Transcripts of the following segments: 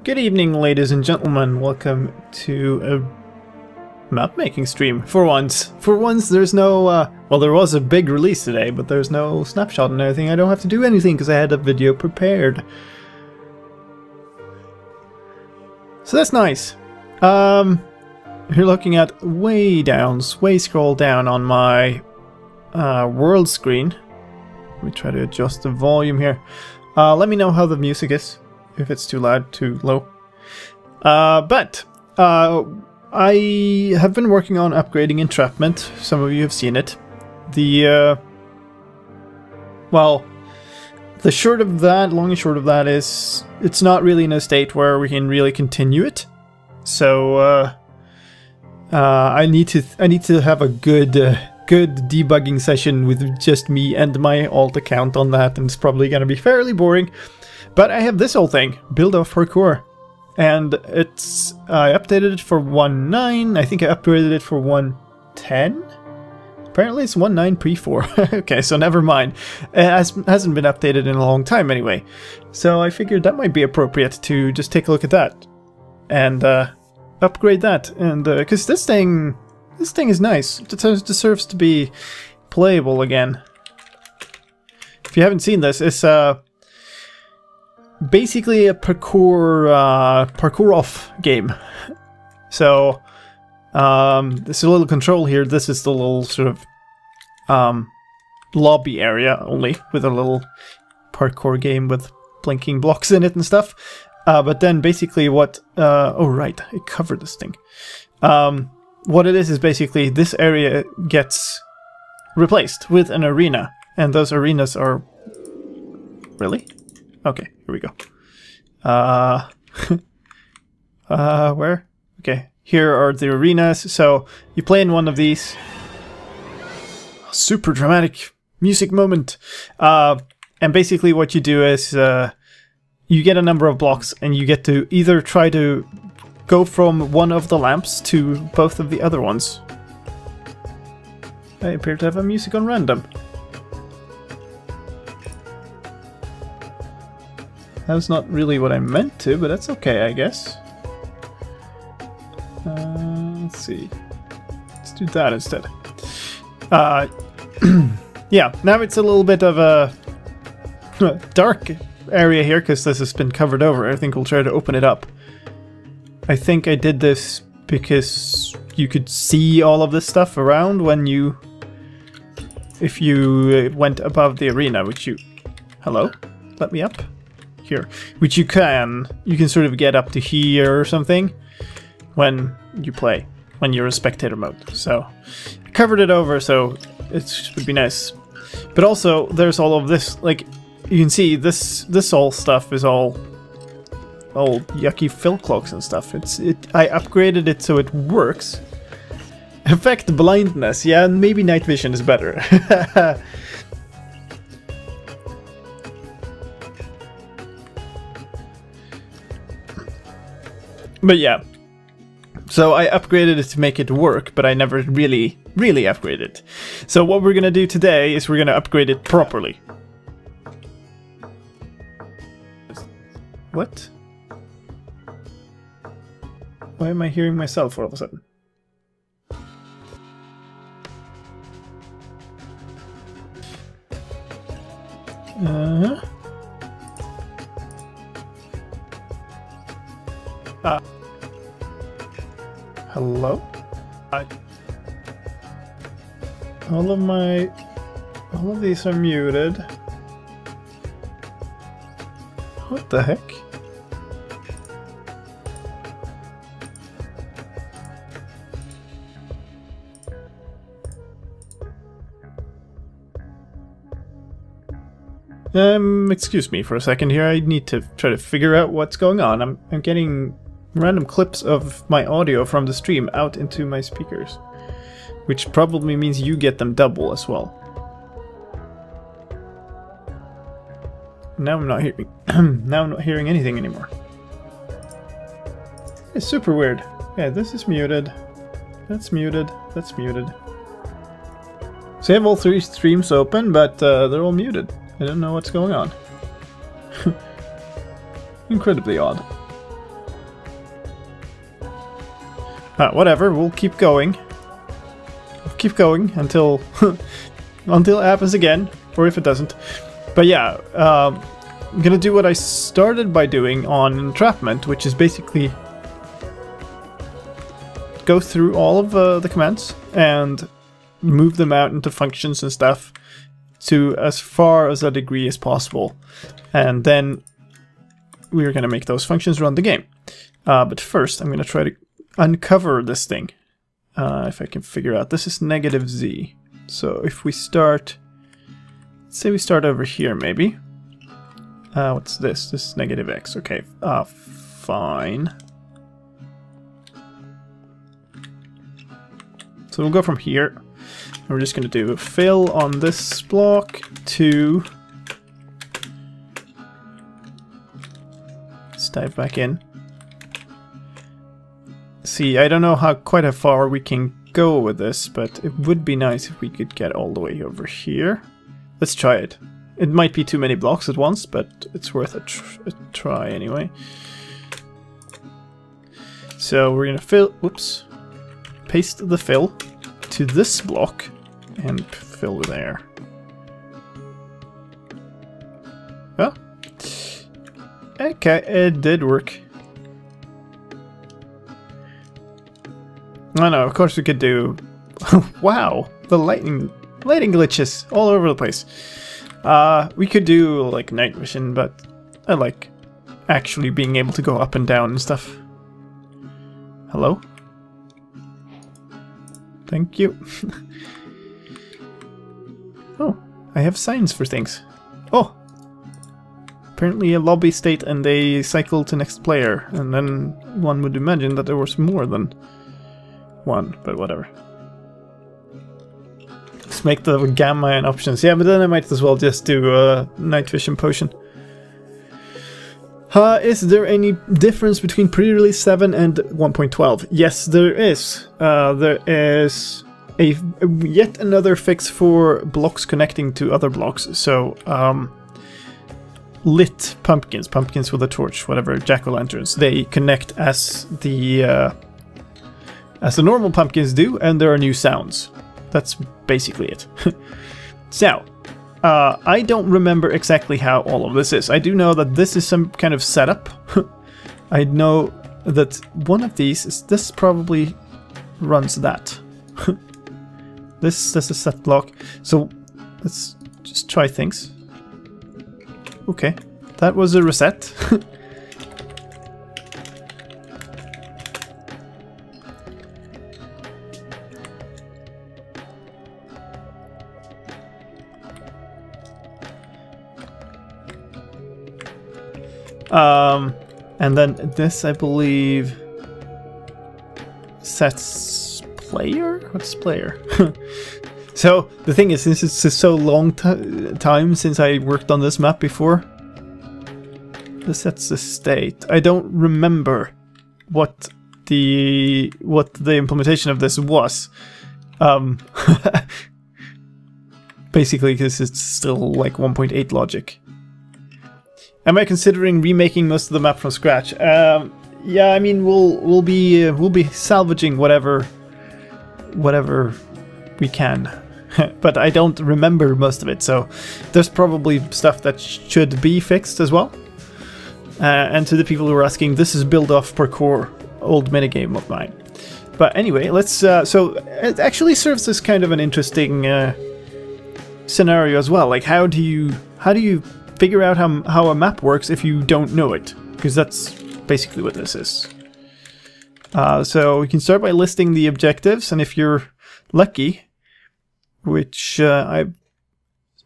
Good evening, ladies and gentlemen. Welcome to a map making stream. For once. For once, there's no, well, there was a big release today, but there's no snapshot and everything. I don't have to do anything because I had a video prepared. So that's nice. You're looking at way scroll down on my world screen. Let me try to adjust the volume here. Let me know how the music is. If it's too loud, too low. But I have been working on upgrading Entrapment. Some of you have seen it. Well, the short of that, long and short of that is, it's not really in a state where we can really continue it. So I need to have a good debugging session with just me and my alt account on that, and it's probably going to be fairly boring. But I have this whole thing, Build Off Parkour, and it's I updated it for 1.9. I think I upgraded it for 1.10. Apparently it's 1.9 pre-4. Okay, so never mind. It hasn't been updated in a long time anyway. So I figured that might be appropriate to just take a look at that and upgrade that. And because this thing is nice. It deserves to be playable again. If you haven't seen this, it's basically a parkour off game. So there's a little control here. This is the little sort of lobby area only, with a little parkour game with blinking blocks in it and stuff. But then basically what oh right, I covered this thing. What it is basically this area gets replaced with an arena, and those arenas are really? Okay, here we go. Where? Okay, here are the arenas. So you play in one of these. Super dramatic music moment. And basically what you do is you get a number of blocks, and you get to either try to go from one of the lamps to both of the other ones. I appear to have a music on random. That's not really what I meant to, but that's okay, I guess. Let's see. Let's do that instead. Yeah, now it's a little bit of a dark area here because this has been covered over. I think we'll try to open it up. I think I did this because you could see all of this stuff around when you... if you went above the arena, which you... Hello? Let me up? Here, which you can sort of get up to here or something when you play, when you're in spectator mode. So I covered it over, so it would be nice. But also there's all of this, like you can see this all stuff is all yucky fill cloaks and stuff. I upgraded it so it works. Effect blindness, yeah, maybe night vision is better. But yeah, so I upgraded it to make it work, but I never really upgraded it. So what we're gonna do today is we're gonna upgrade it properly. What? Why am I hearing myself all of a sudden? Hello? All of these are muted. What the heck? Excuse me for a second here. I need to try to figure out what's going on. I'm getting random clips of my audio from the stream out into my speakers, which probably means you get them double as well. Now I'm not hearing. Now I'm not hearing anything anymore. It's super weird. Yeah, this is muted. That's muted. That's muted. So I have all three streams open, but they're all muted. I don't know what's going on. Incredibly odd. Whatever, we'll keep going. We'll keep going until until it happens again, or if it doesn't. But yeah, I'm gonna do what I started by doing on entrapment, which is basically go through all of the commands and move them out into functions and stuff to as far as a degree as possible, and then we're gonna make those functions run the game. But first, I'm gonna try to uncover this thing. If I can figure out, this is negative z. So if we start, let's say we start over here, maybe. What's this? This is negative x. Okay, fine. So we'll go from here. And we're just going to do a fill on this block to... Let's dive back in. See, I don't know quite how far we can go with this, but it would be nice if we could get all the way over here. Let's try it. It might be too many blocks at once, but it's worth a try anyway. So we're gonna fill, whoops, paste the fill to this block and fill there. Oh, okay, it did work. I know, of course we could do... Wow, the lighting glitches all over the place. We could do like night vision, but I like actually being able to go up and down and stuff. Hello? Thank you. Oh, I have signs for things. Oh! Apparently a lobby state and a cycle to next player, and then one would imagine that there was more than one, but whatever. Let's make the gamma and options. Yeah, but then I might as well just do a night vision potion. Is there any difference between pre-release 7 and 1.12? Yes, there is. There is yet another fix for blocks connecting to other blocks. So, lit pumpkins with a torch, whatever, jack-o'-lanterns, they connect as the normal pumpkins do, and there are new sounds. That's basically it. So, I don't remember exactly how all of this is. I do know that this is some kind of setup. I know that one of these is, this probably runs that. This is a set block. So let's just try things. Okay, that was a reset. And then this, I believe, sets player? What's player? So, the thing is, since it's so long time since I worked on this map before, this sets the state. I don't remember what the implementation of this was. Basically, because it's still like 1.8 logic. Am I considering remaking most of the map from scratch? Yeah, I mean we'll be salvaging whatever we can, but I don't remember most of it. So there's probably stuff that should be fixed as well. And to the people who are asking, this is build off parkour, old minigame of mine. But anyway, let's. So it actually serves as kind of an interesting scenario as well. Like how do you figure out how a map works if you don't know it, because that's basically what this is. So we can start by listing the objectives, and if you're lucky, which I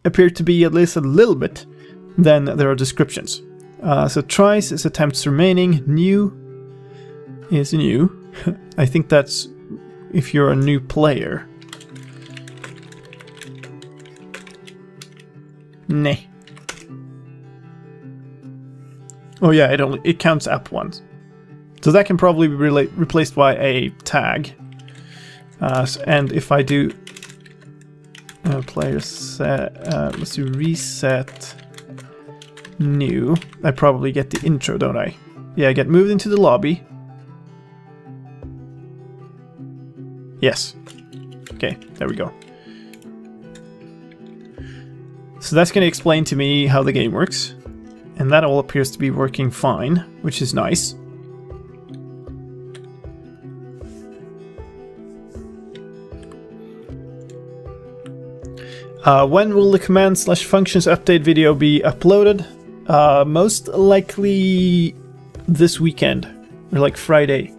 appear to be at least a little bit, then there are descriptions. So tries is attempts remaining, new is new. I think that's if you're a new player. Nah. Oh yeah, it counts up once. So that can probably be replaced by a tag. And if I do player set, let's do reset new, I probably get the intro, don't I? Yeah, I get moved into the lobby. Yes. Okay, there we go. So that's going to explain to me how the game works. And that all appears to be working fine, which is nice. When will the command/functions update video be uploaded? Most likely this weekend, or like Friday.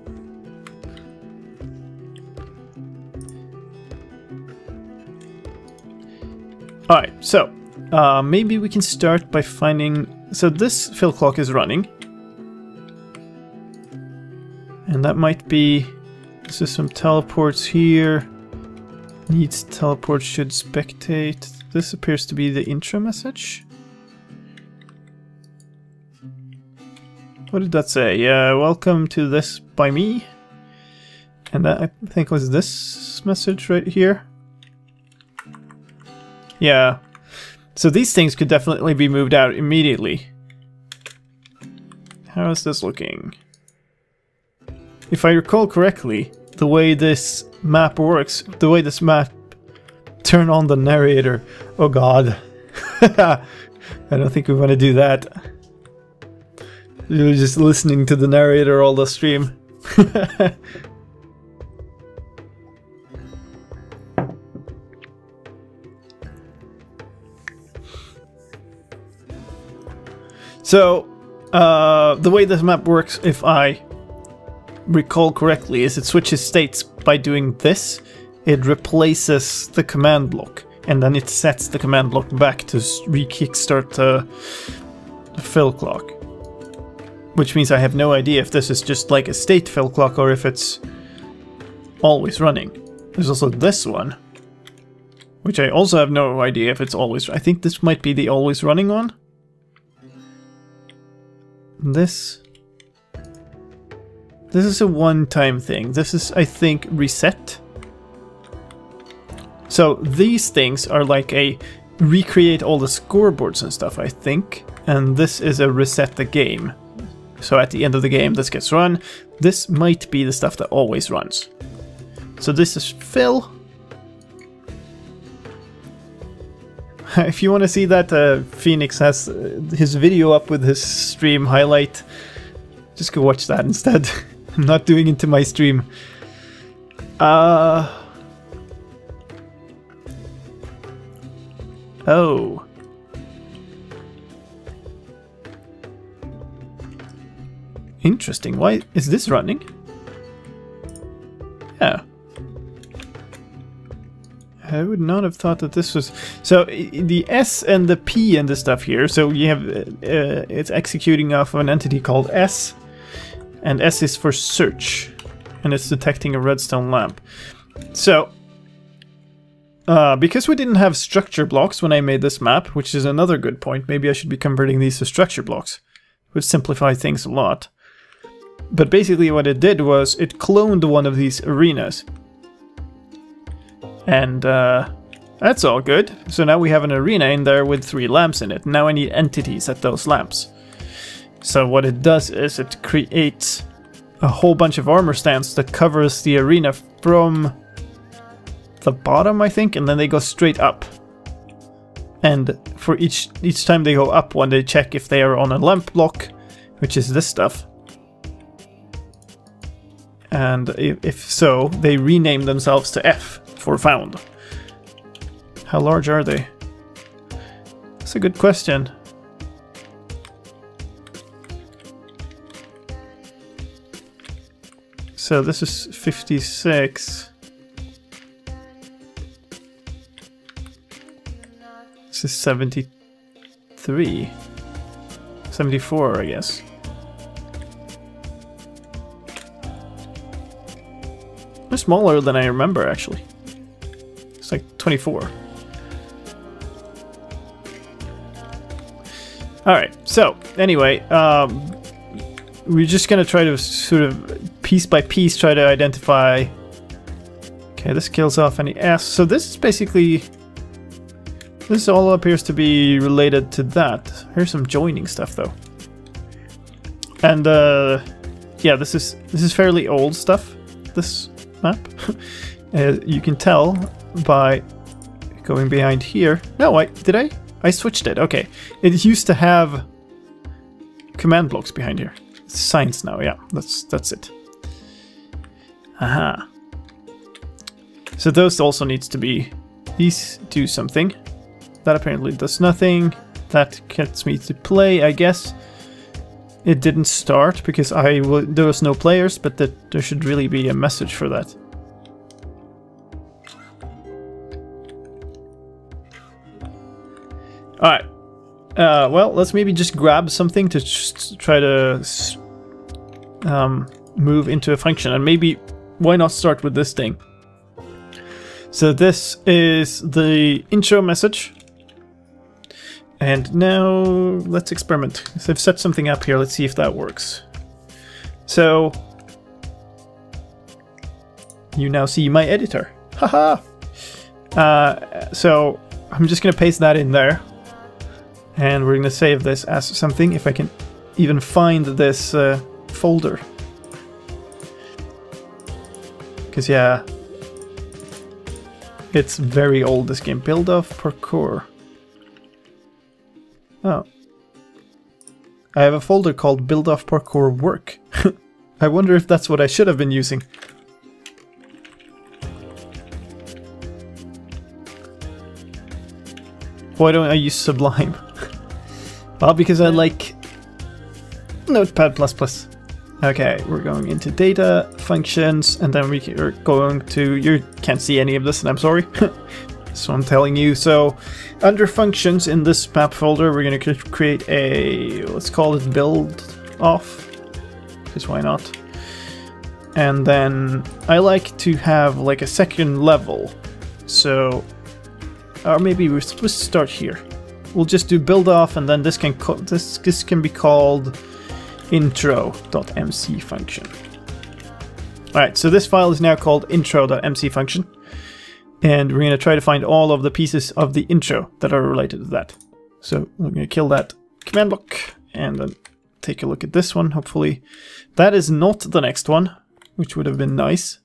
Alright, so maybe we can start by finding... So this fill clock is running. And that might be... This is some teleports here. Needs teleport, should spectate. This appears to be the intro message. What did that say? Welcome to this by me. And that I think was this message right here. Yeah. So these things could definitely be moved out immediately. How is this looking? If I recall correctly, the way this map works, the way this map turn on the narrator. Oh god. I don't think we want to do that. You're just listening to the narrator all the stream. So, the way this map works, if I recall correctly, is it switches states by doing this. It replaces the command block, and then it sets the command block back to re-kickstart the fill clock. Which means I have no idea if this is just like a state fill clock or if it's always running. There's also this one, which I also have no idea if it's always... I think this might be the always running one. This is a one-time thing. This is, I think, reset. So these things are like a recreate all the scoreboards and stuff, I think. And this is a reset the game. So at the end of the game, this gets run. This might be the stuff that always runs. So this is Phil. If you want to see that, Phoenix has his video up with his stream highlight. Just go watch that instead. I'm not doing it to my stream. Oh. Interesting. Why is this running? Yeah. I would not have thought that this was... So, the S and the P and the stuff here, so you have... it's executing off of an entity called S, and S is for search, and it's detecting a redstone lamp. So, because we didn't have structure blocks when I made this map, which is another good point, maybe I should be converting these to structure blocks, which simplify things a lot. But basically what it did was, it cloned one of these arenas. And that's all good. So now we have an arena in there with 3 lamps in it. Now I need entities at those lamps. So what it does is it creates a whole bunch of armor stands that covers the arena from the bottom, I think, and then they go straight up. And for each time they go up one, they check if they are on a lamp block, which is this stuff. And if so, they rename themselves to F for found. How large are they? That's a good question. So this is 56. This is 73. 74, I guess. They're smaller than I remember, actually. It's like 24. Alright, so, anyway, we're just gonna try to sort of, piece by piece, try to identify... Okay, this kills off any S. So this is basically... This all appears to be related to that. Here's some joining stuff, though. And, yeah, this is fairly old stuff, this map. You can tell by going behind here. No, I switched it. Okay. It used to have command blocks behind here. It's science now, yeah. That's it. Aha. So those also needs to be... These do something. That apparently does nothing. That gets me to play, I guess. It didn't start because there was no players, but there should really be a message for that. Alright. Well, let's maybe just grab something to just try to move into a function. And maybe, why not start with this thing? So this is the intro message. And now let's experiment. So I've set something up here. Let's see if that works. So you now see my editor. Haha! So I'm just going to paste that in there. And we're going to save this as something, if I can even find this folder. Because, yeah, it's very old, this game. Build off parkour. Oh. I have a folder called Build off parkour work. I wonder if that's what I should have been using. Why don't I use Sublime? Well, because I like Notepad++. Okay, we're going into data, functions, and then we're going to... You can't see any of this, and I'm sorry. So I'm telling you. So, under functions in this map folder, we're going to create a... Let's call it build off. Because why not? And then I like to have like a second level. So... Or maybe we'll start here. We'll just do build off, and then this can be called intro.mc function. Alright, so this file is now called intro.mc function, and we're going to try to find all of the pieces of the intro that are related to that. So we're going to kill that command block, and then take a look at this one, hopefully. That is not the next one, which would have been nice.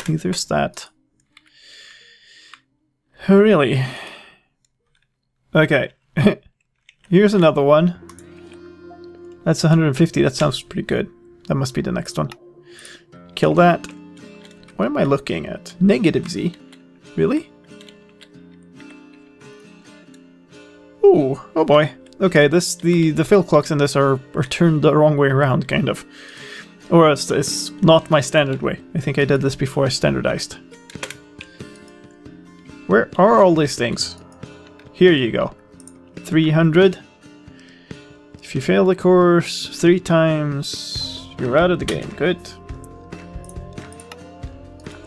Neither's that. Oh, really? Okay. Here's another one. That's 150. That sounds pretty good. That must be the next one. Kill that. What am I looking at? Negative Z. Really? Ooh. Oh boy. Okay, the fill clocks in this are turned the wrong way around, kind of. Or it's not my standard way. I think I did this before I standardized. Where are all these things? Here you go. 300. If you fail the course 3 times, you're out of the game. Good.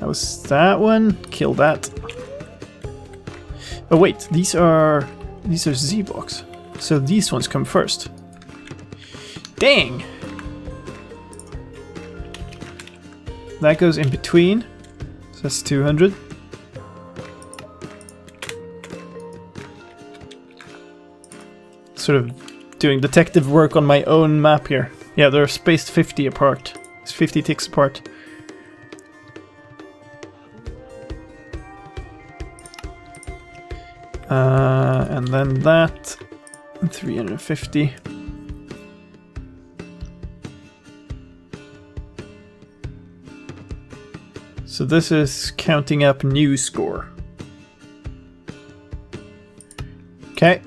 That was that one. Kill that. Oh wait, these are Z blocks. So these ones come first. Dang! That goes in between. So that's 200. Sort of doing detective work on my own map here. Yeah, they're spaced 50 apart. It's 50 ticks apart. And then that 350. So this is counting up new score. Okay.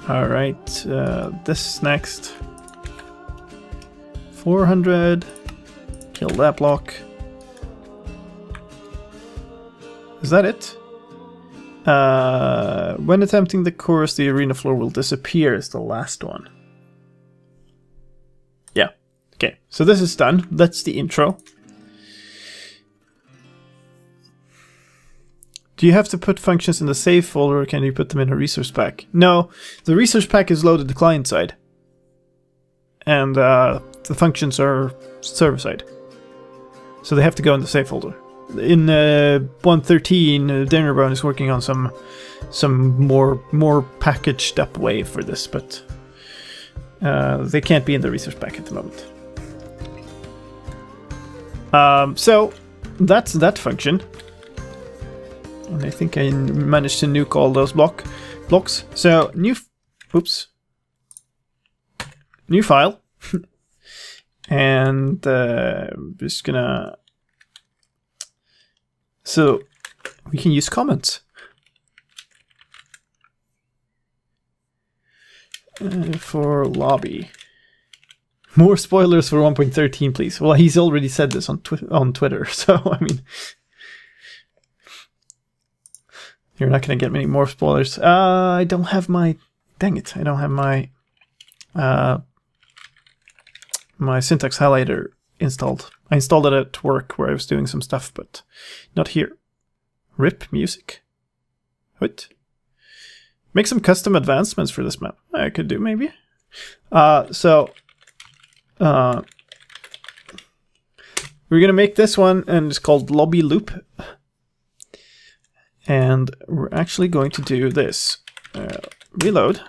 Alright, this next. 400. Kill that block. Is that it? When attempting the course, the arena floor will disappear is the last one. Yeah. Okay, so this is done. That's the intro. Do you have to put functions in the save folder, or can you put them in a resource pack? No, the resource pack is loaded the client side. And the functions are server side. So they have to go in the save folder. In 1.13, Dinnerbone is working on some more packaged up way for this, but they can't be in the resource pack at the moment. So that's that function. And I think I managed to nuke all those blocks. So oops, new file, and I'm just gonna. So we can use comments. For lobby. More spoilers for 1.13, please. Well, he's already said this on Twitter, so I mean, you're not gonna get many more spoilers. I don't have my, dang it, I don't have my my syntax highlighter installed. I installed it at work where I was doing some stuff, but not here. RIP music. What? Make some custom advancements for this map. I could do maybe. We're gonna make this one, and it's called Lobby Loop. And we're actually going to do this. Reload.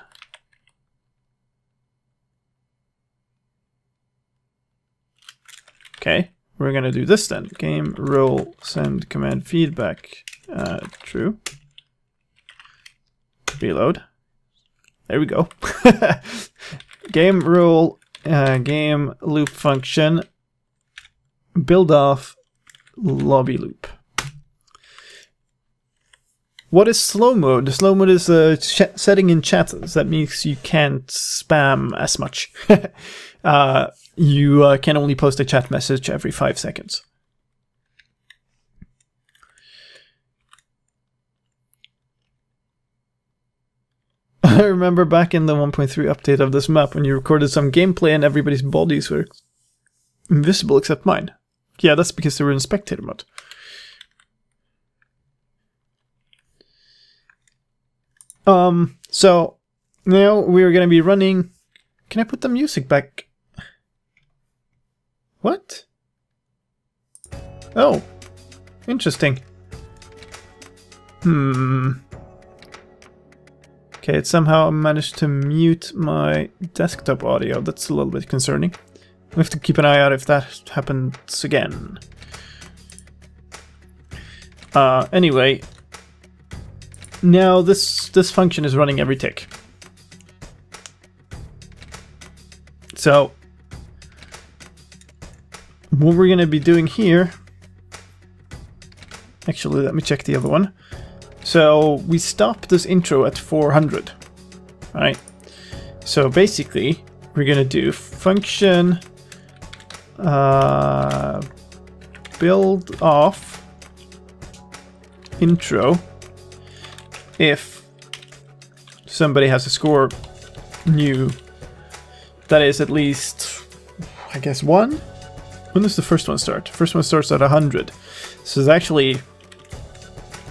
Okay, we're gonna do this then. Game role send command feedback true. Reload. There we go. Game rule, game loop function, build off lobby loop. What is slow mode? Slow mode is a setting in chat that means you can't spam as much. You can only post a chat message every 5 seconds. I remember back in the 1.3 update of this map when you recorded some gameplay and everybody's bodies were invisible except mine. Yeah, that's because they were in spectator mode. So now we're gonna be running. Can I put the music back? What? Oh, interesting. Okay, it somehow managed to mute my desktop audio. That's a little bit concerning. We have to keep an eye out if that happens again. Anyway, now this function is running every tick. So what we're going to be doing here, actually let me check the other one. So we stop this intro at 400, right? So basically we're going to do function build off intro if somebody has a score new that is at least, I guess, 1? When does the first one start? First one starts at 100. So it's actually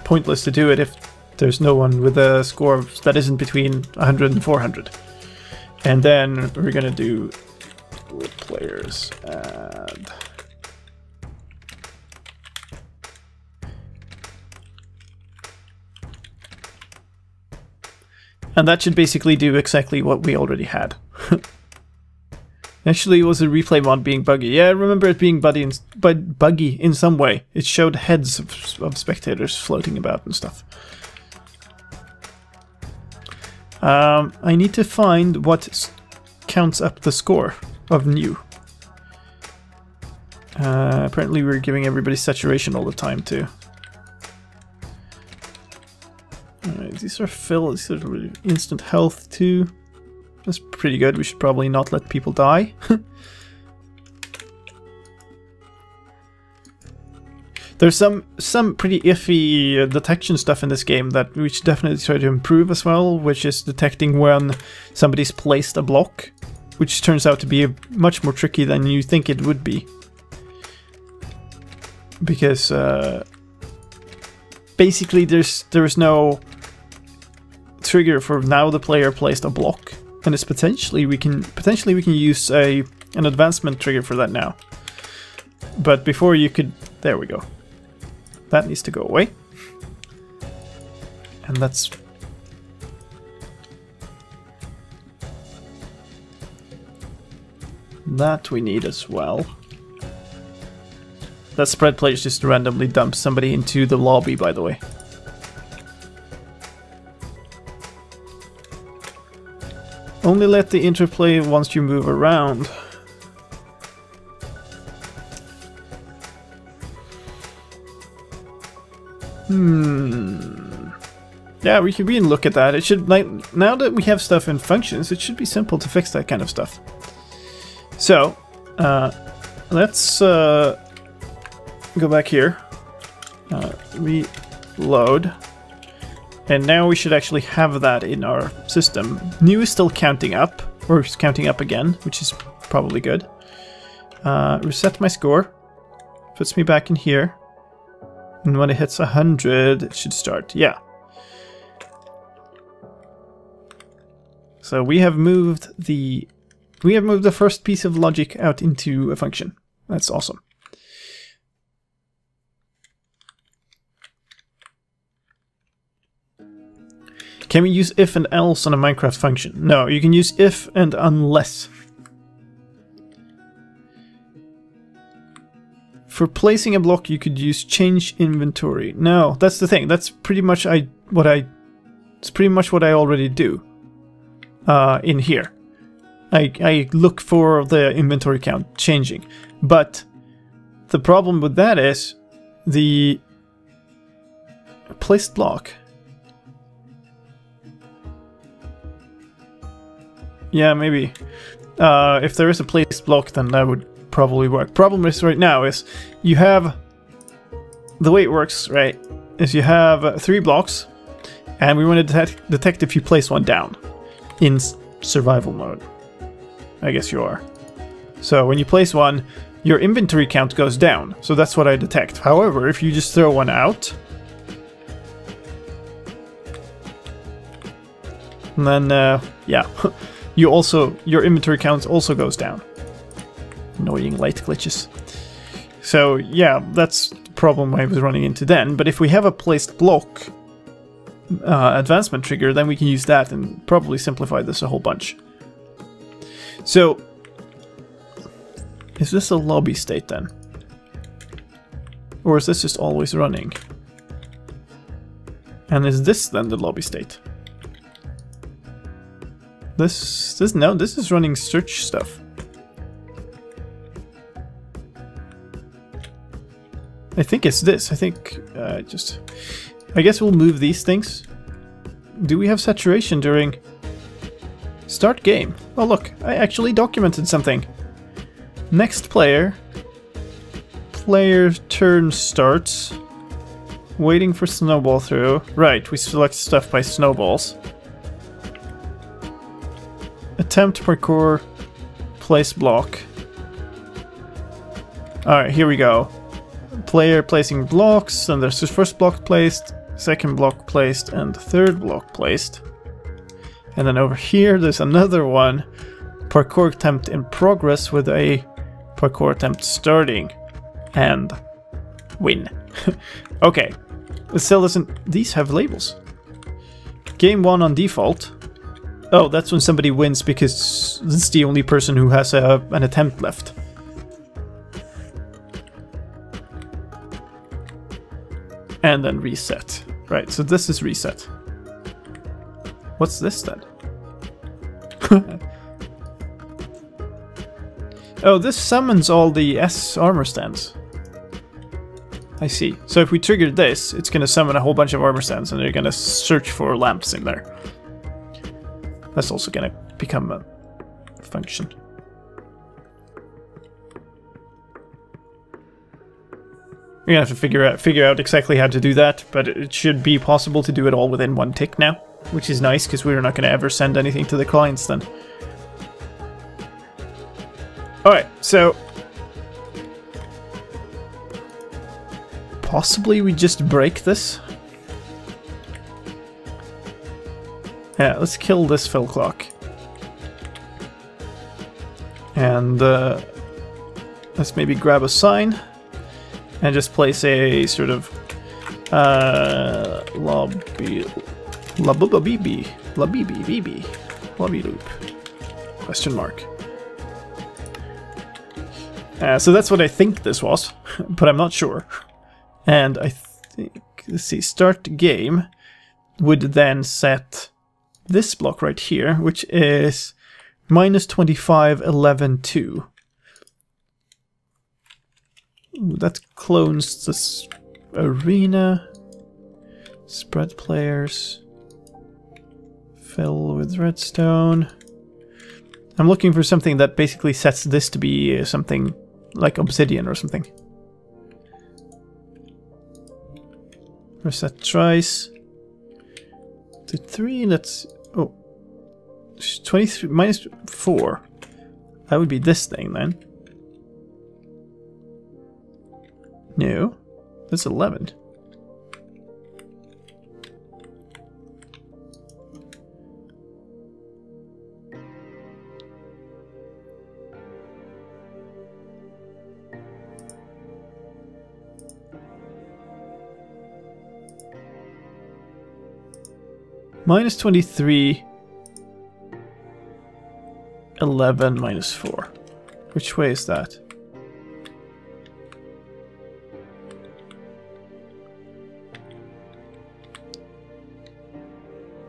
pointless to do it if there's no one with a score that isn't between 100 and 400. And then we're gonna do players add. And that should basically do exactly what we already had. Actually, it was a replay mod being buggy. Yeah, I remember it being buggy in some way. It showed heads of spectators floating about and stuff. I need to find what counts up the score of new. Apparently we're giving everybody saturation all the time too. Alright, these are fill, these are instant health too. That's pretty good. We should probably not let people die. There's some pretty iffy detection stuff in this game that we should definitely try to improve as well, which is detecting when somebody's placed a block, which turns out to be much more tricky than you think it would be. Because basically there's no trigger for now the player placed a block. And it's potentially we can use an advancement trigger for that now. But before you could, there we go. That needs to go away. And that's that we need as well. That spread place just randomly dumps somebody into the lobby, by the way. Only let the interplay once you move around. Yeah, we can look at that. It should, like, now that we have stuff in functions, it should be simple to fix that kind of stuff. So, let's go back here. Reload. And now we should actually have that in our system. New is still counting up, or it's counting up again, which is probably good. Reset my score. Puts me back in here. And when it hits 100, it should start. Yeah. So we have moved the first piece of logic out into a function. That's awesome. Can we use if and else on a Minecraft function? No, you can use if and unless. For placing a block, you could use change inventory. No, that's the thing. That's pretty much what I already do. In here, I look for the inventory count changing, but the problem with that is the placed block. Yeah, maybe. If there is a placed block, then that would probably work. Problem is right now is you have, the way it works, right, is you have 3 blocks, and we want to detect if you place one down in survival mode. I guess you are. So when you place one, your inventory count goes down. So that's what I detect. However, if you just throw one out, and then yeah, your inventory count also goes down. Annoying light glitches. So yeah, that's the problem I was running into then. But if we have a placed block advancement trigger, then we can use that and probably simplify this a whole bunch. So, is this a lobby state then? Or is this just always running? And is this then the lobby state? No, this is running search stuff. I think it's this. I think I guess we'll move these things. Do we have saturation during start game? Oh look, I actually documented something. Next player. Player turn starts. Waiting for snowball through. Right, we select stuff by snowballs. Attempt parkour. Place block. Alright, here we go. Player placing blocks, and there's the first block placed, second block placed, and third block placed. And then over here there's another one. Parkour attempt in progress with a parkour attempt starting. And win. Okay. It still doesn't... These have labels. Game 1 on default. Oh, that's when somebody wins because it's the only person who has an attempt left. And then reset. Right, so this is reset. What's this then? Oh, this summons all the S armor stands. I see. So if we trigger this, it's going to summon a whole bunch of armor stands and they're going to search for lamps in there. That's also going to become a function. We're gonna have to figure out exactly how to do that, but it should be possible to do it all within one tick now, which is nice because we're not gonna ever send anything to the clients then. Alright, so possibly we just break this. Yeah, let's kill this fill clock. And let's maybe grab a sign. And just place a sort of lobby loop question mark. So that's what I think this was. but I'm not sure. And I think, let's see, start game would then set this block right here, which is -25, 11, 2. Ooh, that clones this arena. Spread players. Fill with redstone. I'm looking for something that basically sets this to be something like obsidian or something. Reset tries. To 3, that's... Oh. 23, -4. That would be this thing then. No. That's 11. -23, 11, -4. Which way is that?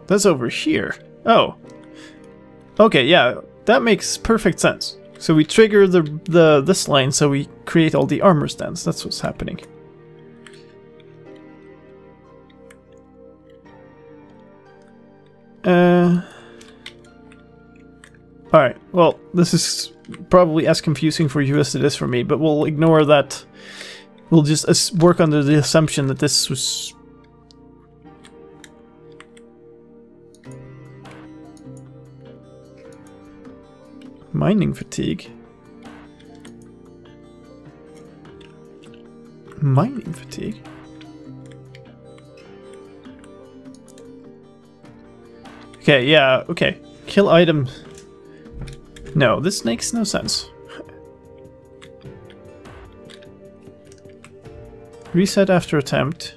That's over here. Oh. Okay, yeah, that makes perfect sense. So we trigger this line so we create all the armor stands. That's what's happening. Alright, well, this is probably as confusing for you as it is for me, but we'll ignore that. We'll just work under the assumption that this was... Mining fatigue? Mining fatigue? Okay, yeah, okay. Kill item. No, this makes no sense. Reset after attempt.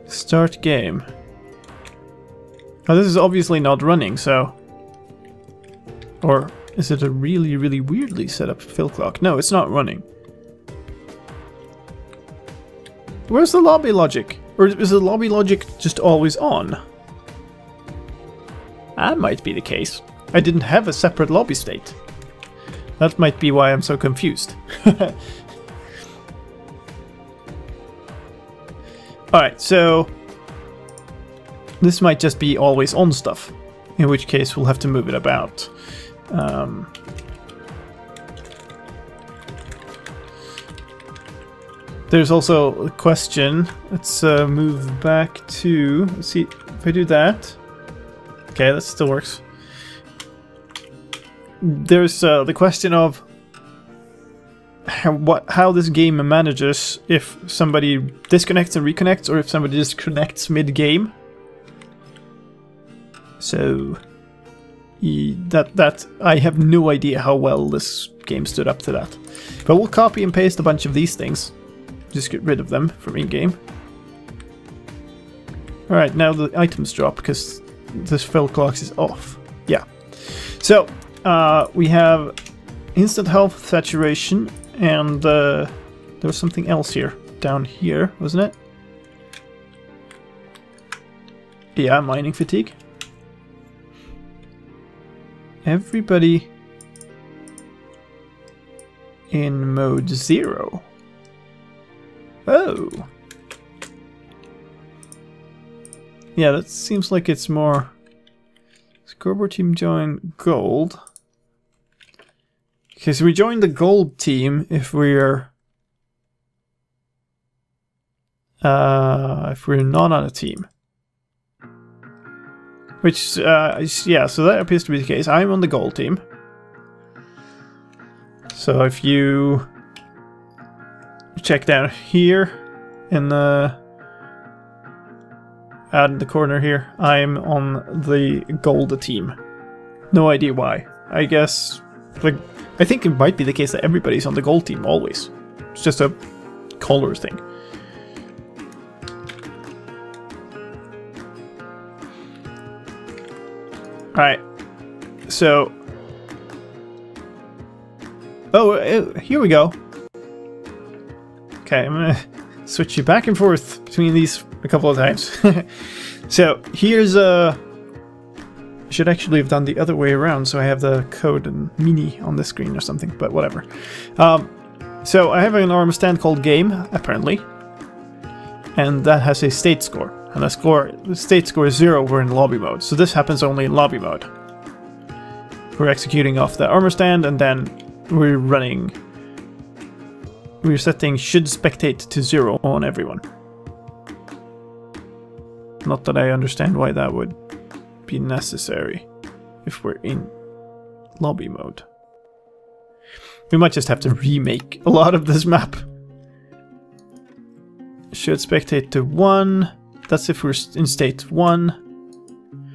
Start game. Oh, this is obviously not running, so... Or is it a really, really weirdly set up fill clock? No, it's not running. Where's the lobby logic? Or is the lobby logic just always on? That might be the case. I didn't have a separate lobby state. That might be why I'm so confused. Alright, so... This might just be always on stuff. In which case we'll have to move it about. There's also a question. Let's move back to... Let's see if I do that. Okay, that still works. There's the question of how this game manages if somebody disconnects and reconnects, or if somebody disconnects mid-game. So that I have no idea how well this game stood up to that. But we'll copy and paste a bunch of these things. Just get rid of them from in-game. Alright, now the items drop because this fill clock is off. Yeah. So, we have instant health saturation, and there was something else here. Down here, wasn't it? Yeah, mining fatigue. Everybody in mode 0. Oh. Yeah, that seems like it's more... Scoreboard team join gold. Okay, so we join the gold team if we're... if we're not on a team. Which, yeah, so that appears to be the case. I'm on the gold team. So if you check down here in the... out in the corner here, I'm on the gold team. No idea why. I guess... like, I think it might be the case that everybody's on the gold team always. It's just a color thing. Alright, so... Oh, here we go. Okay, I'm gonna switch you back and forth between these a couple of times. So here's I should actually have done the other way around, so I have the code and mini on the screen or something, but whatever. So I have an armor stand called game, apparently, and that has a state score. And the state score is 0, we're in lobby mode. So this happens only in lobby mode. We're executing off the armor stand, and then we're setting should spectate to 0 on everyone. Not that I understand why that would be necessary if we're in lobby mode. We might just have to remake a lot of this map. Should spectate to 1. That's if we're in state 1.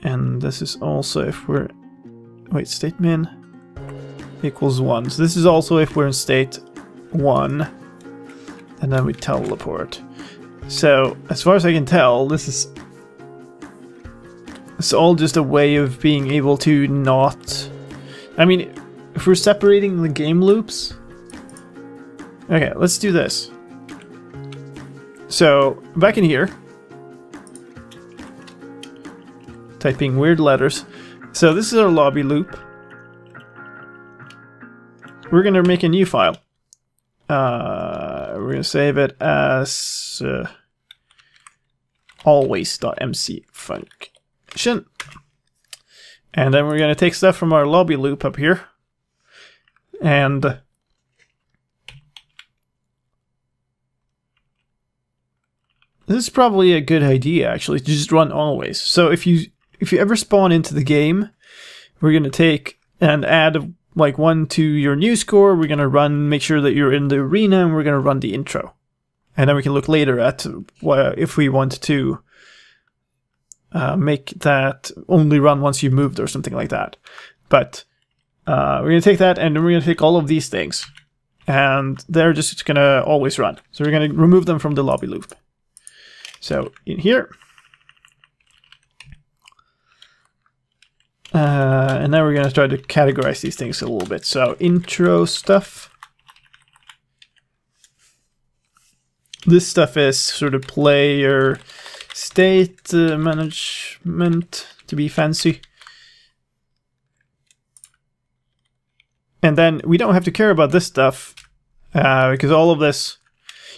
And this is also if we're... Wait, state min equals 1. So this is also if we're in state 1. And then we teleport. So, as far as I can tell, this is... It's all just a way of being able to not... I mean, if we're separating the game loops... Okay, let's do this. So, back in here, typing weird letters. So this is our lobby loop. We're gonna make a new file. We're gonna save it as always.mc function. And then we're gonna take stuff from our lobby loop up here. And this is probably a good idea, actually, to just run always. So if you ever spawn into the game, we're gonna take and add like 1 to your new score. We're gonna make sure that you're in the arena, and we're gonna run the intro, and then we can look later at if we want to make that only run once you've moved or something like that. But we're gonna take that, and then we're gonna take all of these things, and they're just gonna always run. So we're gonna remove them from the lobby loop. So in here, and then we're going to try to categorize these things a little bit. So intro stuff. This stuff is sort of player state management, to be fancy. And then we don't have to care about this stuff because all of this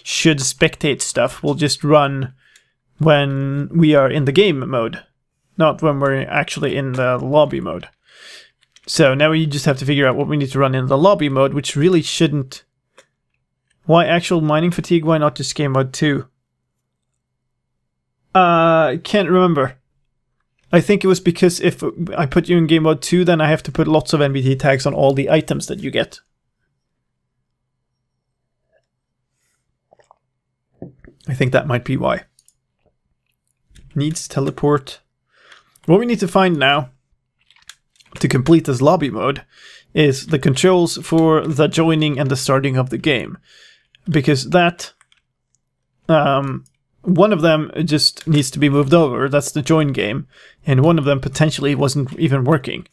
should spectate stuff will just run when we are in the game mode, not when we're actually in the lobby mode. So now we just have to figure out what we need to run in the lobby mode, which really shouldn't... Why actual mining fatigue? Why not just game mode 2? I can't remember. I think it was because if I put you in game mode 2, then I have to put lots of NBT tags on all the items that you get. I think that might be why. Needs teleport. What we need to find now to complete this lobby mode is the controls for the joining and the starting of the game. Because that, one of them just needs to be moved over, that's the join game, and one of them potentially wasn't even working.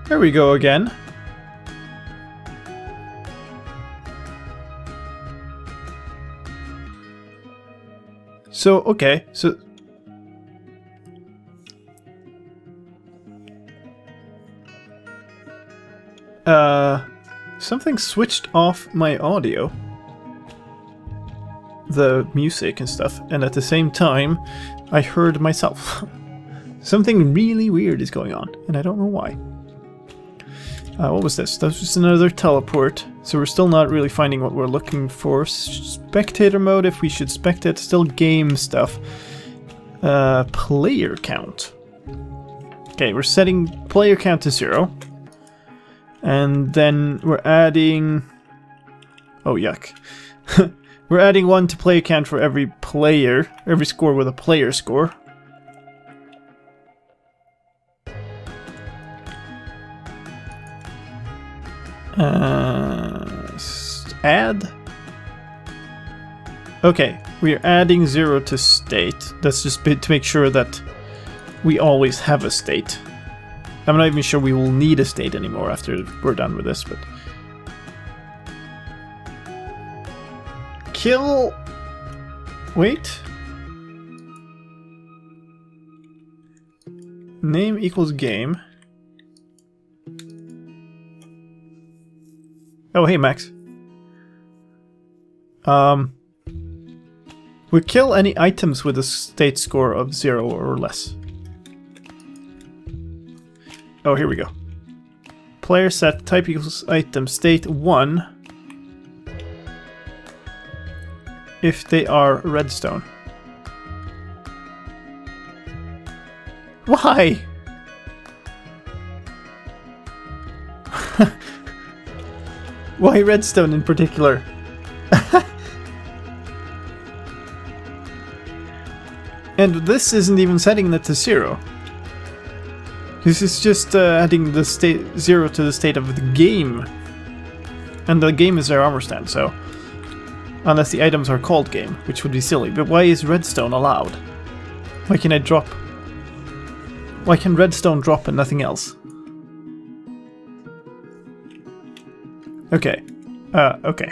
There we go again. So, okay, so... something switched off my audio. The music and stuff, and at the same time, I heard myself. Something really weird is going on, and I don't know why. What was this? That was just another teleport, so we're still not really finding what we're looking for. Spectator mode, if we should spectate, still game stuff. Player count. Okay, we're setting player count to 0. And then we're adding... Oh, yuck. We're adding 1 to player count for every player, every score with a player score. Add. Okay, we are adding 0 to state. That's just to make sure that we always have a state. I'm not even sure we will need a state anymore after we're done with this, but... Kill... Wait. Name equals game. Oh, hey, Max. We kill any items with a state score of 0 or less. Oh, here we go. Player set type equals item state 1 if they are redstone. Why? Why redstone in particular? And this isn't even setting it to 0. This is just adding the state 0 to the state of the game. And the game is their armor stand, so... Unless the items are called game, which would be silly. But why is redstone allowed? Why can I drop... Why can redstone drop and nothing else? Okay. Okay.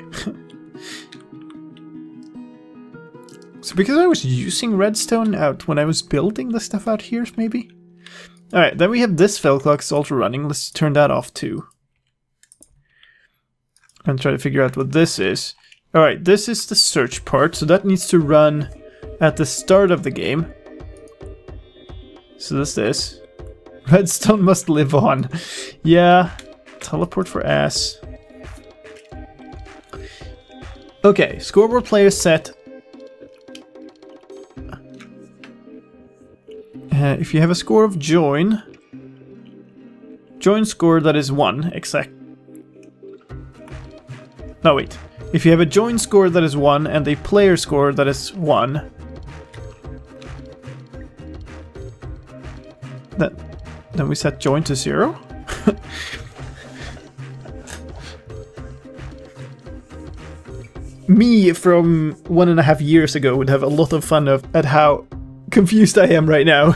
So because I was using redstone out when I was building the stuff out here, maybe? Alright, then we have this fail clock is also running. Let's turn that off too. And try to figure out what this is. Alright, this is the search part, so that needs to run at the start of the game. So this. Redstone must live on. Yeah. Teleport for ass. Okay, scoreboard player set. If you have a score of join score that is 1, exact. No, wait. If you have a join score that is 1 and a player score that is 1, then we set join to 0? Me from 1.5 years ago would have a lot of fun at how confused I am right now.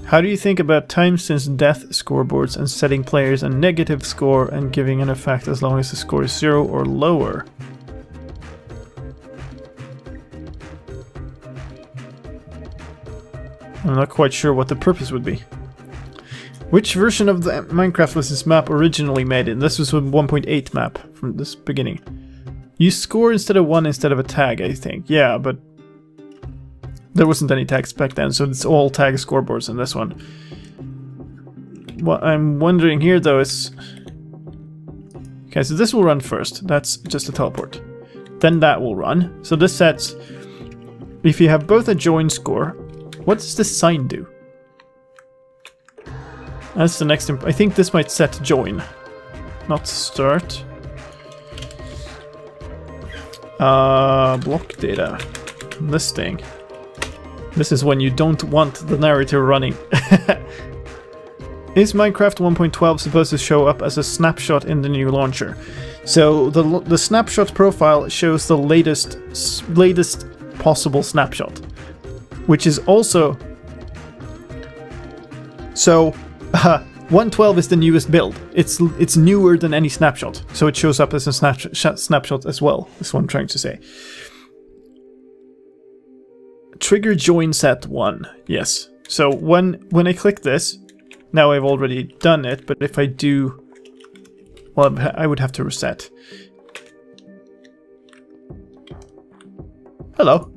How do you think about time since death scoreboards and setting players a negative score and giving an effect as long as the score is 0 or lower? I'm not quite sure what the purpose would be. Which version of the Minecraft was this map originally made in? This was a 1.8 map from this beginning. You score instead of 1 instead of a tag, I think. Yeah, but there wasn't any tags back then, so it's all tag scoreboards in this one. What I'm wondering here, though, is... Okay, so this will run first. That's just a teleport. Then that will run. So this sets... If you have both a join score, what does this sign do? That's the next... I think this might set join, not start. Block data. This thing. This is when you don't want the narrator running. Is Minecraft 1.12 supposed to show up as a snapshot in the new launcher? So the snapshot profile shows the latest possible snapshot, which is also... So 1.12 is the newest build. It's newer than any snapshot, so it shows up as a snapshot as well. Is what I'm trying to say. Trigger join set 1. Yes. So when I click this, now I've already done it, but if I do, well, I would have to reset. Hello.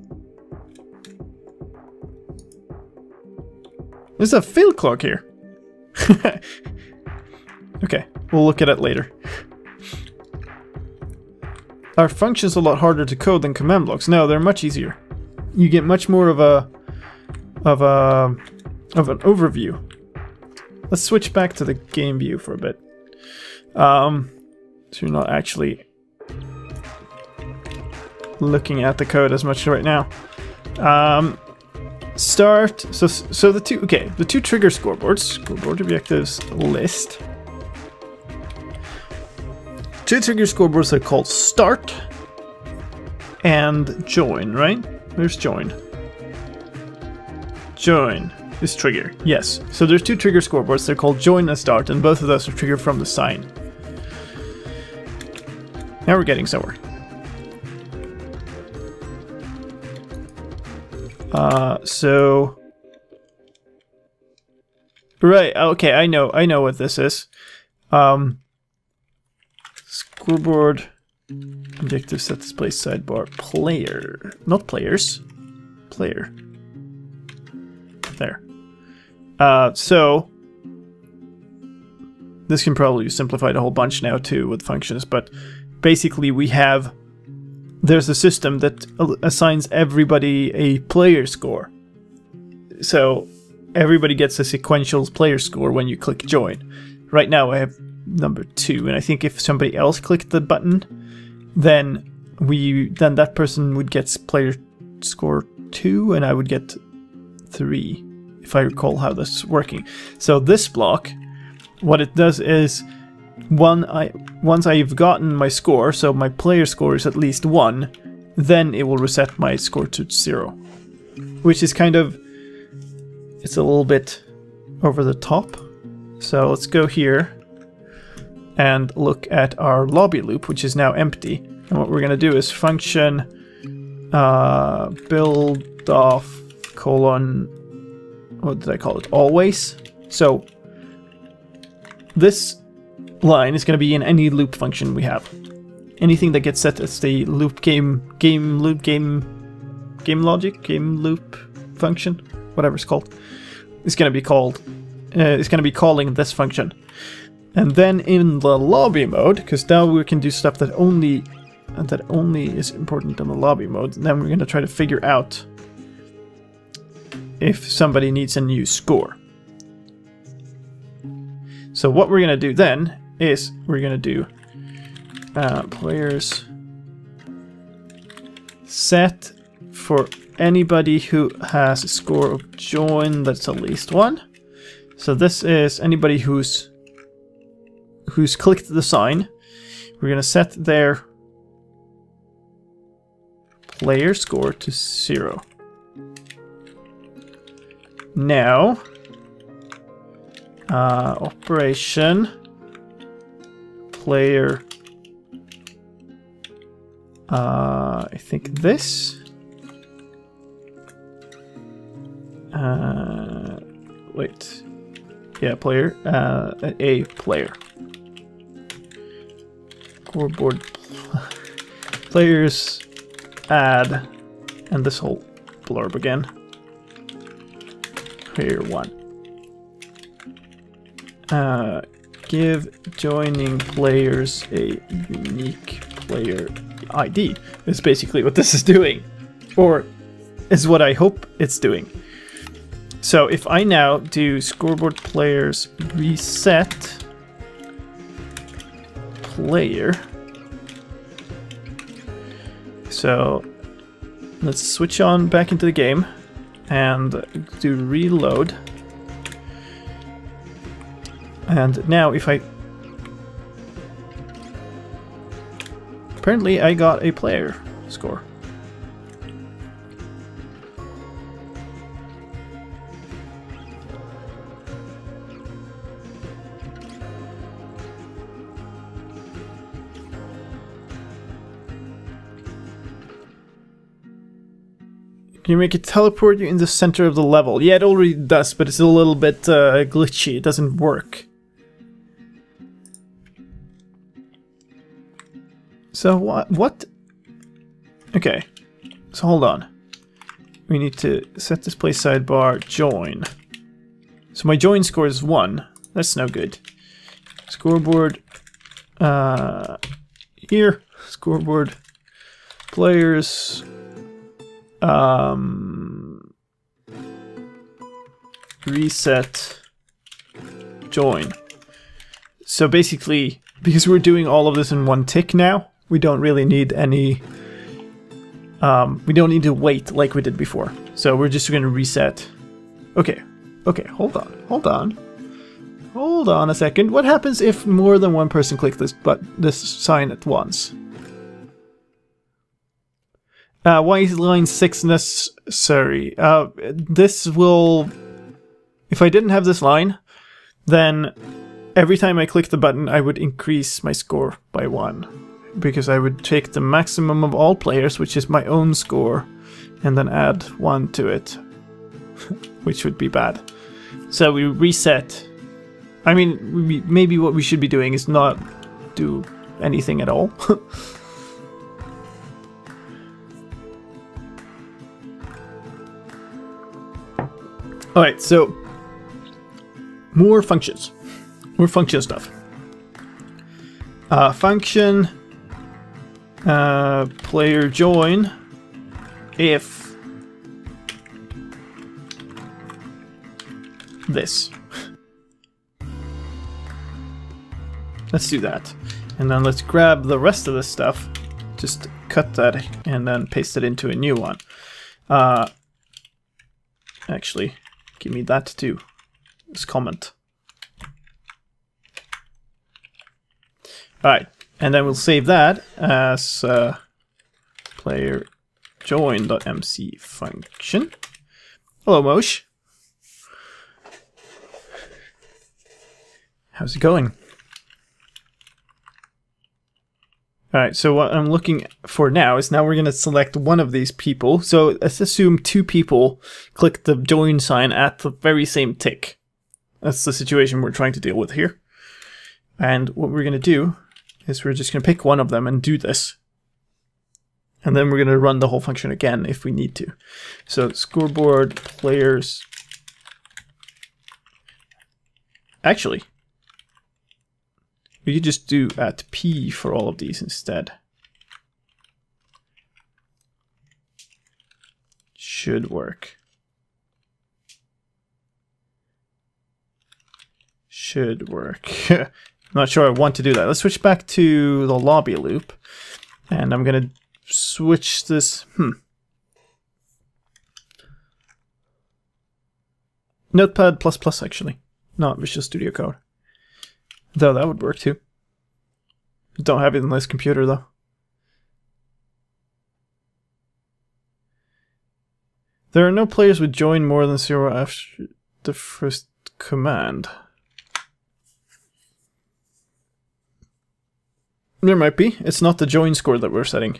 There's a fill clock here. Okay, we'll look at it later. Are functions a lot harder to code than command blocks? No, they're much easier. You get much more of an overview. Let's switch back to the game view for a bit. So you're not actually... looking at the code as much right now. Start. So the two trigger scoreboards. Scoreboard objectives list. Two trigger scoreboards are called start and join, right? Where's join? Join is trigger. Yes. So there's two trigger scoreboards. They're called join and start, and both of those are triggered from the sign. Now we're getting somewhere. So right, okay, I know what this is. Scoreboard objective set display sidebar player, not players, player. There. So this can probably be simplified a whole bunch now too with functions, but basically there's a system that assigns everybody a player score. So everybody gets a sequential player score when you click join. Right now I have number 2, and I think if somebody else clicked the button, then that person would get player score 2 and I would get 3, if I recall how this is working. So this block, what it does is once I've gotten my score, so my player score is at least 1, then it will reset my score to 0. Which is kind of, it's a little bit over the top. So let's go here and look at our lobby loop, which is now empty. And what we're going to do is function build off colon, what did I call it? Always. So this line is going to be in any loop function we have. Anything that gets set as the loop game loop function, whatever it's called, is going to be called. It's going to be calling this function. And then in the lobby mode, because now we can do stuff that only is important in the lobby mode, then we're going to try to figure out if somebody needs a new score. So what we're going to do then is we're going to do players set for anybody who has a score of join that's at least 1. So this is anybody who's clicked the sign. We're going to set their player score to 0. Now, operation player, I think this, wait, yeah, player, a player, scoreboard, players, add, and this whole blurb again, player 1. Give joining players a unique player ID is basically what this is doing, or is what I hope it's doing. So if I now do scoreboard players reset player, so let's switch on back into the game and do reload. And now if I... Apparently I got a player score. Can you make it teleport you in the center of the level? Yeah, it already does, but it's a little bit glitchy. It doesn't work. So what? Okay, so hold on. We need to set display sidebar join. So my join score is 1. That's no good. Scoreboard here. Scoreboard players. Reset join. So basically, because we're doing all of this in one tick now, we don't really need any We don't need to wait like we did before. So we're just going to reset. Okay, hold on a second. What happens if more than one person click this sign at once? Why is line 6 necessary? This will... If I didn't have this line, then every time I click the button, I would increase my score by 1. Because I would take the maximum of all players, which is my own score, and then add 1 to it. Which would be bad. So we reset. I mean, maybe what we should be doing is not do anything at all. Alright, so more functions. More function stuff. Function player join if this. Let's do that. And then let's grab the rest of this stuff. Just cut that and then paste it into a new one. Actually, give me that too. This comment. Alright, and then we'll save that as player join.mc function. Hello, Mosh. How's it going? Alright, so what I'm looking for now is we're going to select one of these people. So let's assume 2 people click the join sign at the very same tick. That's the situation we're trying to deal with here. And what we're going to do is we're just going to pick one of them and do this. And then we're going to run the whole function again if we need to. So scoreboard players. Actually, we could just do at P for all of these instead. Should work. Should work. I'm not sure I want to do that. Let's switch back to the lobby loop. And I'm going to switch this. Notepad++ actually. Not Visual Studio Code. Though that would work too. Don't have it in this computer though. There are no players with join more than 0 after the first command. There might be. It's not the join score that we're setting.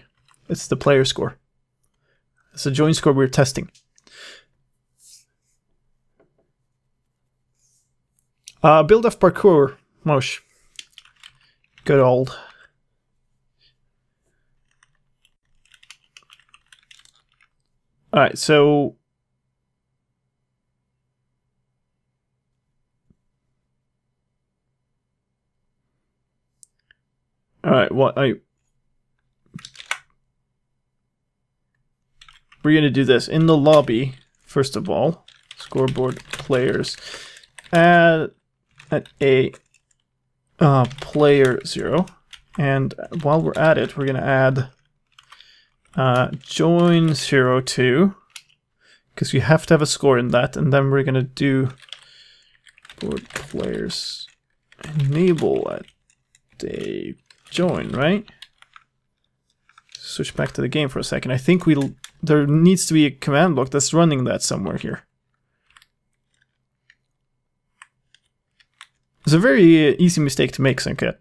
It's the player score. It's the join score we're testing. Build of parkour. Mosh. Good old. Alright, so... Alright, we're gonna do this. In the lobby, first of all, scoreboard players, add a player 0, and while we're at it, we're gonna add join 02, because we have to have a score in that, and then we're gonna do board players enable at a join, right? Switch back to the game for a second. I think there needs to be a command block that's running that somewhere here. It's a very easy mistake to make, Suncat.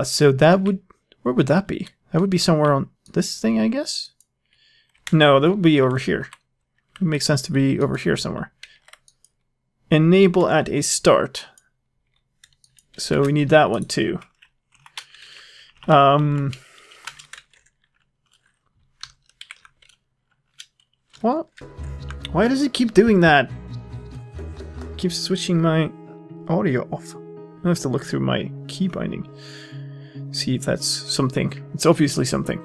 So that would... Where would that be? That would be somewhere on this thing, I guess? No, that would be over here. It makes sense to be over here somewhere. Enable at a start. So we need that one too. What? Why does it keep doing that? Keeps switching my audio off. I have to look through my key binding. See if that's something. It's obviously something.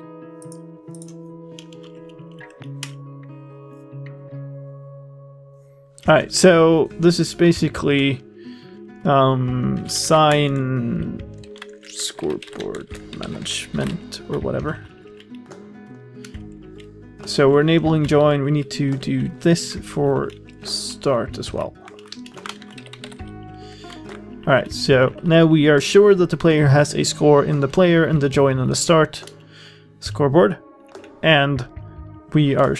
Alright, so this is basically sign scoreboard management or whatever. So we're enabling join. We need to do this for start as well. Alright, so now we are sure that the player has a score in the player and the join and the start scoreboard. And we are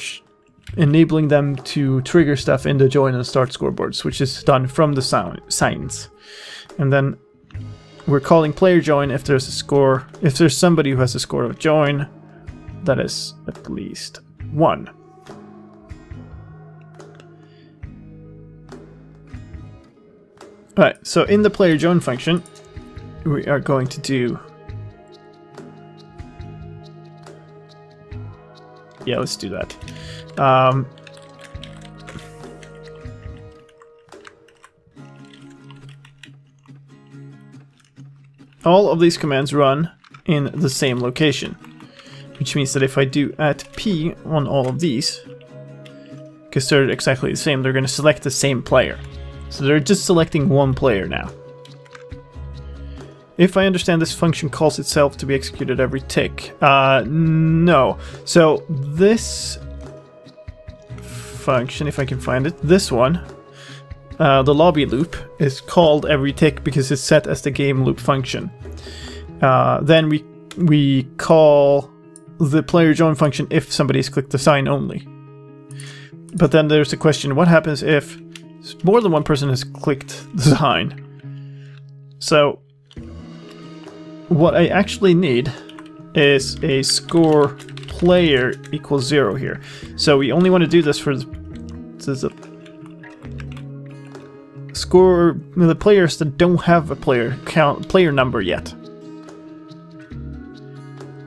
enabling them to trigger stuff in the join and start scoreboards, which is done from the signs. And then we're calling player join if there's a score, if there's somebody who has a score of join that is at least 1. Alright, so in the player join function, we are going to do... Yeah, let's do that. All of these commands run in the same location, which means that if I do @p on all of these, because they're exactly the same, they're going to select the same player. So they're just selecting one player now. If I understand, this function calls itself to be executed every tick. No. So this function, if I can find it, this one, the lobby loop, is called every tick because it's set as the game loop function. Then we call the player join function if somebody's clicked the sign only. But then there's the question, what happens if more than one person has clicked the sign? So what I actually need is a score player equals 0 here. So we only want to do this for the score, the players that don't have a player number yet.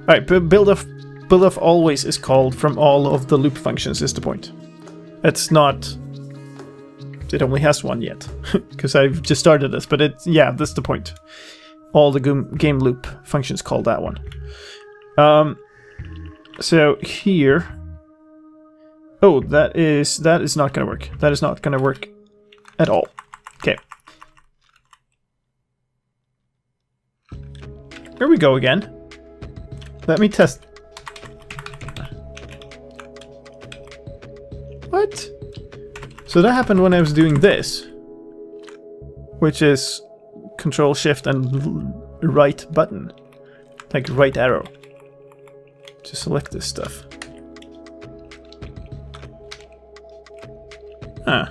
Alright, build of always is called from all of the loop functions is the point. It's not... It only has one yet, because I've just started this, but it's, yeah, that's the point. All the game loop functions call that one. So here... Oh, that is not going to work. That is not going to work at all. Okay. Here we go again. Let me test. What? So that happened when I was doing this, which is Control Shift and right button, like right arrow, to select this stuff. Huh.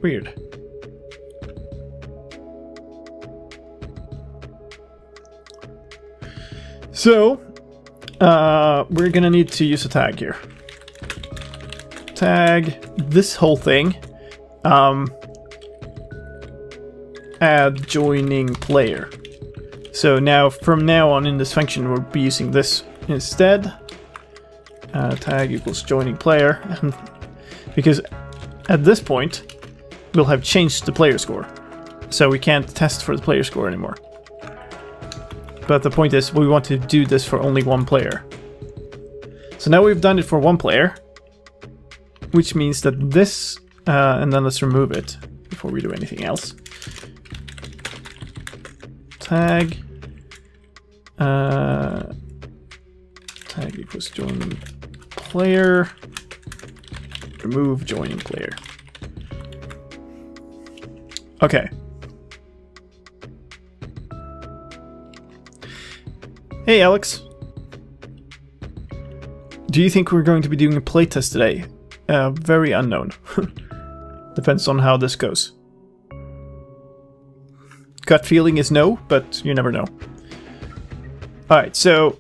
Weird. So, we're gonna need to use a tag here. Tag this whole thing. Add joining player. So now, from now on in this function, we'll be using this instead. Tag equals joining player. Because at this point, we'll have changed the player score. So we can't test for the player score anymore. But the point is, we want to do this for only one player. So now we've done it for one player, which means that this, and then let's remove it before we do anything else. Tag, tag equals joining player, remove joining player. Okay. Hey Alex, do you think we're going to be doing a playtest today? Very unknown. Depends on how this goes. Gut feeling is no, but you never know. Alright, so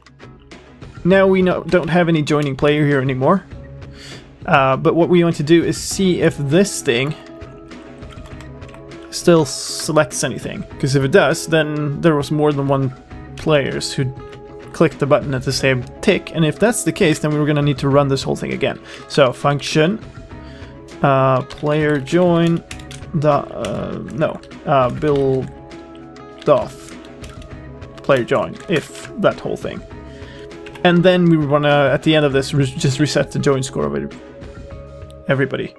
now we don't have any joining player here anymore. But what we want to do is see if this thing still selects anything. Because if it does, then there was more than one players who click the button at the same tick, and if that's the case, then we're going to need to run this whole thing again. So function player join build off player join if that whole thing, and then we want to at the end of this just reset the join score of everybody.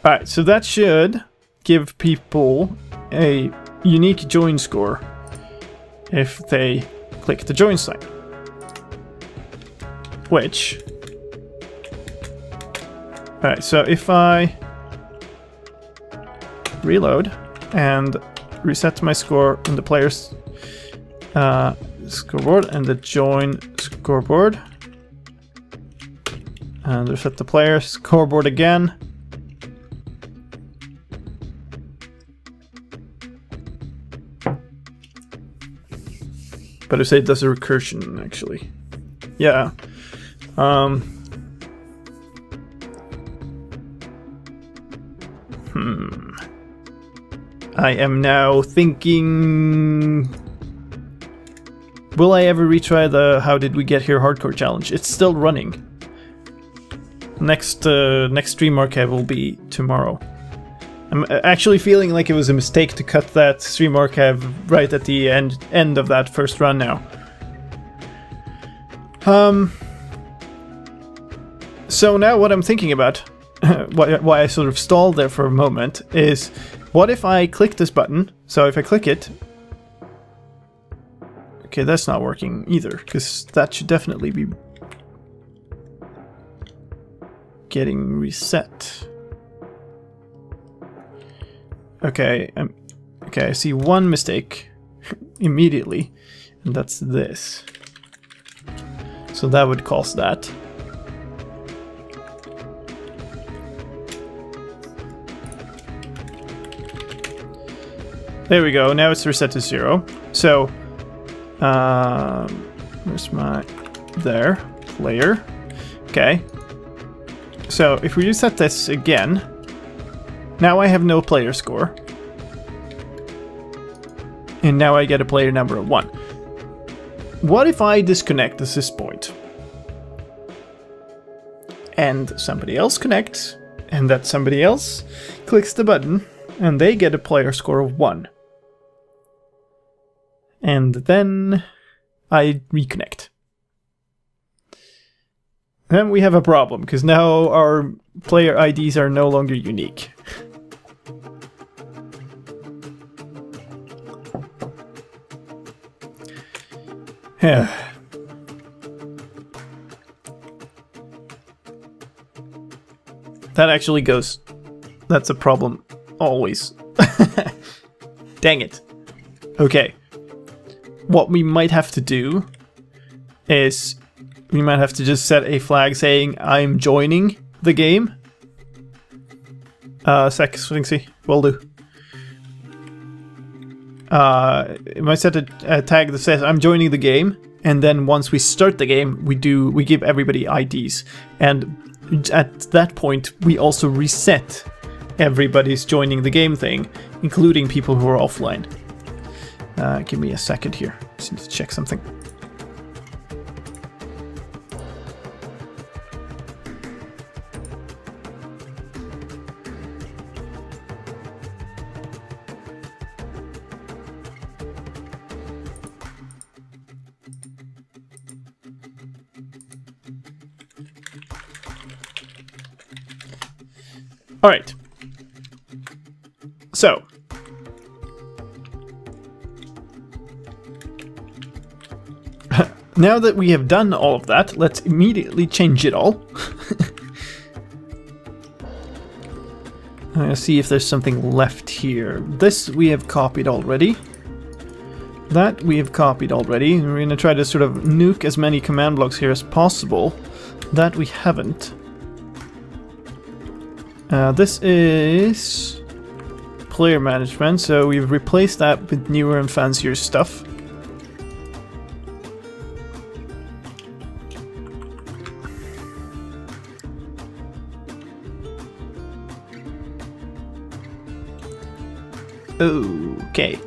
Alright, so that should give people a unique join score if they click the join sign. Which... Alright, so if I reload and reset my score in the player's scoreboard and the join scoreboard, and reset the player's scoreboard again, but I say it does a recursion actually. Yeah. I am now thinking, will I ever retry the How Did We Get Here hardcore challenge? It's still running. Next stream archive will be tomorrow. I'm actually feeling like it was a mistake to cut that stream archive right at the end of that first run now. So now what I'm thinking about, why I sort of stalled there for a moment, is what if I click this button? So if I click it... Okay, that's not working either, because that should definitely be getting reset. Okay, okay, I see one mistake immediately, and that's this. So that would cause that. There we go, now it's reset to 0. So, where's my... there, player. Okay. So, if we reset this again, now I have no player score. And now I get a player number of 1. What if I disconnect at this point? And somebody else connects, and that somebody else clicks the button, and they get a player score of 1. And then I reconnect. Then we have a problem, because now our player IDs are no longer unique. Yeah. That actually goes... That's a problem always. Dang it. Okay. What we might have to do is we might have to just set a flag saying I'm joining the game. Sphinxy, will do. It might set a tag that says I'm joining the game, and then once we start the game, we give everybody IDs, and at that point we also reset everybody's joining the game thing, including people who are offline. Give me a second here. Just need to check something. All right. So. Now that we have done all of that, let's immediately change it all. Let's see if there's something left here. This we have copied already. That we have copied already. We're going to try to sort of nuke as many command blocks here as possible. That we haven't. This is player management, so we've replaced that with newer and fancier stuff. Okay.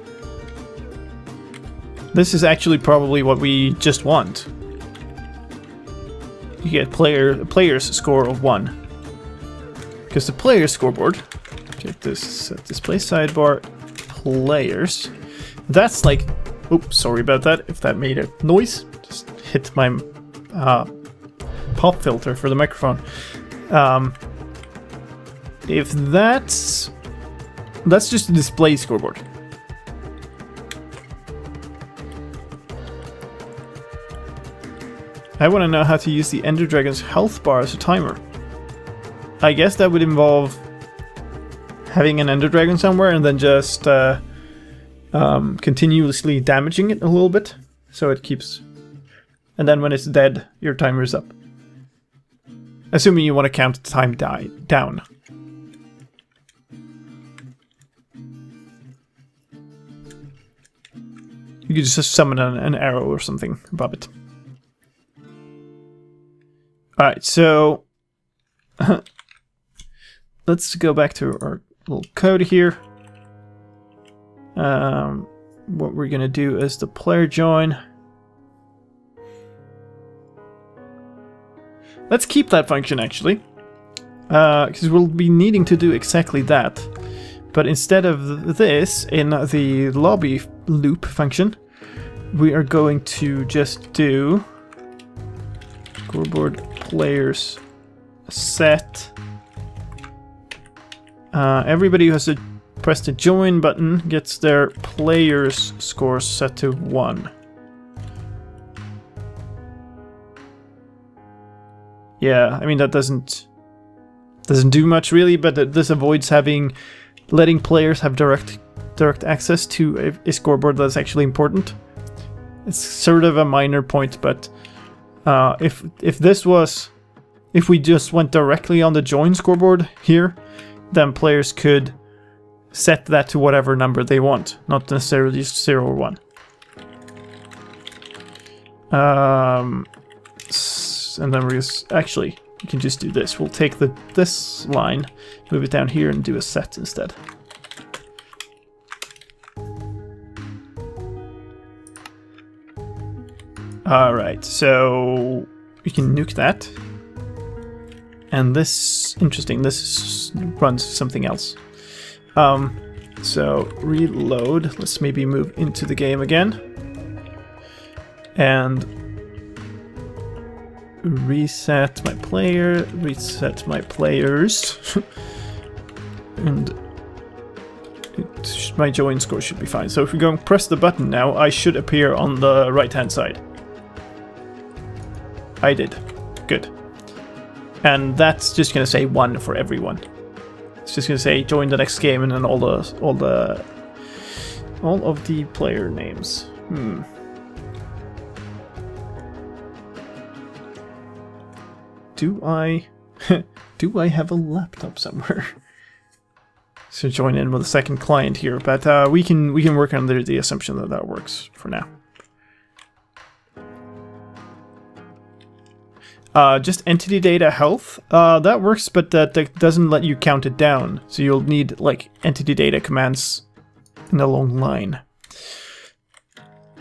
This is actually probably what we just want. You get player's score of 1. Because the player scoreboard, get this set display sidebar players. That's like, oops, sorry about that. If that made a noise, just hit my pop filter for the microphone. If that's just a display scoreboard. I want to know how to use the Ender Dragon's health bar as a timer. I guess that would involve having an Ender Dragon somewhere and then just continuously damaging it a little bit, so it keeps... And then when it's dead, your timer is up. Assuming you want to count the time down. You could just summon an arrow or something above it. Alright, so let's go back to our little code here. What we're gonna do is the player join. Let's keep that function actually, because we'll be needing to do exactly that. But instead of this, in the lobby loop function, we are going to just do scoreboard players set. Everybody who has to press the join button gets their players score set to 1. Yeah, I mean that doesn't do much really, but this avoids letting players have direct access to a scoreboard that's actually important. It's sort of a minor point, but if we just went directly on the join scoreboard here, then players could set that to whatever number they want, not necessarily just 0 or 1. And then we can just do this. We'll take this line, move it down here, and do a set instead. Alright, so we can nuke that. And this, interesting, this runs something else. So reload, let's maybe move into the game again. And reset my player, reset my players. And my join score should be fine. So if we go and press the button now, I should appear on the right hand side. I did. Good. And that's just going to say 1 for everyone. It's just going to say join the next game and then all of the player names. Do I have a laptop somewhere? So join in with a second client here, but we can work under the assumption that that works for now. Just entity data health, that works, but that doesn't let you count it down. So you'll need like entity data commands in a long line.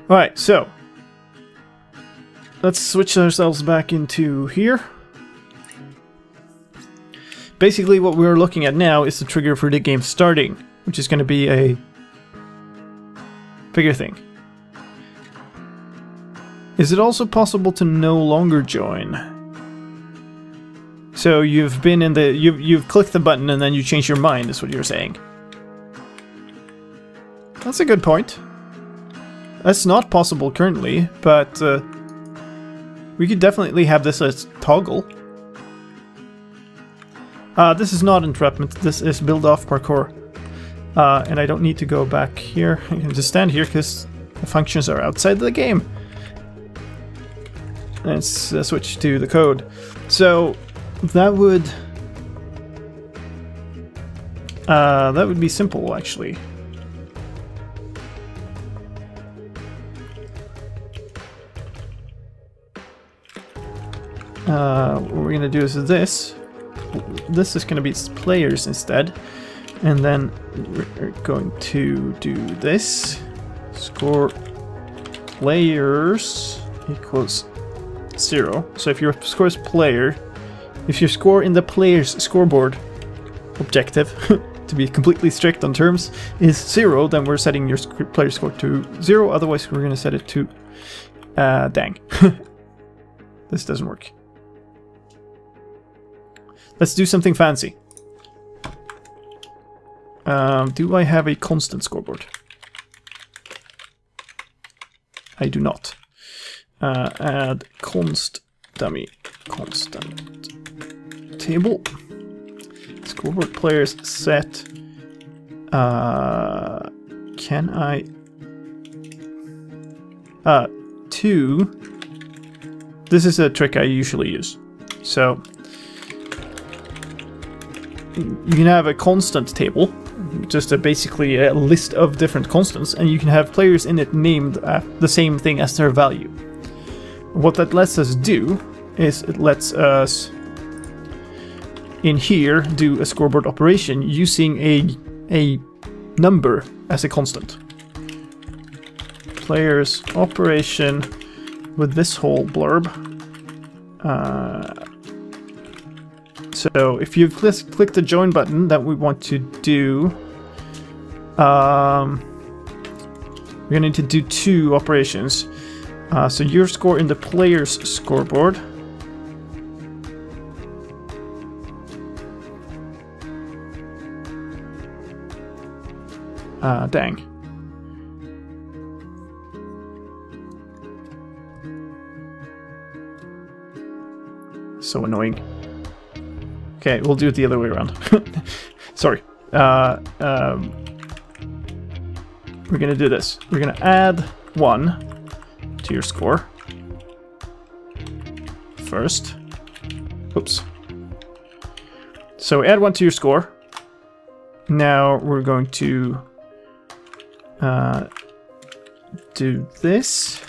Alright, so let's switch ourselves back into here. Basically what we're looking at now is the trigger for the game starting, which is going to be a bigger thing. Is it also possible to no longer join? So you've been in the you've clicked the button and then you change your mind, is what you're saying. That's a good point. That's not possible currently, but we could definitely have this as toggle. This is not entrapment, this is build off parkour. And I don't need to go back here. I can just stand here because the functions are outside the game. Let's switch to the code. So that would be simple actually. What we're gonna do is this. This is gonna be players instead, and then we're going to do this. Score players equals 0. So if your score is player, if your score in the player's scoreboard objective, to be completely strict on terms, is 0, then we're setting your player score to 0. Otherwise, we're going to set it to dang. This doesn't work. Let's do something fancy. Do I have a constant scoreboard? I do not. Add const dummy constant table. Scoreboard players set. Can I? 2. This is a trick I usually use. So you can have a constant table, just basically a list of different constants, and you can have players in it named the same thing as their value. What that lets us do is it lets us in here do a scoreboard operation using a number as a constant. Players operation with this whole blurb. So if you click the join button that we want to do, we're going to need to do 2 operations. So your score in the player's scoreboard. Dang. So annoying. Okay, we'll do it the other way around. Sorry. We're gonna do this. We're gonna add 1 to your score first. Oops. So add 1 to your score. Now we're going to do this.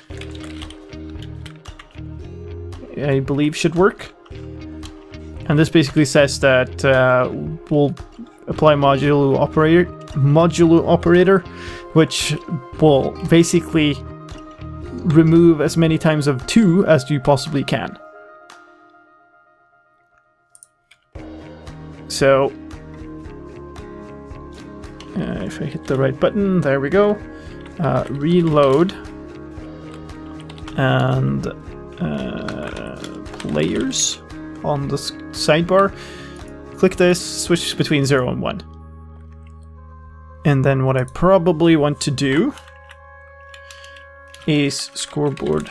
I believe should work. And this basically says that we'll apply modulo operator, which will basically remove as many times of 2 as you possibly can. So if I hit the right button, there we go. Reload and players on the sidebar. Click this, switch between 0 and 1. And then what I probably want to do is scoreboard.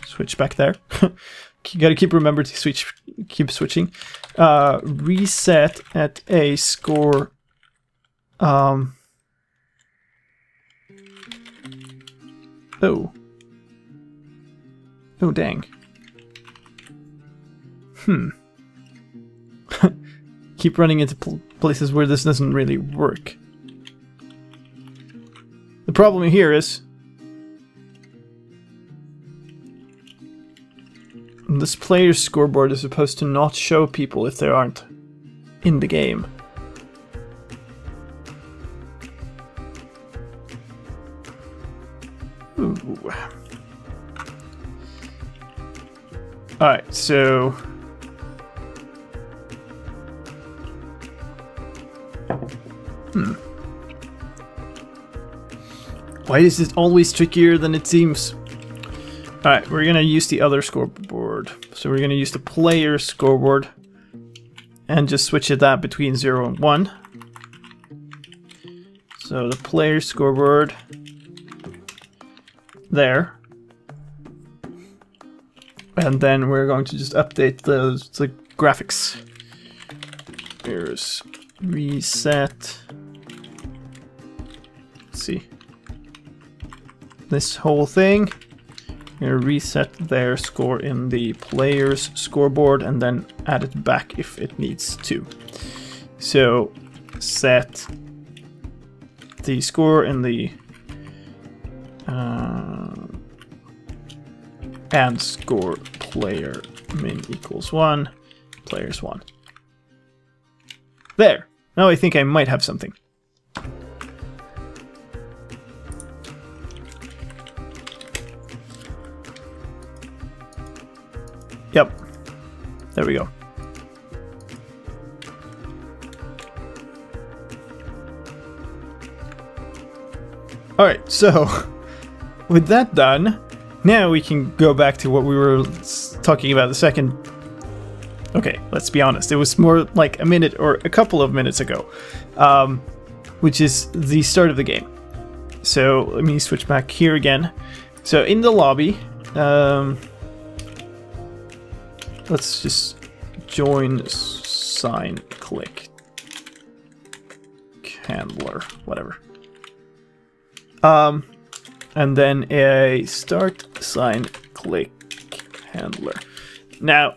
Switch back there. You gotta remember to keep switching. Reset at a score. Oh. Oh, dang. Keep running into places where this doesn't really work. The problem here is this player's scoreboard is supposed to not show people if they aren't in the game. Ooh. Alright, so why is it always trickier than it seems? Alright, we're gonna use the other scoreboard. So we're gonna use the player scoreboard and just switch it that between 0 and 1. So the player scoreboard there. And then we're going to just update the graphics. Here's reset. Let's see. This whole thing. We're gonna reset their score in the player's scoreboard and then add it back if it needs to. So set the score in the and score player min equals 1, players 1. There. Now I think I might have something. Yep. There we go. Alright, so with that done, now we can go back to what we were talking about the second. Okay, let's be honest. It was more like a minute or a couple of minutes ago, which is the start of the game. So let me switch back here again. So in the lobby, let's just join sign click handler, whatever. And then a start sign click handler. Now,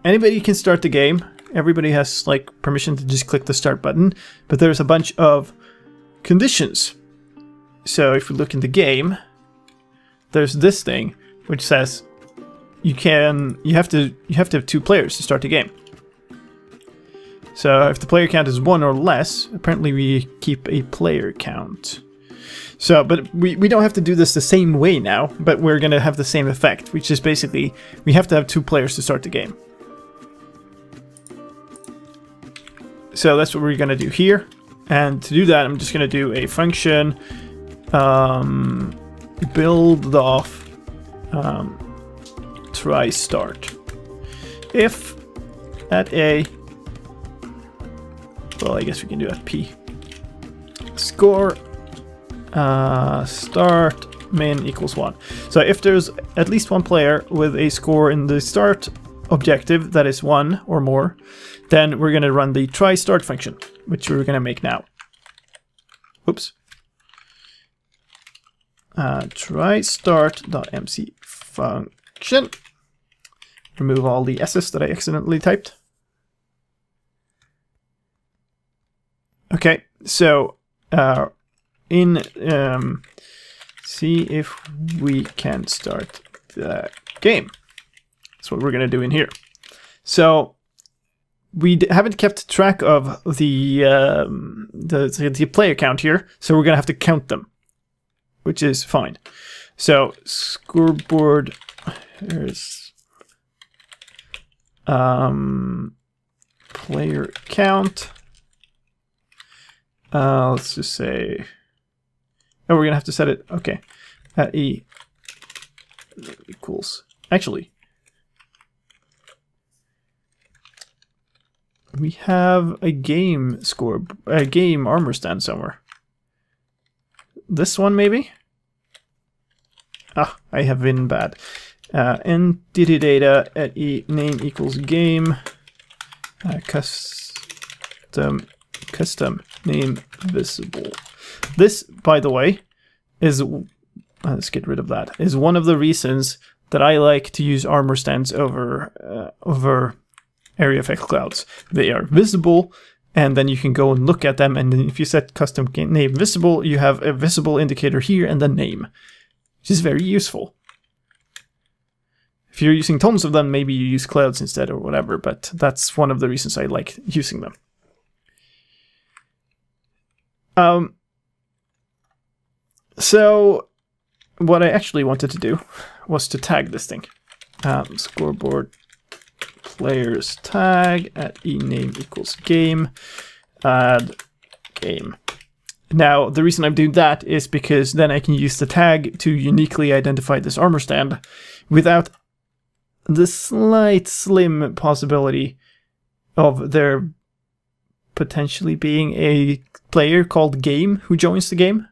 anybody can start the game. Everybody has like permission to just click the start button, but there's a bunch of conditions. So if we look in the game, there's this thing which says you have to have 2 players to start the game. So if the player count is 1 or less, apparently we keep a player count. So, but we don't have to do this the same way now, but we're gonna have the same effect, which is basically we have to have 2 players to start the game. So that's what we're gonna do here. And to do that, I'm just gonna do a function build off try start. If at a, well, I guess we can do at p, score start min equals 1. So if there's at least 1 player with a score in the start objective that is 1 or more, then we're going to run the try start function, which we're going to make now. Oops. Try start.mc function. Remove all the s's that I accidentally typed. Okay, so see if we can start the game. That's what we're going to do in here. So we haven't kept track of the player count here, so we're going to have to count them, which is fine. So scoreboard, there's player count. Let's just say, oh, we're gonna have to set it, okay, at e equals, actually, we have a game score, a game armor stand somewhere. This one maybe? Ah, I have been bad. Entity data at e name equals game, custom name visible. This, by the way, is, let's get rid of that, is one of the reasons that I like to use armor stands over area effect clouds. They are visible, and then you can go and look at them, and then if you set custom name visible, you have a visible indicator here and the name, which is very useful. If you're using tons of them, maybe you use clouds instead or whatever, but that's one of the reasons I like using them. So what I actually wanted to do was to tag this thing. Scoreboard players tag at e name equals game, add game. Now the reason I'm doing that is because then I can use the tag to uniquely identify this armor stand without the slim possibility of there potentially being a player called game who joins the game.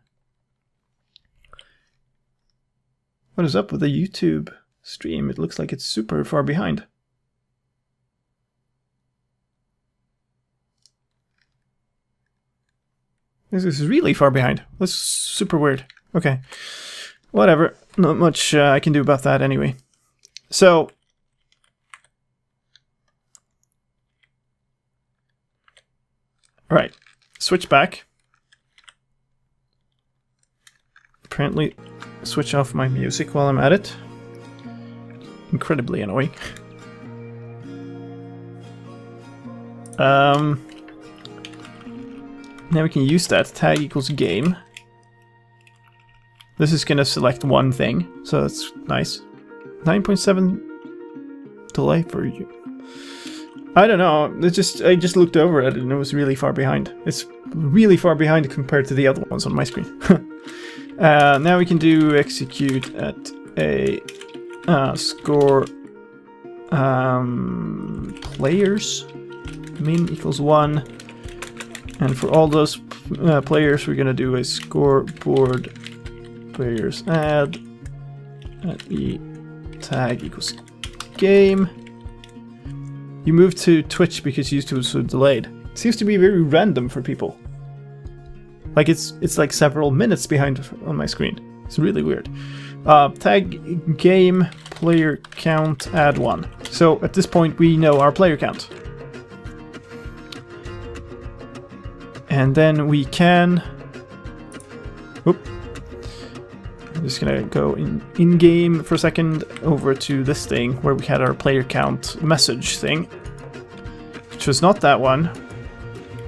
What is up with the YouTube stream? It looks like it's super far behind. This is really far behind. That's super weird. Okay. Whatever. Not much I can do about that anyway. So, alright. Switch back. Apparently, switch off my music while I'm at it. Incredibly annoying. Now we can use that. Tag equals game. This is gonna select one thing, so that's nice. 9.7 delay for you. I don't know. I just looked over at it and it was really far behind. It's really far behind compared to the other ones on my screen. Now we can do execute at a score players min equals 1, and for all those players we're gonna do a scoreboard players add at e tag equals game, You moved to Twitch because YouTube was so delayed. It seems to be very random for people. Like it's like several minutes behind on my screen. It's really weird. Tag game player count add 1. So at this point we know our player count. And then we can... Whoop. I'm just gonna go in-game for a second over to this thing where we had our player count message thing. Which was not that one.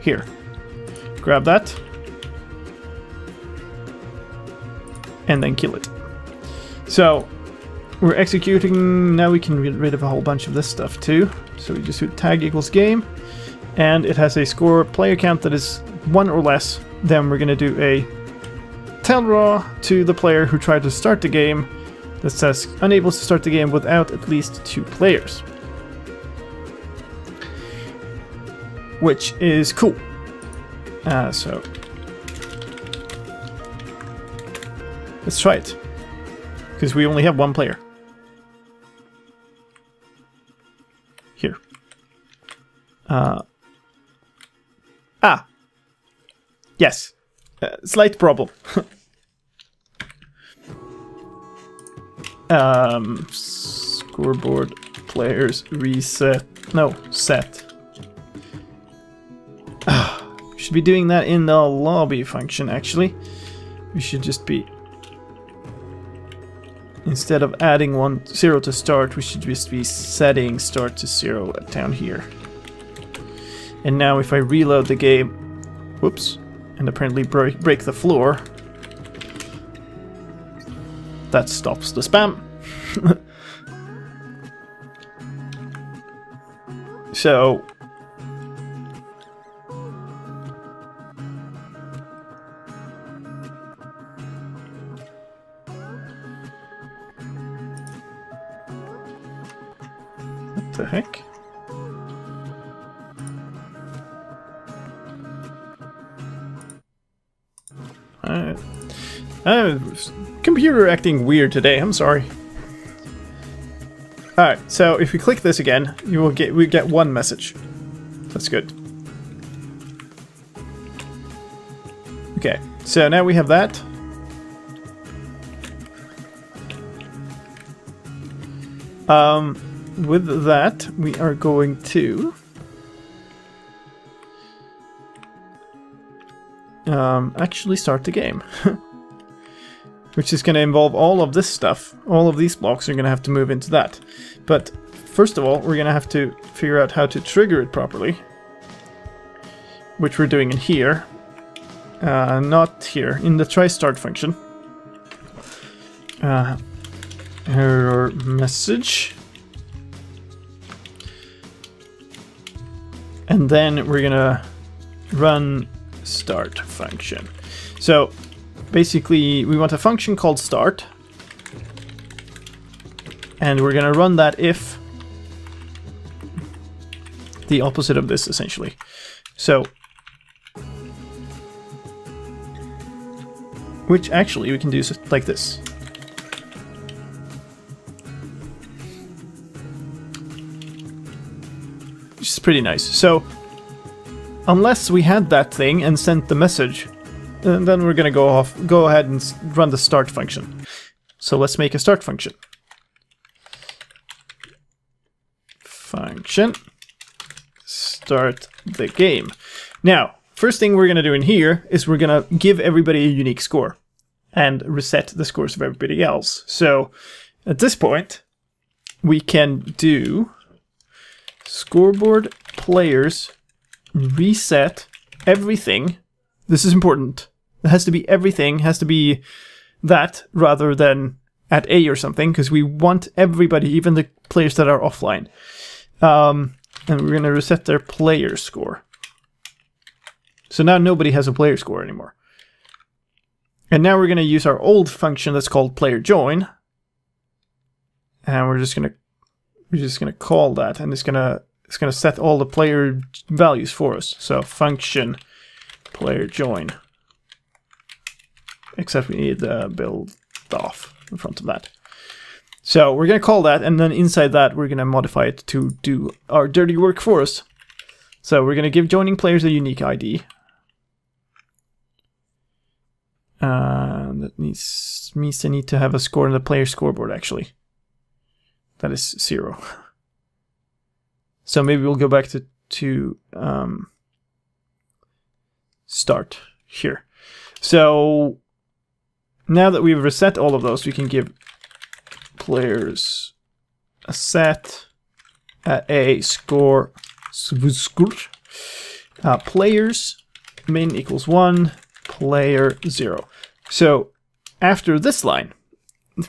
Here. Grab that. And then kill it. So, we're executing, now we can get rid of a whole bunch of this stuff too. So we just do tag equals game, and it has a score player count that is 1 or less. Then we're going to do a tell raw to the player who tried to start the game that says unable to start the game without at least 2 players. Which is cool. So let's try it. Because we only have 1 player. Here. Yes. Slight problem. Scoreboard players reset. No, set. We should be doing that in the lobby function, actually. We should just be... Instead of adding 0 to start, we should just be setting start to 0 down here. And now if I reload the game, whoops, and apparently break the floor, that stops the spam. So... What the heck? Computer acting weird today, I'm sorry. Alright, so if we click this again, we get 1 message. That's good. Okay, so now we have that. With that, we are going to actually start the game. Which is going to involve all of this stuff. All of these blocks are going to have to move into that. But first of all, we're going to have to figure out how to trigger it properly. Which we're doing in here. Not here, in the try start function. Error message. And then we're going to run start function. So basically, we want a function called start, and we're going to run that if the opposite of this, essentially. So, which actually we can do like this. Which is pretty nice. So, unless we had that thing and sent the message, and then we're going to go ahead and run the start function. So let's make a start function. Function. Start the game. Now, first thing we're going to do in here is we're going to give everybody a unique score and reset the scores of everybody else. So at this point, we can do scoreboard players reset everything. This is important. It has to be everything, has to be that rather than at A or something, because we want everybody, even the players that are offline. And we're going to reset their player score. So now nobody has a player score anymore. And now we're going to use our old function that's called player join. And we're just going to call that, and it's going to set all the player values for us. So function player join. Except we need build off in front of that. So we're going to call that, and then inside that we're going to modify it to do our dirty work for us. So we're going to give joining players a unique ID. That means they need to have a score on the player scoreboard, actually. That is 0. So maybe we'll go back to start here. So now that we've reset all of those, we can give players a set, a score, players min equals 1, player 0. So after this line,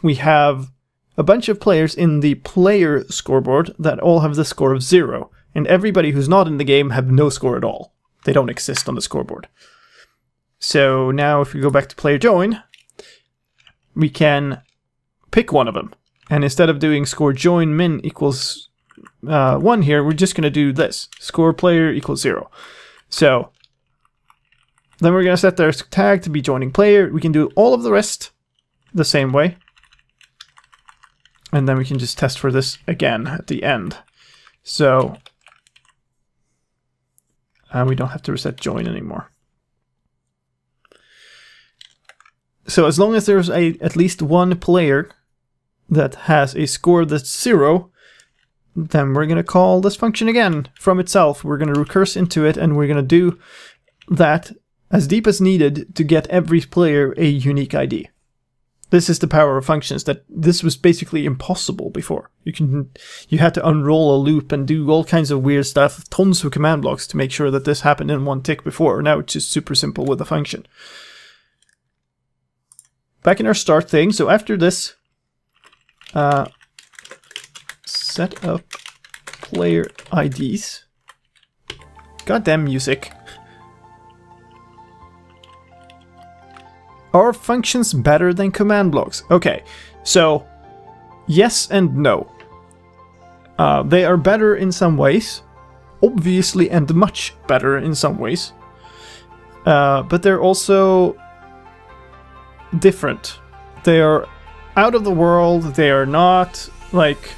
we have a bunch of players in the player scoreboard that all have the score of 0, and everybody who's not in the game have no score at all. They don't exist on the scoreboard. So now if we go back to player join, we can pick one of them. And instead of doing score join min equals 1 here, we're just going to do this. Score player equals 0. So then we're going to set their tag to be joining player. We can do all of the rest the same way. And then we can just test for this again at the end. So we don't have to reset join anymore. So as long as there's at least one player that has a score that's 0, then we're going to call this function again from itself. We're going to recurse into it, and we're going to do that as deep as needed to get every player a unique ID. This is the power of functions. That this was basically impossible before. You had to unroll a loop and do all kinds of weird stuff, tons of command blocks to make sure that this happened in one tick before. Now it's just super simple with a function. Back in our start thing, so after this, set up player IDs. Goddamn music. Are functions better than command blocks? Okay, so yes and no. They are better in some ways, obviously, and much better in some ways. But they're also different. They are out of the world. They are not like,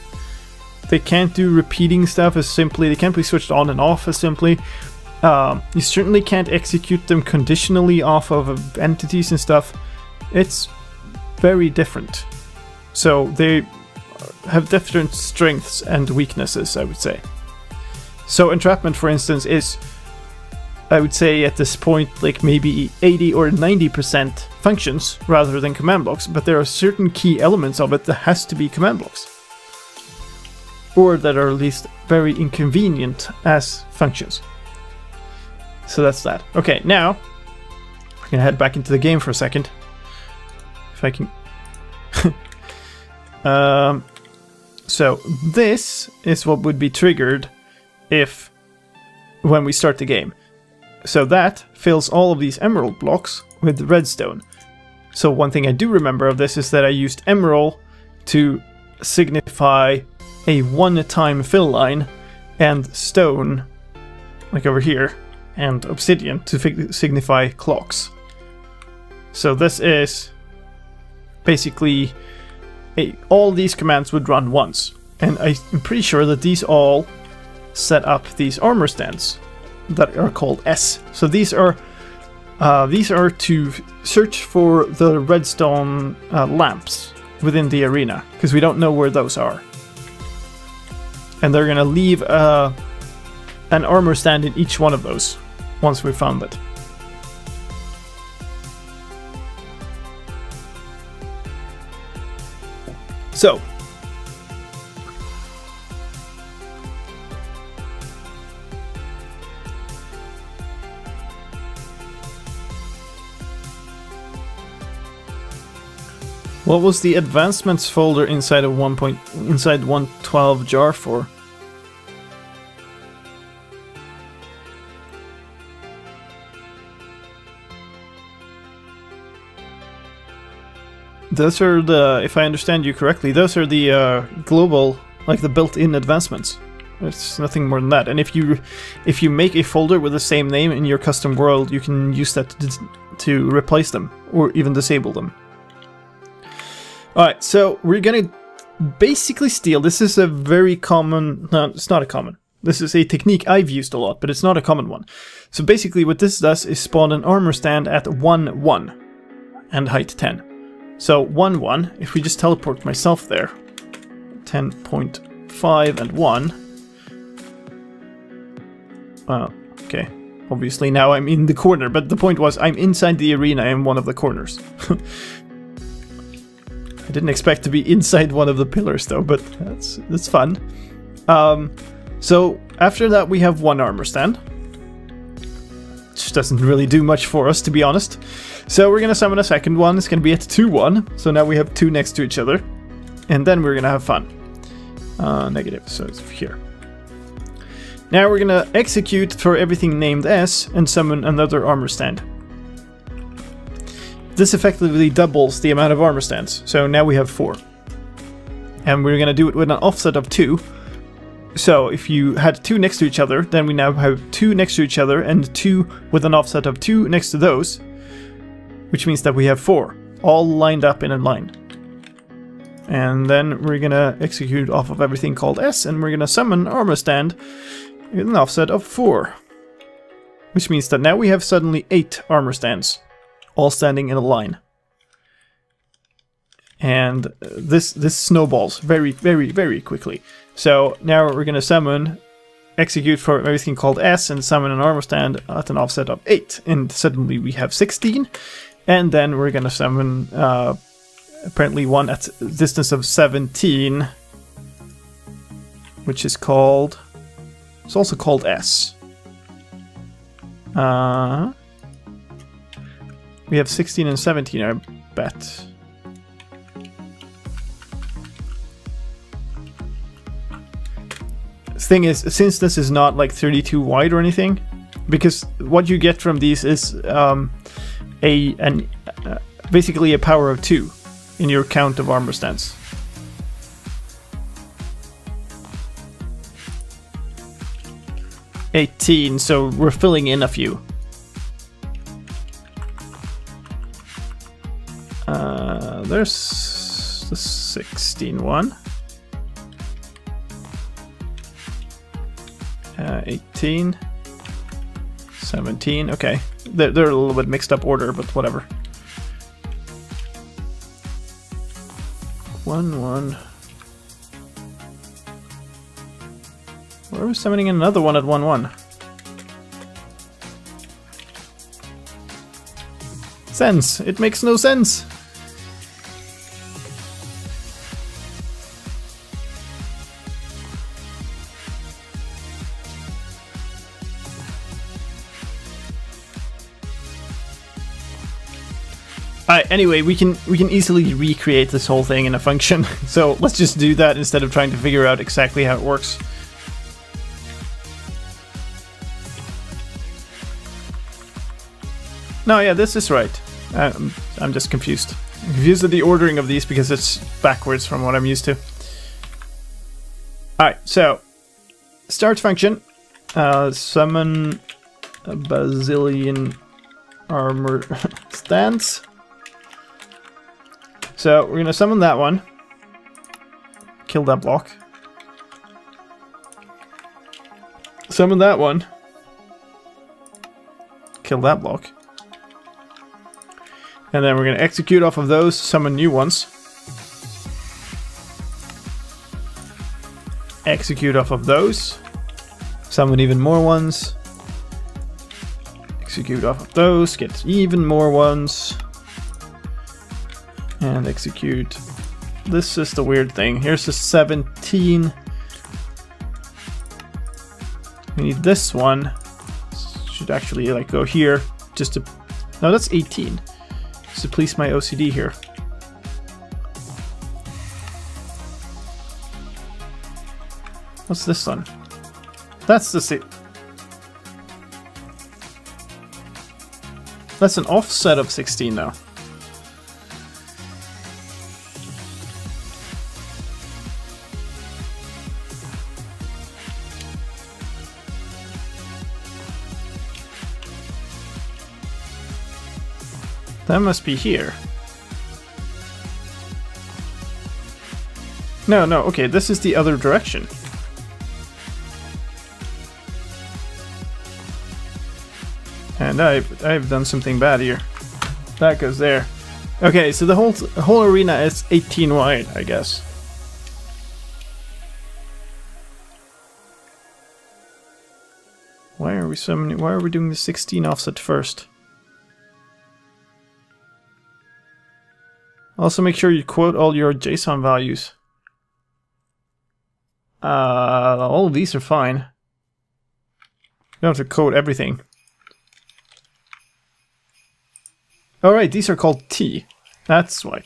they can't do repeating stuff as simply. They can't be switched on and off as simply. You certainly can't execute them conditionally off of entities and stuff. It's very different. So they have different strengths and weaknesses, I would say. So entrapment, for instance, is, I would say at this point, like maybe 80 or 90% functions rather than command blocks, but there are certain key elements of it that has to be command blocks. Or that are at least very inconvenient as functions. So that's that. Okay, now we're gonna head back into the game for a second. If I can. So this is what would be triggered if when we start the game. So that fills all of these emerald blocks with redstone. So one thing I do remember of this is that I used emerald to signify a one-time fill line, and stone, like over here, and obsidian to signify clocks. So this is basically all these commands would run once, and I'm pretty sure that these all set up these armor stands that are called S. So these are to search for the redstone lamps within the arena, because we don't know where those are, and they're gonna leave an armor stand in each one of those once we found it. So what was the advancements folder inside of 1.12 jar for? Those are the, if I understand you correctly, those are the global, like the built-in advancements. It's nothing more than that. And if you make a folder with the same name in your custom world, you can use that to replace them or even disable them. Alright, so we're gonna basically steel. This is a very common... No, it's not a common. This is a technique I've used a lot, but it's not a common one. So basically what this does is spawn an armor stand at 1, 1 and height 10. So 1, 1, if we just teleport myself there, 10.5 and 1. Okay. Obviously now I'm in the corner, but the point was I'm inside the arena in one of the corners. I didn't expect to be inside one of the pillars though, but that's fun. So after that we have one armor stand, which doesn't really do much for us, to be honest. So we're gonna summon a second one. It's gonna be at 2, 1. So now we have 2 next to each other, and then we're gonna have fun. Negative, so it's here. Now we're gonna execute for everything named S and summon another armor stand. This effectively doubles the amount of armor stands, so now we have 4. And we're gonna do it with an offset of 2. So if you had 2 next to each other, then we now have 2 next to each other and 2 with an offset of 2 next to those, which means that we have 4, all lined up in a line. And then we're gonna execute off of everything called S, and we're gonna summon an armor stand with an offset of 4. Which means that now we have suddenly 8 armor stands, all standing in a line. And this snowballs very, very, very quickly. So now we're gonna summon, execute for everything called S, and summon an armor stand at an offset of 8. And suddenly we have 16. And then we're gonna summon apparently one at a distance of 17, which is called... It's also called S. We have 16 and 17, I bet. Thing is, since this is not like 32 wide or anything, because what you get from these is basically a power of 2 in your count of armor stands. $18, so we're filling in a few. There's the 16 one. 18, 17, okay. They're a little bit mixed up order, but whatever. 1, 1. Why are we summoning another one at 1, 1? Sense! It makes no sense! Anyway, we can easily recreate this whole thing in a function, so let's just do that instead of trying to figure out exactly how it works. No, yeah, this is right. I'm just confused. I'm confused with the ordering of these because it's backwards from what I'm used to. Alright, so start function. Summon a bazillion armor stands. So we're gonna summon that one. Kill that block. Summon that one. Kill that block. And then we're gonna execute off of those, summon new ones. Execute off of those. Summon even more ones. Execute off of those, get even more ones. And execute. This is the weird thing. Here's the 17. We need this one. Should actually like go here just to... No, that's 18. Just to please my OCD here. What's this one? That's the... That's an offset of 16 now. That must be here. No, no, okay, this is the other direction. And I've done something bad here. That goes there. Okay, so the whole arena is 18 wide, I guess. Why are we so many? Why are we doing the 16 offset first? Also, make sure you quote all your JSON values. All of these are fine. You don't have to code everything. Alright, these are called T. That's why.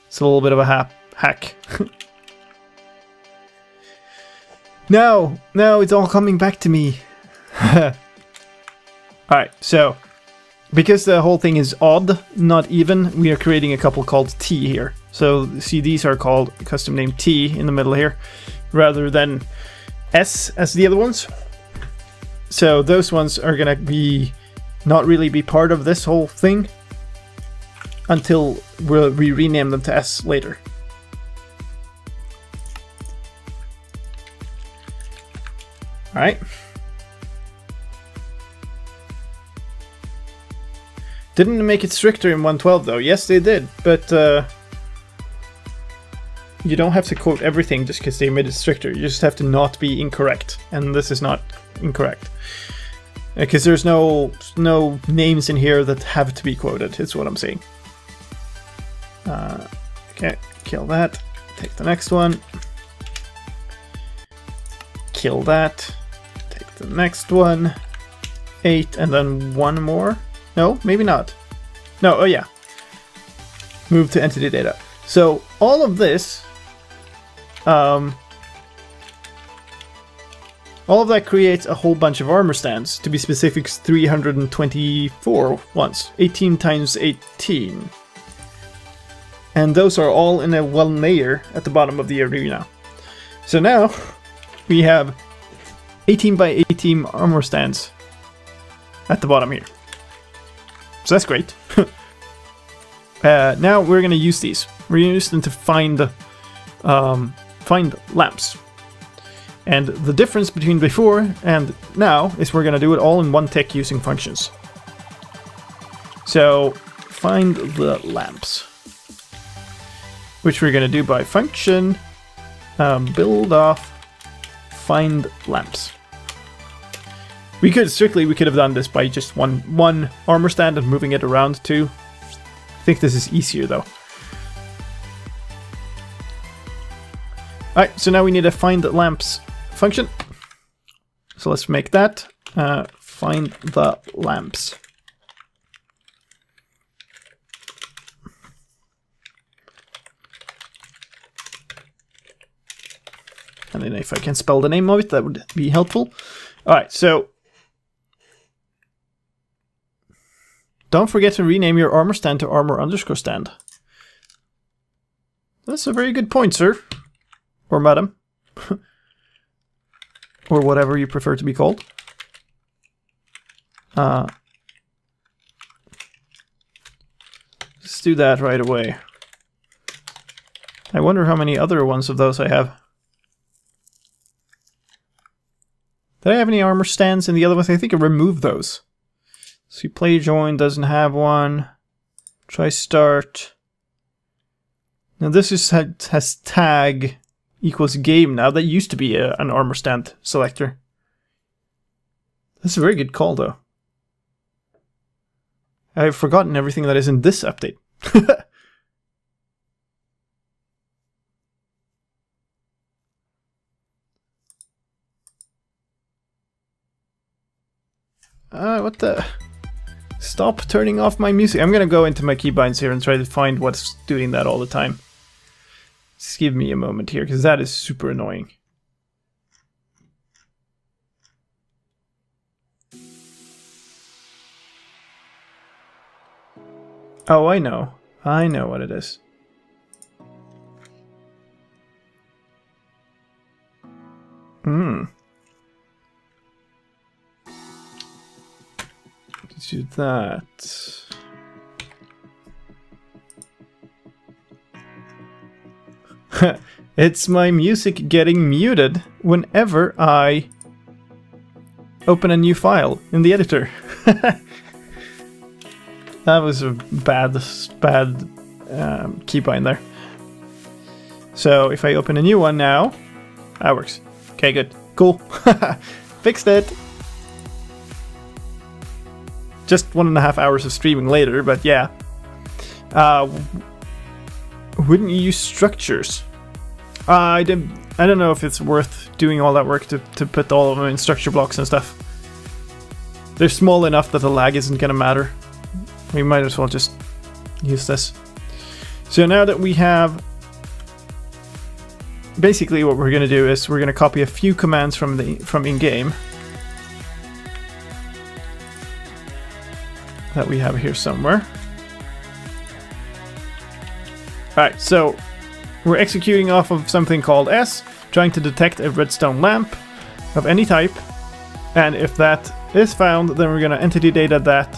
It's a little bit of a hack. Now it's all coming back to me. Alright, so because the whole thing is odd, not even, we are creating a couple called T here. So see, these are called custom name T in the middle here, rather than S as the other ones. So those ones are gonna be not really be part of this whole thing until we rename them to S later. Alright. Didn't make it stricter in 112 though. Yes, they did, but you don't have to quote everything just because they made it stricter. You just have to not be incorrect, and this is not incorrect. Because there's no names in here that have to be quoted, is what I'm saying. Okay, kill that. Take the next one. Kill that. Take the next one. 8, and then one more. No, maybe not. No, oh yeah. Move to entity data. So all of this, all of that creates a whole bunch of armor stands. To be specific, 324 once. 18 times 18. And those are all in a one layer at the bottom of the arena. So now we have 18 by 18 armor stands at the bottom here. So that's great. Now we're going to use these. We're going to use them to find lamps. And the difference between before and now is we're going to do it all in one tick using functions. So find the lamps, which we're going to do by function build off find lamps. We could have done this by just one armor stand and moving it around too. I think this is easier though. Alright, so now we need a find lamps function. So let's make that find the lamps. And then if I can spell the name of it, that would be helpful. Alright, so don't forget to rename your armor stand to armor_stand. That's a very good point, sir. Or madam. Or whatever you prefer to be called. Let's do that right away. I wonder how many other ones of those I have. Did I have any armor stands in the other ones? I think I removed those. See, play join doesn't have one. Try start. Now this has tag equals game now. That used to be an armor stand selector. That's a very good call though. I've forgotten everything that is in this update. What the? Stop turning off my music. I'm gonna go into my keybinds here and try to find what's doing that all the time. Just give me a moment here, because that is super annoying. Oh, I know. I know what it is. Let's do that. It's my music getting muted whenever I open a new file in the editor. That was a bad keybind there. So if I open a new one now, that works. Okay, good. Cool. Fixed it. Just 1.5 hours of streaming later, but yeah. Wouldn't you use structures? I don't know if it's worth doing all that work to put all of them in structure blocks and stuff. They're small enough that the lag isn't gonna matter. We might as well just use this. So now that we have... Basically what we're gonna do is we're gonna copy a few commands from in-game that we have here somewhere. Alright, so we're executing off of something called S, trying to detect a redstone lamp of any type, and if that is found, then we're gonna entity data that.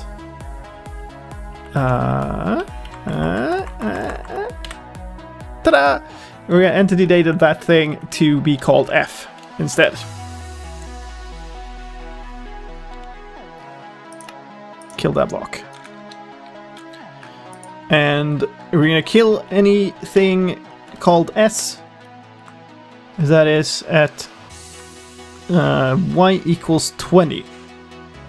Ta-da! We're gonna entity data that thing to be called F instead. Kill that block. And we're gonna kill anything called S that is at y equals 20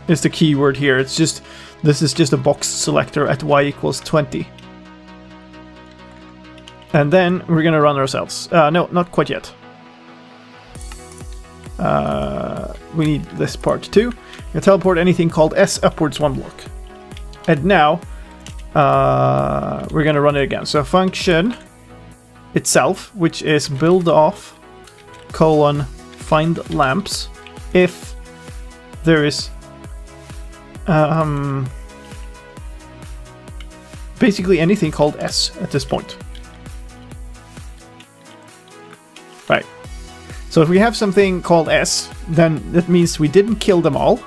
is the keyword here. It's just, this is just a box selector at y equals 20. And then we're gonna run ourselves. No, not quite yet. We need this part too. We're gonna teleport anything called S upwards 1 block. And now we're gonna run it again. So function itself, which is build off colon find lamps if there is basically anything called S at this point. Right. So if we have something called S, then that means we didn't kill them all,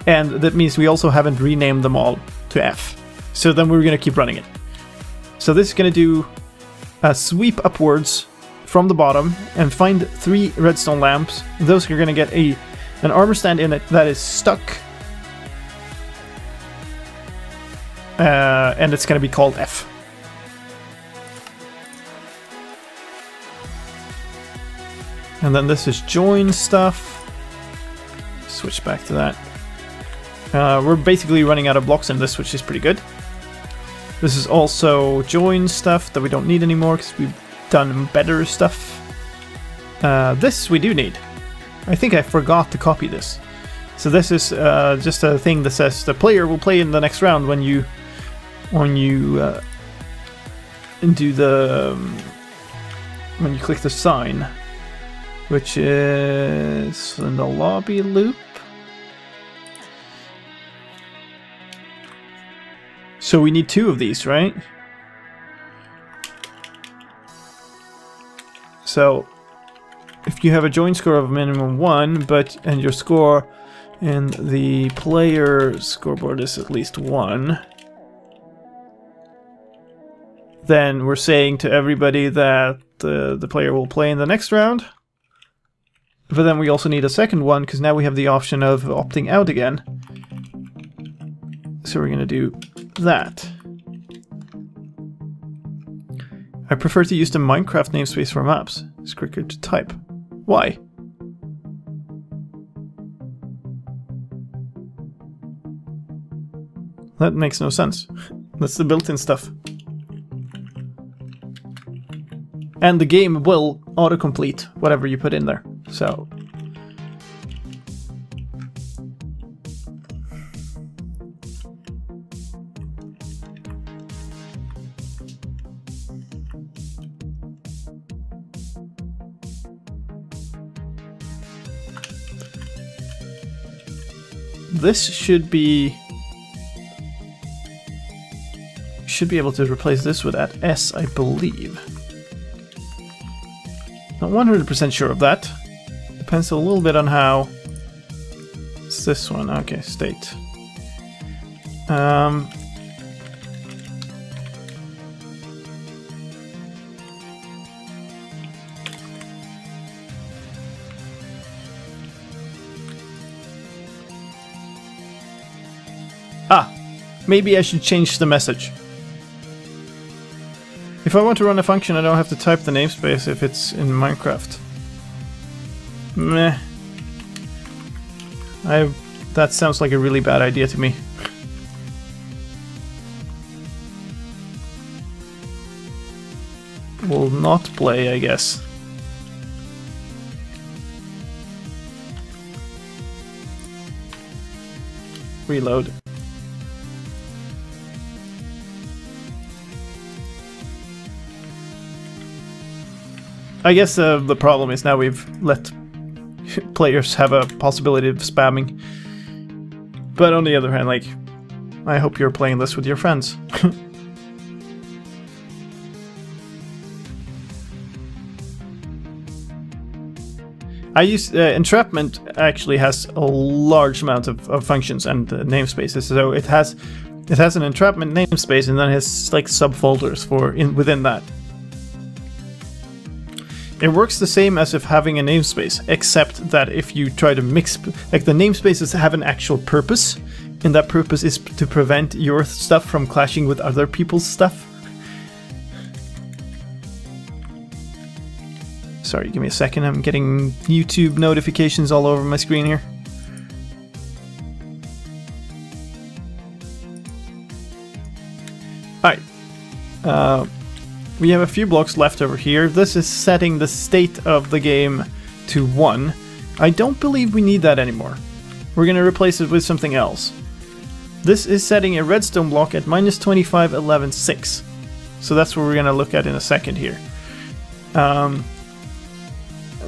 and that means we also haven't renamed them all to F. So then we're gonna keep running it. So this is gonna do a sweep upwards from the bottom and find 3 redstone lamps. Those are gonna get an armor stand in it that is stuck, and it's gonna be called F. And then this is join stuff. Switch back to that. We're basically running out of blocks in this, which is pretty good. This is also join stuff that we don't need anymore because we've done better stuff. This we do need. I think I forgot to copy this. So this is just a thing that says the player will play in the next round when you do the when you click the sign, which is in the lobby loop. So we need 2 of these, right? So if you have a join score of minimum 1, and your score in the player scoreboard is at least 1, then we're saying to everybody that the player will play in the next round. But then we also need a second one, because now we have the option of opting out again. So we're going to do that. I prefer to use the Minecraft namespace for maps. It's quicker to type. Why? That makes no sense. That's the built-in stuff. And the game will autocomplete whatever you put in there. So this should be able to replace this with at S, I believe. Not 100% sure of that. Depends a little bit on how. It's this one. Okay, state. maybe I should change the message. If I want to run a function, I don't have to type the namespace if it's in Minecraft. Meh. That sounds like a really bad idea to me. Will not play, I guess. Reload. I guess the problem is now we've let players have a possibility of spamming. But on the other hand, like, I hope you're playing this with your friends. I use Entrapment actually has a large amount of functions and namespaces, so it has an Entrapment namespace and then it has like subfolders for within that. It works the same as if having a namespace, except that if you try to mix, like the namespaces have an actual purpose, and that purpose is to prevent your stuff from clashing with other people's stuff. Sorry, give me a second, I'm getting YouTube notifications all over my screen here. Alright, we have a few blocks left over here. This is setting the state of the game to 1. I don't believe we need that anymore. We're going to replace it with something else. This is setting a redstone block at -25, 11, 6. So that's what we're going to look at in a second here.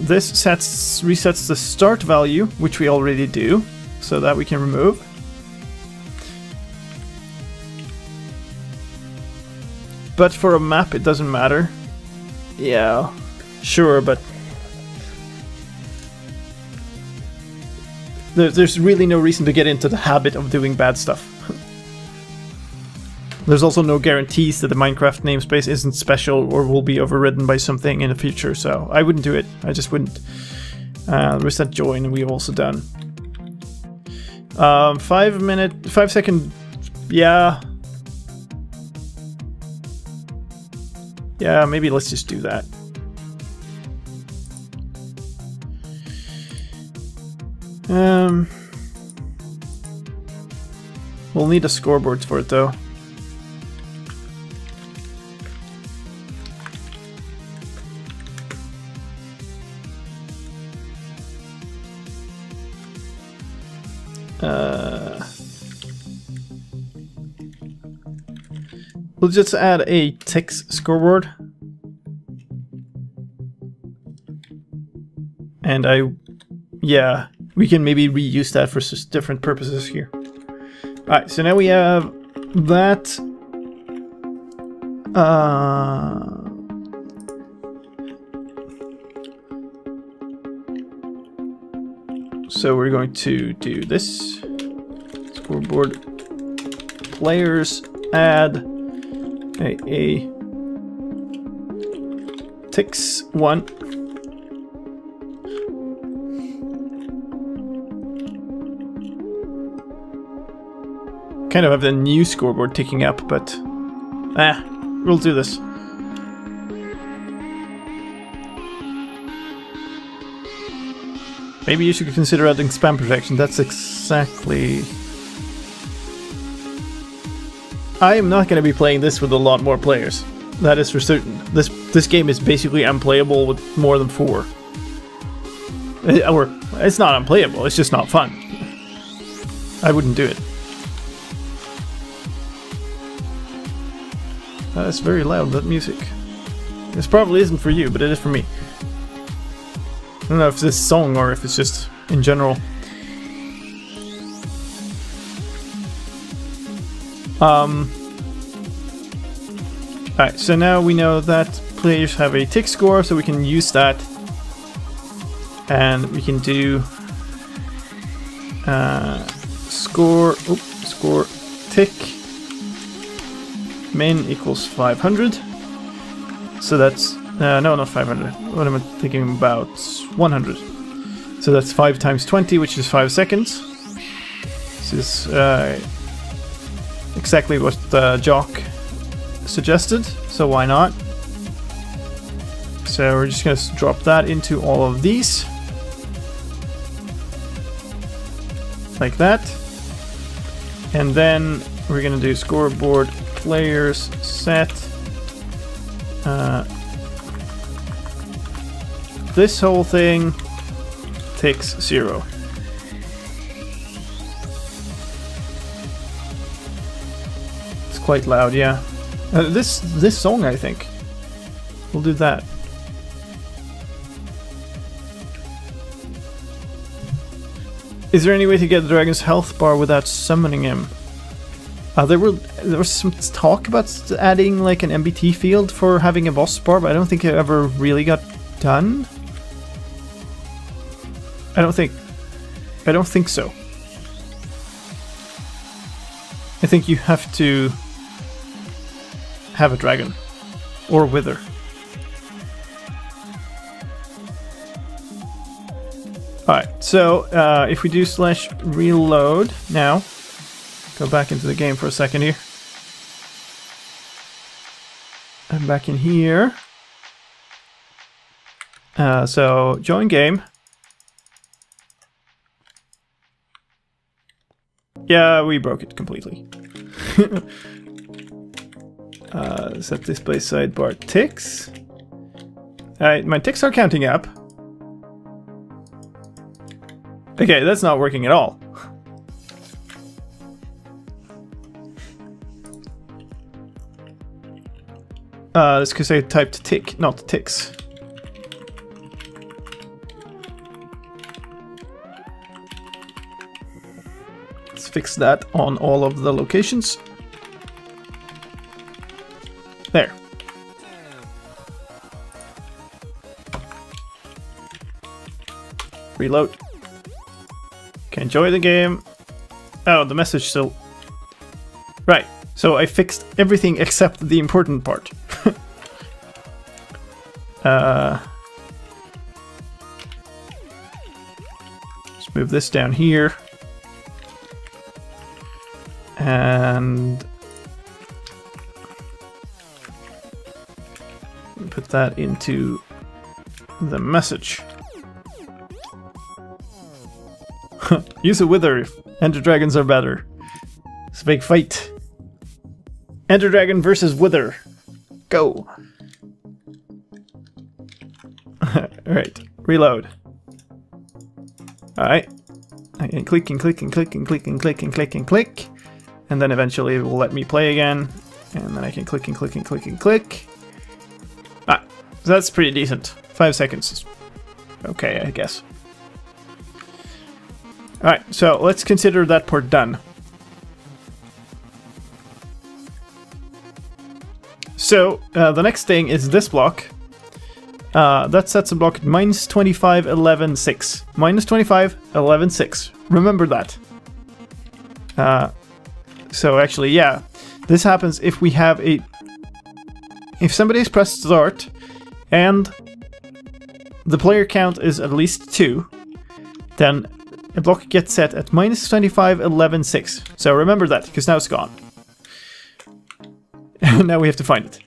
This resets the start value, which we already do, so that we can remove. But for a map, it doesn't matter. Yeah, sure, but there's really no reason to get into the habit of doing bad stuff. There's also no guarantees that the Minecraft namespace isn't special or will be overridden by something in the future, so I wouldn't do it. I just wouldn't. Reset join, we've also done. 5 second, yeah. Yeah, maybe let's just do that. We'll need a scoreboard for it though. We'll just add a text scoreboard. And yeah, we can maybe reuse that for different purposes here. Alright, so now we have that. So we're going to do this. Scoreboard players, add a ticks 1. Kind of have the new scoreboard ticking up, but we'll do this. Maybe you should consider adding spam protection. That's exactly... I am not going to be playing this with a lot more players. That is for certain. This game is basically unplayable with more than 4. Or, it's not unplayable, it's just not fun. I wouldn't do it. That's very loud, that music. This probably isn't for you, but it is for me. I don't know if it's this song or if it's just in general. Alright, so now we know that players have a tick score, so we can use that. And we can do score tick min equals 500. So that's no, not 500. What am I thinking about? 100. So that's 5 times 20, which is 5 seconds. This is exactly what Jock suggested, so why not? So we're just going to drop that into all of these. Like that. And then we're going to do scoreboard players set. This whole thing takes 0. It's quite loud, yeah. This song, I think. We'll do that. Is there any way to get the dragon's health bar without summoning him? There was some talk about adding like an MBT field for having a boss bar, but I don't think it ever really got done. I don't think so. I think you have to have a dragon or wither. Alright, so if we do /reload now, go back into the game for a second here. I'm back in here. So join game. Yeah, we broke it completely. Set display sidebar ticks. My ticks are counting up. Okay, that's not working at all. That's because I typed tick, not ticks. Let's fix that on all of the locations. There. Reload. Okay, enjoy the game. Oh, the message still... Right, so I fixed everything except the important part. Let's move this down here. And... put that into the message. Use a wither. Ender dragons are better. It's a big fight. Ender dragon versus wither. Go. Alright, reload. Alright. I can click and click and click and click and click and click and click. And then eventually it will let me play again. And then I can click and click and click and click. Ah, so that's pretty decent. 5 seconds. Okay, I guess. Alright, so let's consider that part done. So, the next thing is this block. That sets a block at -25, 11, 6. -25, 11, 6. Remember that. So actually, yeah. This happens if we have a... If somebody's pressed start, and the player count is at least 2, then a block gets set at -25, 11, 6. So remember that, because now it's gone. Now we have to find it.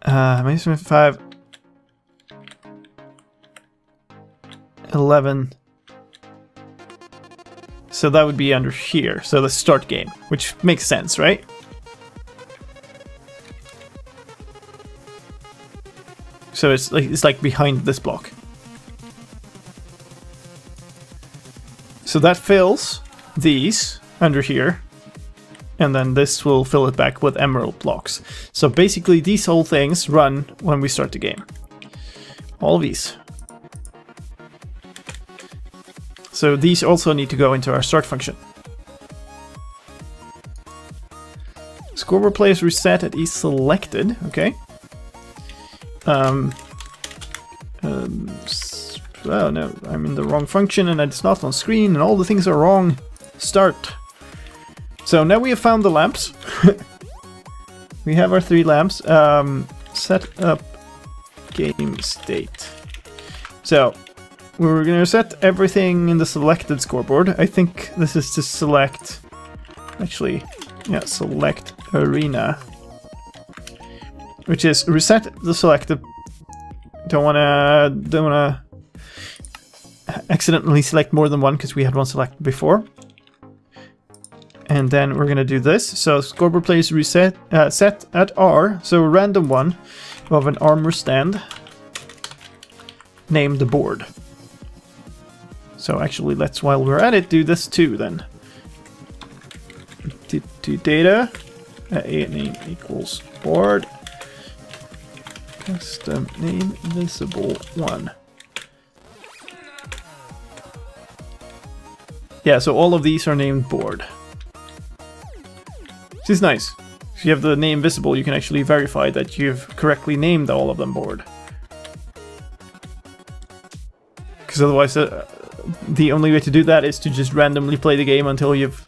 -25, 11. So that would be under here. So the start game, which makes sense, right? So it's like behind this block. So that fills these under here. And then this will fill it back with emerald blocks. So basically these whole things run when we start the game. All of these. So these also need to go into our start function. Scoreboard players reset at each selected. Okay. Oh no, I'm in the wrong function and it's not on screen and all the things are wrong. Start. So now we have found the lamps. We have our 3 lamps. Set up game state. So we're going to set everything in the selected scoreboard. I think this is to select actually, yeah, select arena, which is reset the selected. Don't wanna accidentally select more than one because we had one selected before. And then we're gonna do this. So scoreboard players reset set at R. So a random one of an armor stand. Name the board. So actually, let's, while we're at it, do this too then. Do data name equals board. Custom name visible one. Yeah, so all of these are named board. This is nice. If you have the name visible, you can actually verify that you've correctly named all of them board. Because otherwise, the only way to do that is to just randomly play the game until you've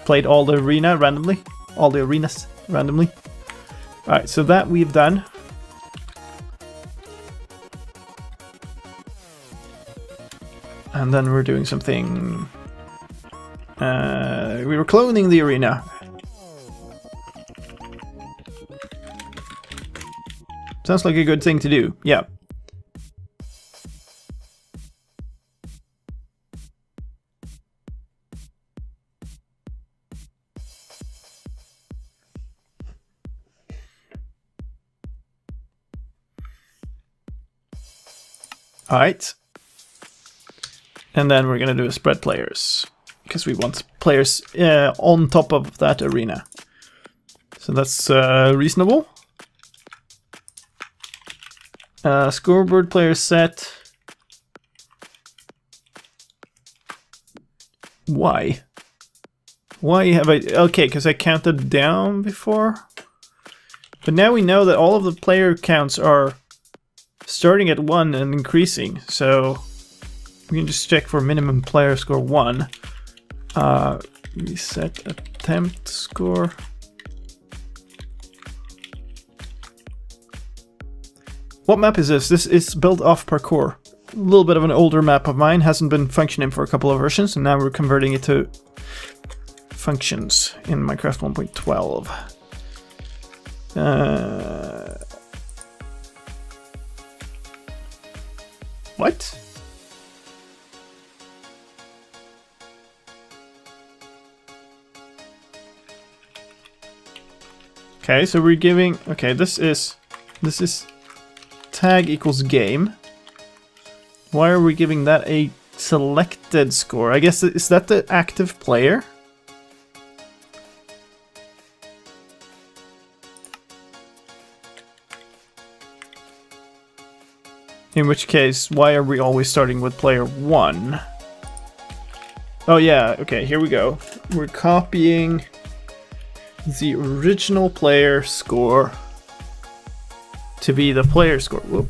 played all the arena randomly. All the arenas randomly. Alright, so that we've done. And then we're doing something... we were cloning the arena. Sounds like a good thing to do, yeah. Alright. And then we're gonna do a spread players, because we want players on top of that arena. So that's reasonable. Scoreboard player set. Why? Why have I... Okay, because I counted down before. But now we know that all of the player counts are starting at 1 and increasing. So we can just check for minimum player score 1. Reset attempt score. What map is this? This is built off parkour. A little bit of an older map of mine, hasn't been functioning for a couple of versions, and now we're converting it to functions in Minecraft 1.12. What? Okay, so we're giving... Okay, this is tag equals game. Why are we giving that a selected score? I guess, is that the active player? In which case, why are we always starting with player 1? Oh yeah, okay, here we go. We're copying the original player score to be the player score. Whoop.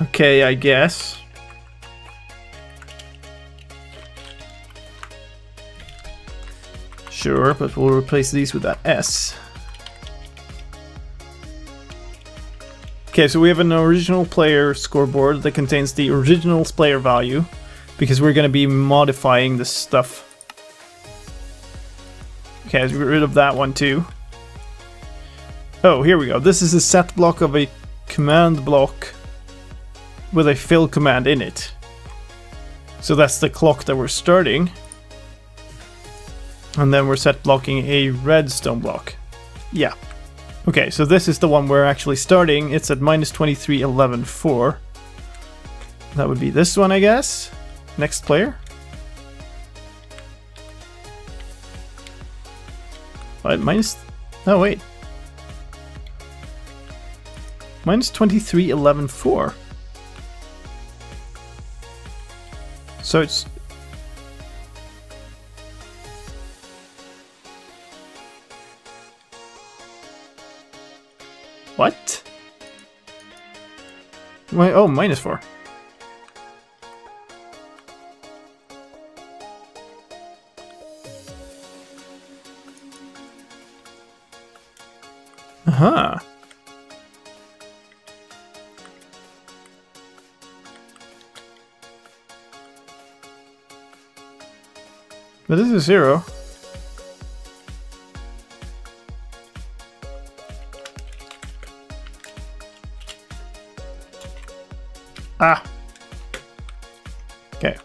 Okay, I guess. Sure, but we'll replace these with that S. Okay, so we have an original player scoreboard that contains the original player value, because we're going to be modifying this stuff. Okay, let's get rid of that one too. Oh, here we go. This is a set block of a command block with a fill command in it. So that's the clock that we're starting. And then we're set blocking a redstone block. Yeah. Okay, so this is the one we're actually starting. It's at -23:11:4. That would be this one, I guess. Next player. What? Oh, wait. -23:11:4. So it's... What? Wait, oh, -4. Uh-huh. But this is 0. Ah. Okay.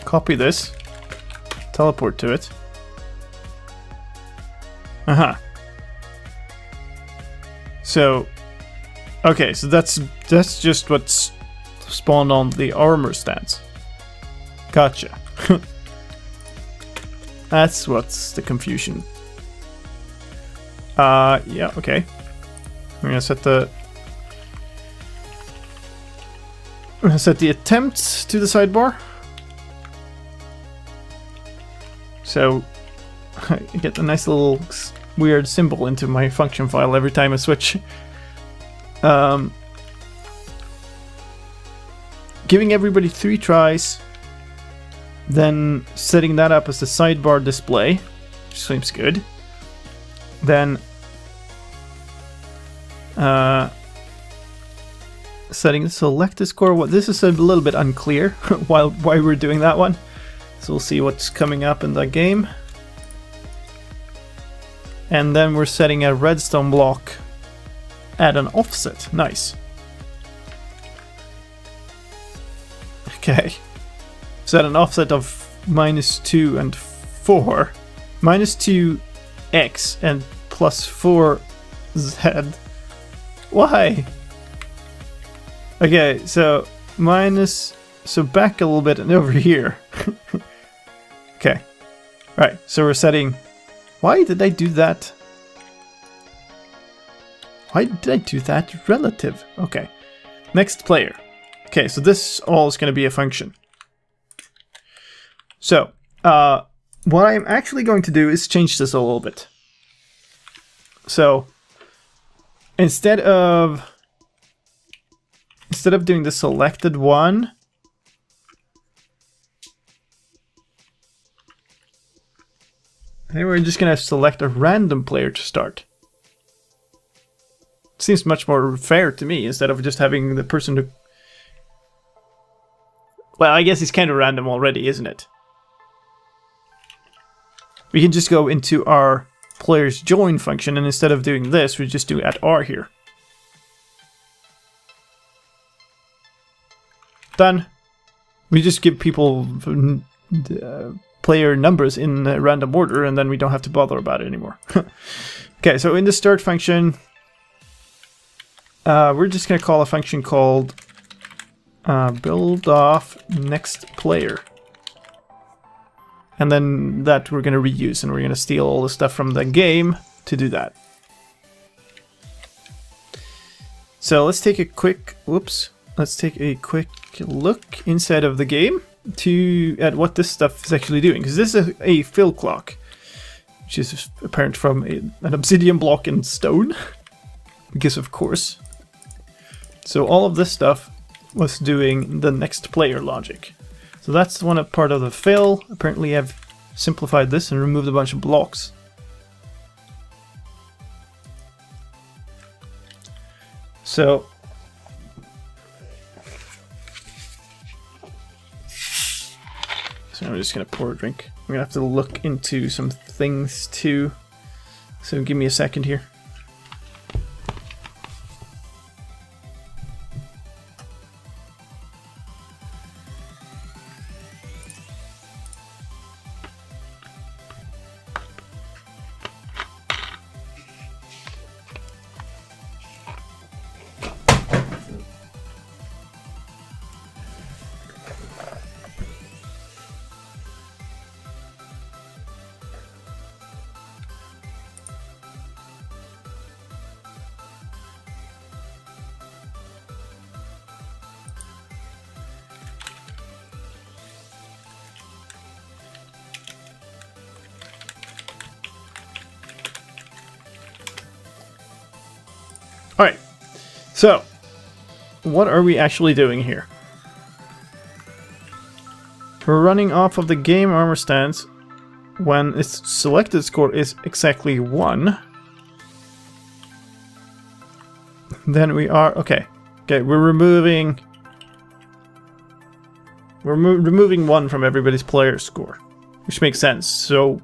Copy this. Teleport to it. So, okay, so that's just what's spawned on the armor stance. Gotcha. That's what's the confusion. Yeah, okay. I'm gonna set the attempts to the sidebar. So I get a nice little weird symbol into my function file every time I switch. Giving everybody 3 tries, then setting that up as the sidebar display, which seems good. Then setting the selected score. What this is a little bit unclear why we're doing that one. So we'll see what's coming up in the game. And then we're setting a redstone block at an offset. Nice. Okay. Set an offset of -2 and 4. -2x and +4z. Why? Okay, so so back a little bit and over here. Okay. Right, so we're setting... Why did I do that? Why did I do that? Relative. Okay. Next player. Okay, so this all is going to be a function. So, what I'm actually going to do is change this a little bit. So, instead of doing the selected one, then we're just going to select a random player to start. It seems much more fair to me, instead of just having the person to... Well, I guess it's kind of random already, isn't it? We can just go into our players join function, and instead of doing this, we just do @r here. Done. We just give people player numbers in random order, and then we don't have to bother about it anymore. Okay, so in the start function, we're just going to call a function called build off next player. And then that we're going to reuse, and we're going to steal all the stuff from the game to do that. So let's take a quick, let's take a quick look inside of the game at what this stuff is actually doing, because this is a fill clock, which is apparent from an obsidian block in stone, because of course. So all of this stuff was doing the next player logic. So that's one part of the fill. Apparently I've simplified this and removed a bunch of blocks. So I'm just gonna pour a drink. I'm gonna have to look into some things too. So give me a second here. Alright, so what are we actually doing here? We're running off of the game armor stance when its selected score is exactly 1. Then we are... Okay, Okay, we're removing one from everybody's player score, which makes sense. So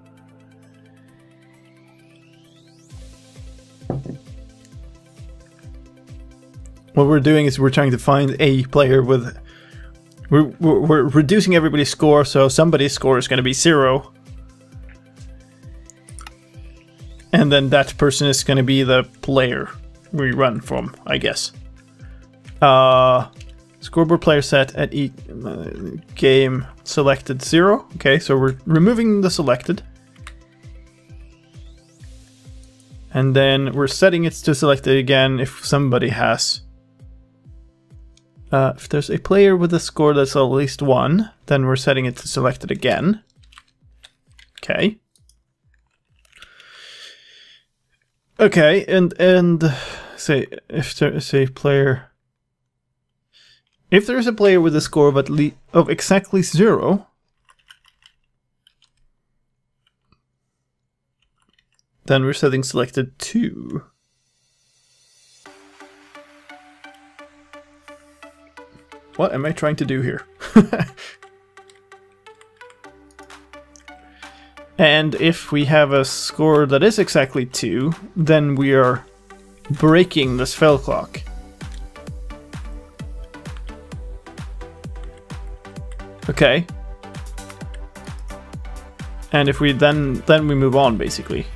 what we're doing is we're trying to find a player with... We're reducing everybody's score, so somebody's score is going to be 0. And then that person is going to be the player we run from, I guess. Scoreboard player set at each game selected 0. Okay, so we're removing the selected. And then we're setting it to selected again if somebody has... if there's a player with a score that's at least 1, then we're setting it to selected again. Okay. Okay, and say if there's a player... If there's a player with a score of exactly 0, then we're setting selected 2. What am I trying to do here? And if we have a score that is exactly 2, then we are breaking the spell clock. Okay. And if we then we move on, basically.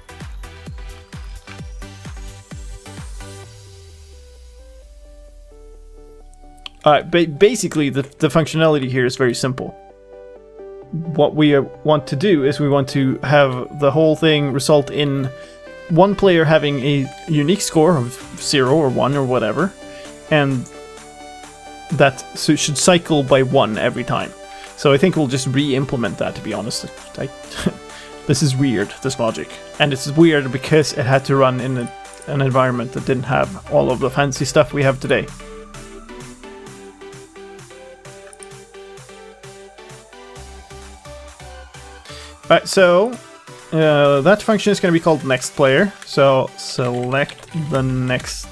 Basically, the functionality here is very simple. What we want to do is we want to have the whole thing result in one player having a unique score of 0 or 1 or whatever, and that should cycle by 1 every time. So I think we'll just re-implement that, to be honest. This is weird, this logic. And it's weird because it had to run in an environment that didn't have all of the fancy stuff we have today. Alright, so that function is going to be called next player. So select the next...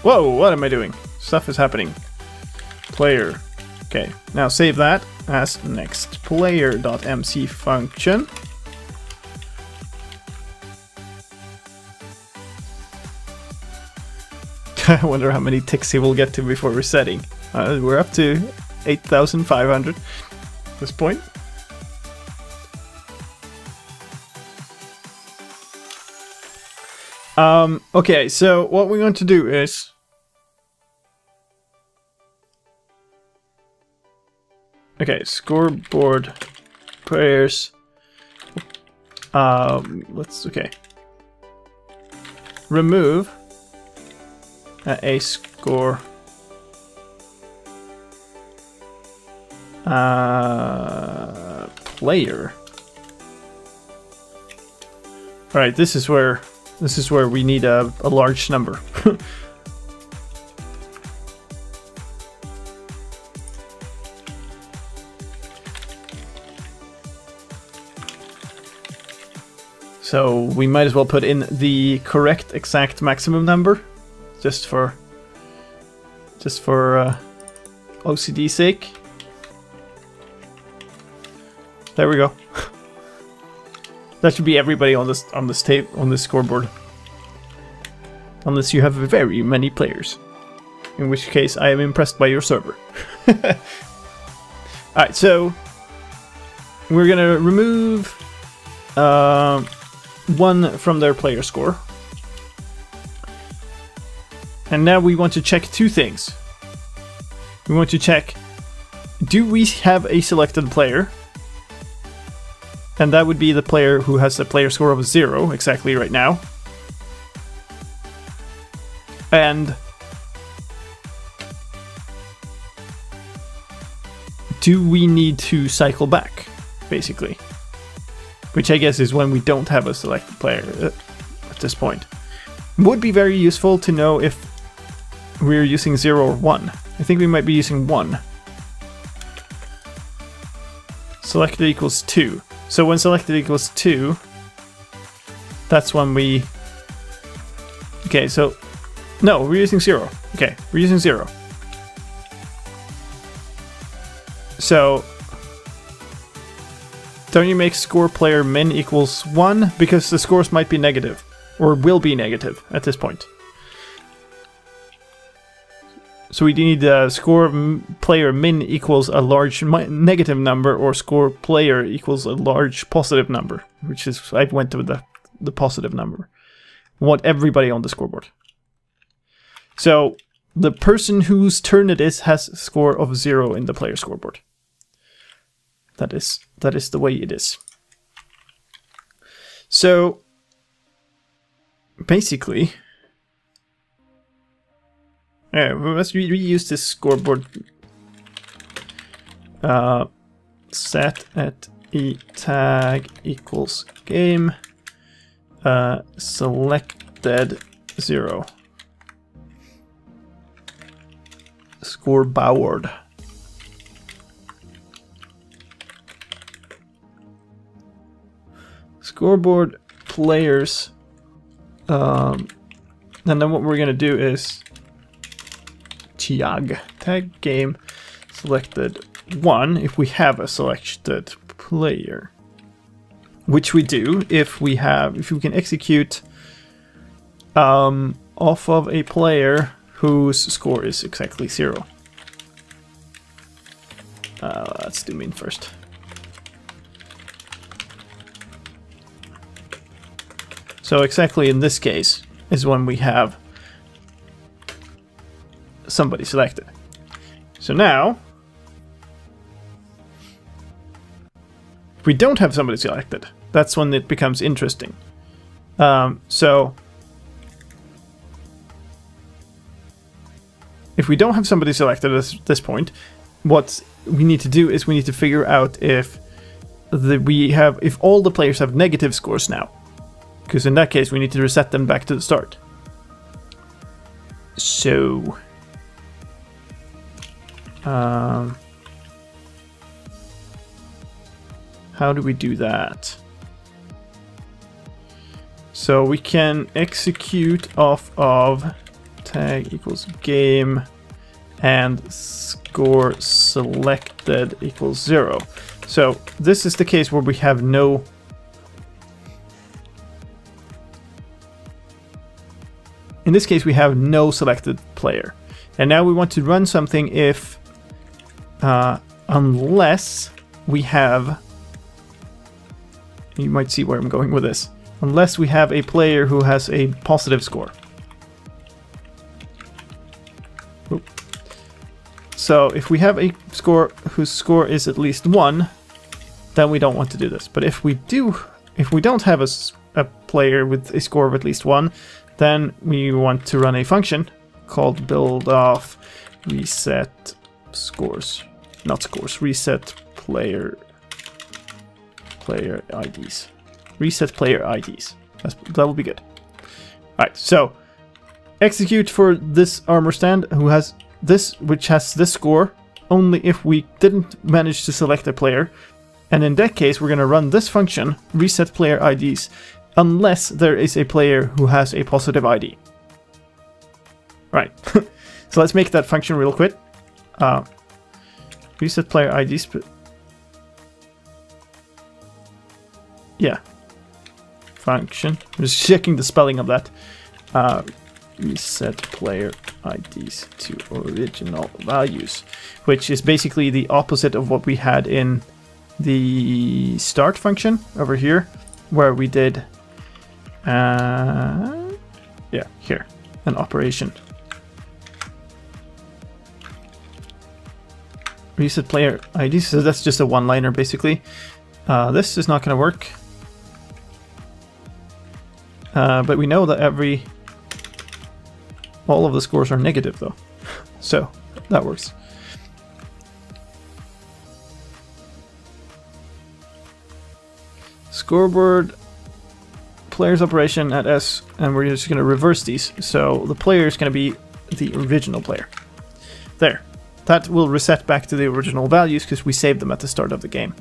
Whoa, what am I doing? Stuff is happening. Player. Okay, now save that as next player.mc function. I wonder how many ticks he will get to before resetting. We're up to 8,500 at this point. Okay, so what we're going to do is... Okay, scoreboard players. Okay. Remove a score. Player. Alright, this is where we need a large number. So we might as well put in the correct exact maximum number, just for OCD's sake. There we go. That should be everybody on this scoreboard, unless you have very many players, in which case I am impressed by your server. Alright, so we're gonna remove 1 from their player score, and now we want to check 2 things. We want to check, do we have a selected player? And that would be the player who has a player score of 0 exactly right now. And do we need to cycle back, basically? Which I guess is when we don't have a selected player at this point. Would be very useful to know if we're using 0 or 1. I think we might be using 1. Selected equals 2. So when selected equals 2, that's when we... Okay, so No, we're using 0. Okay, we're using 0. So, don't you make score player min equals 1? Because the scores might be negative, or will be negative at this point. So we need score player min equals a large negative number, or score player equals a large positive number, which is, I went with the positive number. We want everybody on the scoreboard. So the person whose turn it is has a score of 0 in the player scoreboard. That is the way it is. So basically, yeah, we must reuse this scoreboard. Set at e tag equals game selected 0. Scoreboard. Scoreboard players. And then what we're gonna do is tag game selected 1 if we have a selected player, which we do if we can execute off of a player whose score is exactly 0. Let's do min first. So exactly in this case is when we have somebody selected. So now, if we don't have somebody selected, that's when it becomes interesting. So if we don't have somebody selected at this point, what we need to do is we need to figure out if all the players have negative scores now. Because in that case, we need to reset them back to the start. So, how do we do that? So we can execute off of tag equals game and score selected equals 0. So this is the case where we have no... In this case, we have no selected player. And now we want to run something if... unless we have... You might see where I'm going with this. Unless we have a player who has a positive score. Oop. So if we have a score whose score is at least 1, then we don't want to do this. But if we don't have a player with a score of at least 1, then we want to run a function called build off reset scores. Not scores, reset player IDs. Reset player IDs. That will be good. Alright, so execute for this armor stand who has this, which has this score, only if we didn't manage to select a player. And in that case, we're going to run this function, reset player IDs, unless there is a player who has a positive ID. Right. So let's make that function real quick. Reset player IDs. Yeah. Function. I'm just checking the spelling of that. Reset player IDs to original values, which is basically the opposite of what we had in the start function over here, where we did here, an operation. Reset player ID, so that's just a one-liner basically. This is not going to work. But we know that all of the scores are negative though. So that works. Scoreboard players operation at S, and we're just going to reverse these. So the player is going to be the original player. There. That will reset back to the original values because we saved them at the start of the game.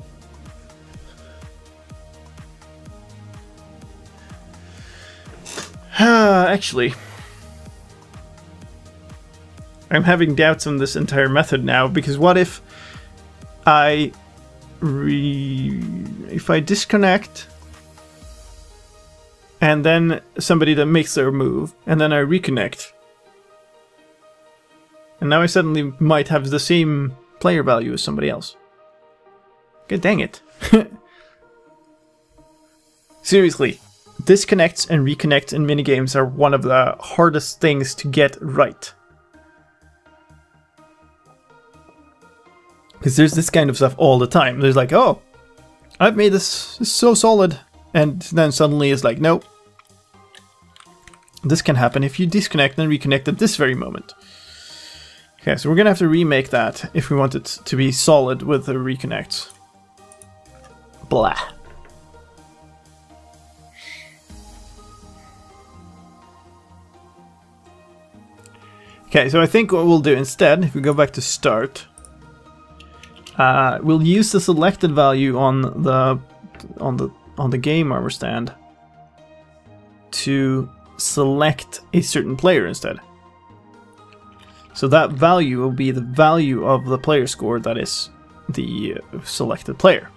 Actually, I'm having doubts on this entire method now, because what if I disconnect and then somebody that makes their move, and then I reconnect, and now I suddenly might have the same player value as somebody else. God dang it. Seriously, disconnects and reconnects in minigames are one of the hardest things to get right. Because there's this kind of stuff all the time. There's like, oh, I've made this so solid. And then suddenly it's like, nope. This can happen if you disconnect and reconnect at this very moment. Okay, so we're going to have to remake that if we want it to be solid with the reconnects. Blah. Okay, so I think what we'll do instead, if we go back to start, we'll use the selected value on the game armor stand to select a certain player instead. So that value will be the value of the player score that is the selected player.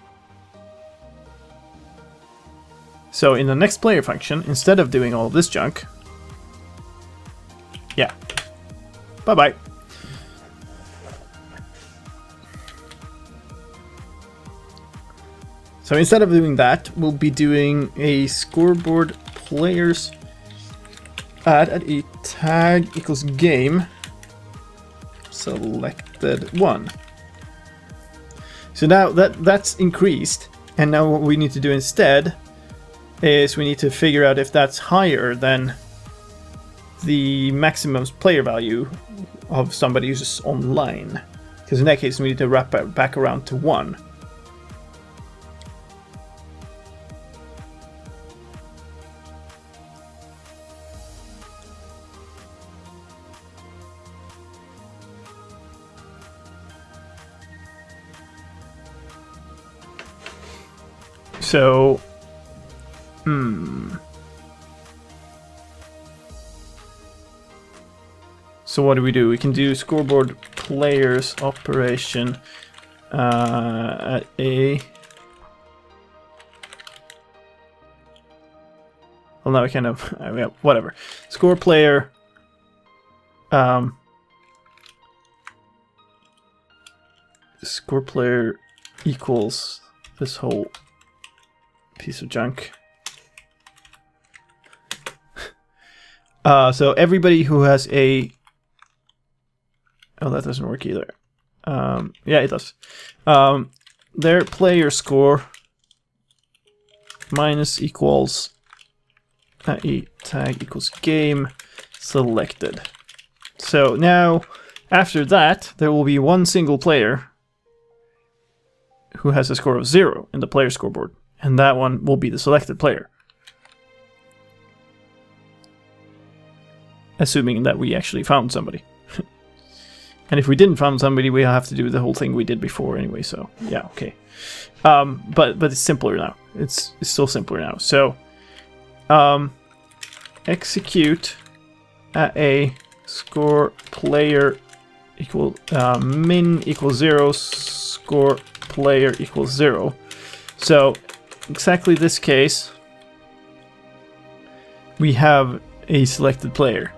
So in the next player function, instead of doing all of this junk, yeah, bye-bye. So instead of doing that, we'll be doing a scoreboard players add at a tag equals game selected one. So now that's increased, and now what we need to do instead is we need to figure out if that's higher than the maximum player value of somebody who's just online. Because in that case, we need to wrap it back around to 1. So, So what do? We can do scoreboard players operation at a... Well, now I kind of... yeah, whatever. Score player... score player equals this whole piece of junk. So everybody who has a... Oh, that doesn't work either. Yeah, it does. Their player score minus equals a tag equals game selected. So now, after that, there will be one single player who has a score of 0 in the player scoreboard, and that one will be the selected player. Assuming that we actually found somebody. And if we didn't find somebody, we'll have to do the whole thing we did before anyway, so yeah, okay. But it's simpler now. It's still simpler now. So execute at a score player equal min equals 0, score player equals 0. So exactly this case, we have a selected player.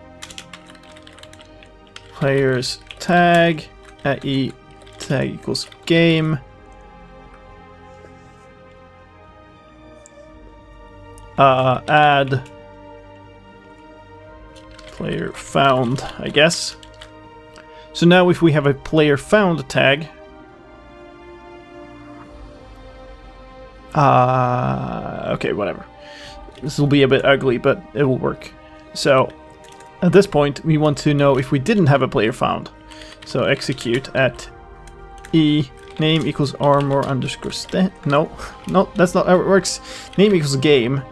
Players tag at e tag equals game. Add player found, I guess. So now if we have a player found tag, okay, whatever. This will be a bit ugly, but it will work. So at this point, we want to know if we didn't have a player found. So execute at e name equals armor underscore stand. No, that's not how it works. Name equals game.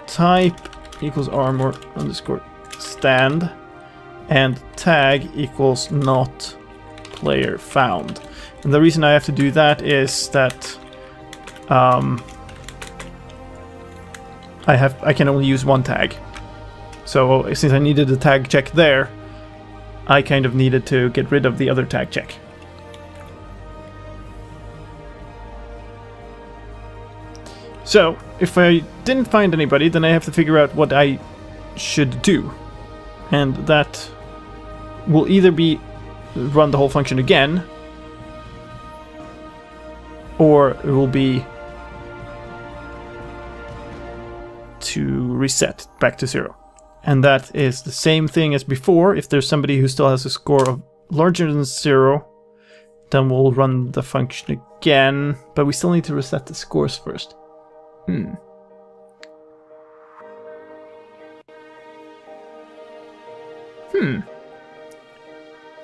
Type equals armor underscore stand. And tag equals not player found. And the reason I have to do that is that I can only use one tag. So since I needed a tag check there, I kind of needed to get rid of the other tag check. So, if I didn't find anybody, then I have to figure out what I should do. And that will either be run the whole function again, or it will be to reset back to 0. And that is the same thing as before. If there's somebody who still has a score of larger than 0, then we'll run the function again, but we still need to reset the scores first.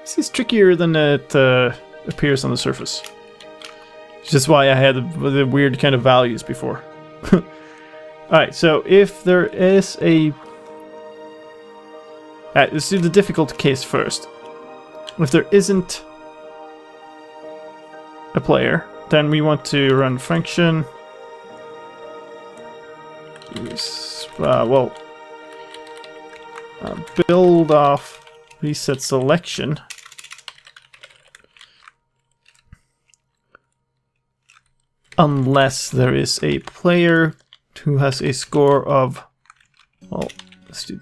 This is trickier than it appears on the surface. Which is why I had the weird kind of values before. Alright, so if there is a... let's do the difficult case first. If there isn't a player, then we want to run function. Build off reset selection. Unless there is a player who has a score of, well, let's do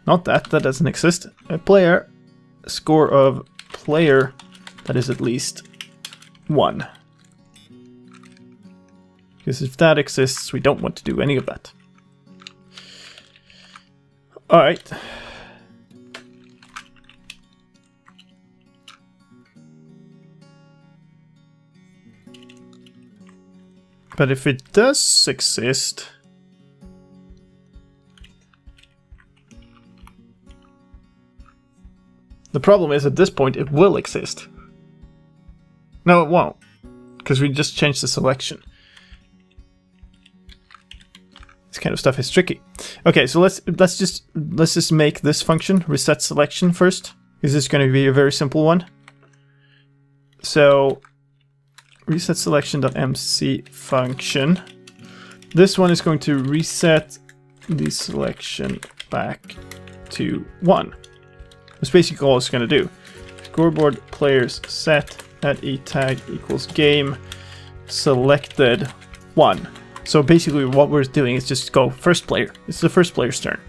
not that doesn't exist. A score of player that is at least 1. Because if that exists, we don't want to do any of that. Alright. But if it does exist... The problem is, at this point, it will exist. No, it won't. Because we just changed the selection. This kind of stuff is tricky. Okay, so let's just make this function reset selection first. Because this is going to be a very simple one. So reset selection.mc function. This one is going to reset the selection back to 1. That's basically all it's going to do. Scoreboard players set at e tag equals game selected 1. So basically what we're doing is just go first player. It's the first player's turn.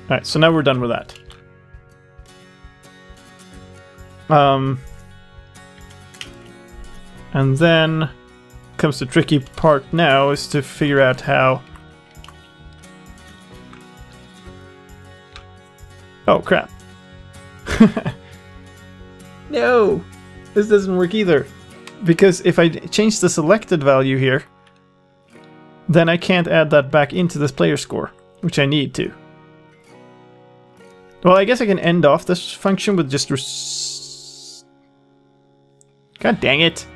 Alright, so now we're done with that. And then comes the tricky part now, is to figure out how... Oh crap. No! This doesn't work either. Because if I change the selected value here, then I can't add that back into this player score, which I need to. Well, I guess I can end off this function with just God dang it.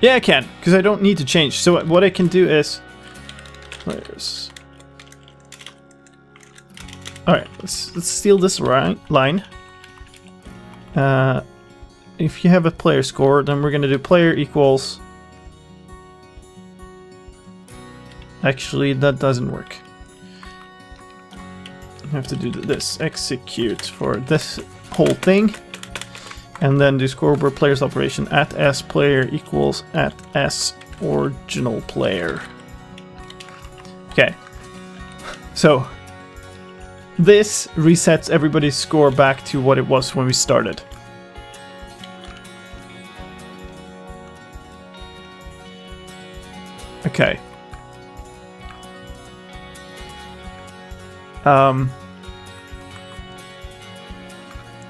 Yeah, I can, because I don't need to change. So what I can do is... Players. Alright, let's steal this line. If you have a player score, then we're going to do player equals... Actually, that doesn't work. I have to do this. Execute for this whole thing. And then do scoreboard players operation at s player equals at s original player. Okay. So this resets everybody's score back to what it was when we started. Okay.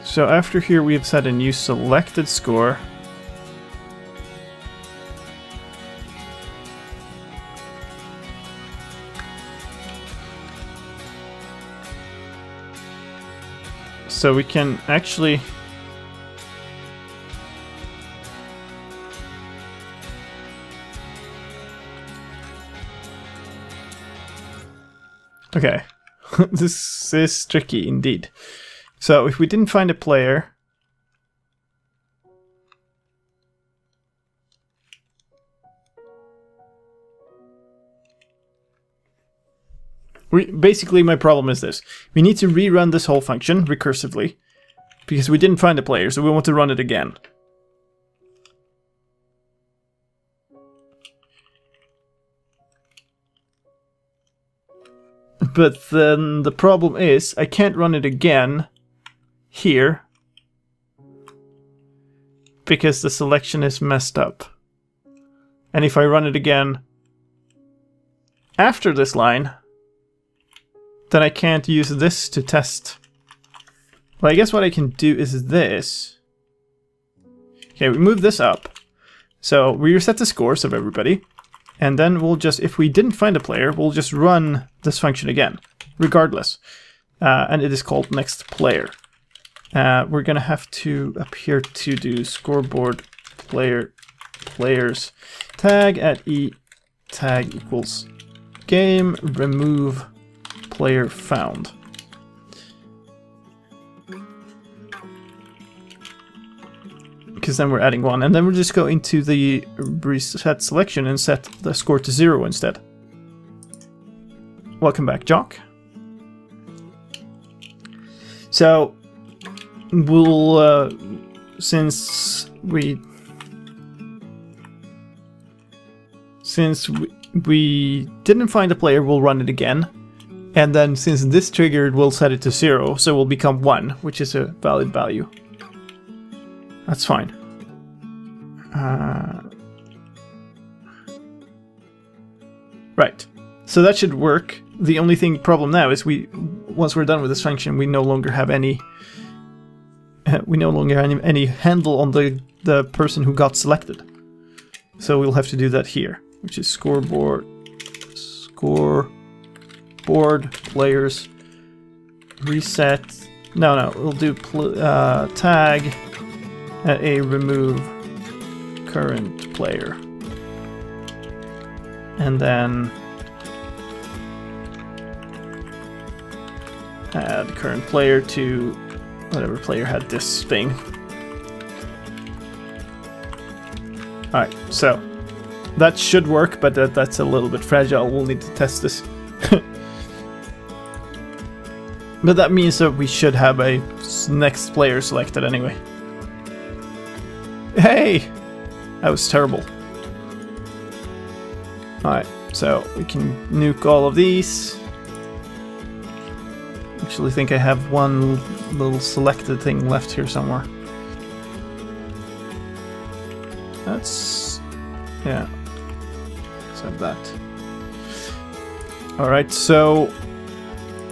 So after here we have set a new selected score. So we can actually okay. This is tricky indeed. So if we didn't find a player, Basically, my problem is this. We need to rerun this whole function recursively because we didn't find a player, so we want to run it again. But then the problem is I can't run it again here because the selection is messed up. And if I run it again after this line, then I can't use this to test. Well, I guess what I can do is this. Okay, we move this up. So we reset the scores of everybody. And then we'll just, if we didn't find a player, we'll just run this function again, regardless. And it is called next player. We're gonna have to up here to do scoreboard players tag at e tag equals game remove player found. Because then we're adding one, and then we'll just go into the reset selection and set the score to 0 instead. Welcome back, Jock. So we'll since we didn't find a player, we'll run it again, and then since this triggered, we'll set it to 0, so we'll become 1, which is a valid value. That's fine. Right. So that should work. The only problem now is once we're done with this function, we no longer have any any handle on the person who got selected. So we'll have to do that here, which is scoreboard players reset. No, we'll do tag at a remove current player, and then add current player to whatever player had this thing. Alright, so that should work, but that's a little bit fragile. We'll need to test this. But that means that we should have a next player selected anyway. Hey! That was terrible. Alright, so we can nuke all of these. Actually think I have one little selected thing left here somewhere. That's... yeah. Let's have that. Alright, so...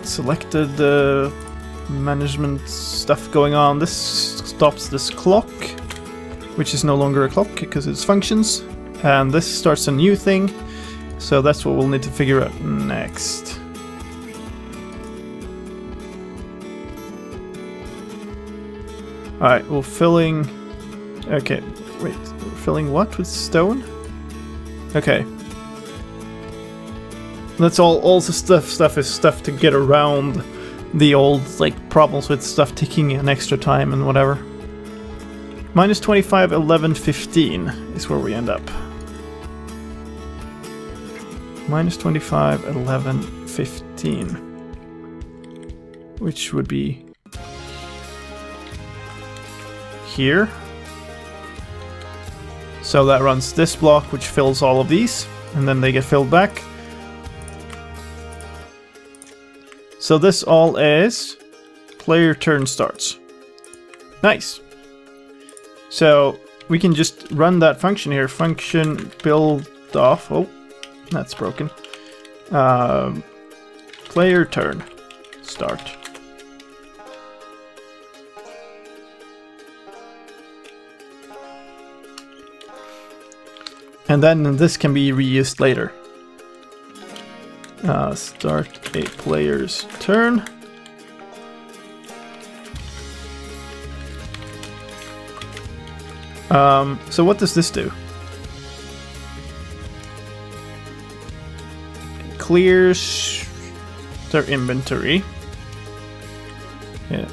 selected the management stuff going on. This stops this clock, which is no longer a clock because it's functions. And this starts a new thing. So that's what we'll need to figure out next. Alright, we're filling... okay, wait, we're filling what with stone? Okay. That's all the stuff is stuff to get around the old, like, problems with stuff taking an extra time and whatever. Minus 25, 11, 15 is where we end up. Minus 25, 11, 15. Which would be... here. So that runs this block, which fills all of these, and then they get filled back. So this all is player turn starts. Nice. So we can just run that function here. Function build off. Oh, that's broken. Player turn start. And then this can be reused later. Start a player's turn. So what does this do? It clears their inventory. Yeah.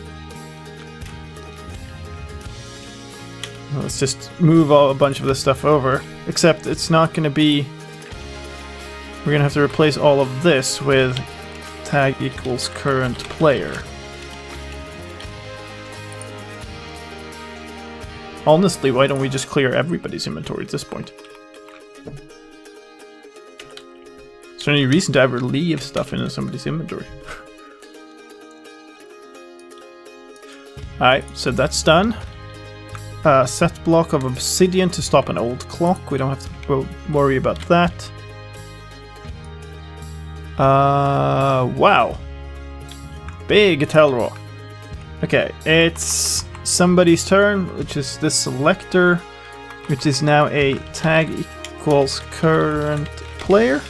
Let's just move a bunch of this stuff over. Except it's not going to be... we're going to have to replace all of this with tag equals current player. Honestly, why don't we just clear everybody's inventory at this point? Is there any reason to ever leave stuff in somebody's inventory? Alright, so that's done. Set block of obsidian to stop an old clock. We don't have to worry about that. Wow. Big Telro. Okay, it's somebody's turn, which is this selector, which is now a tag equals current player.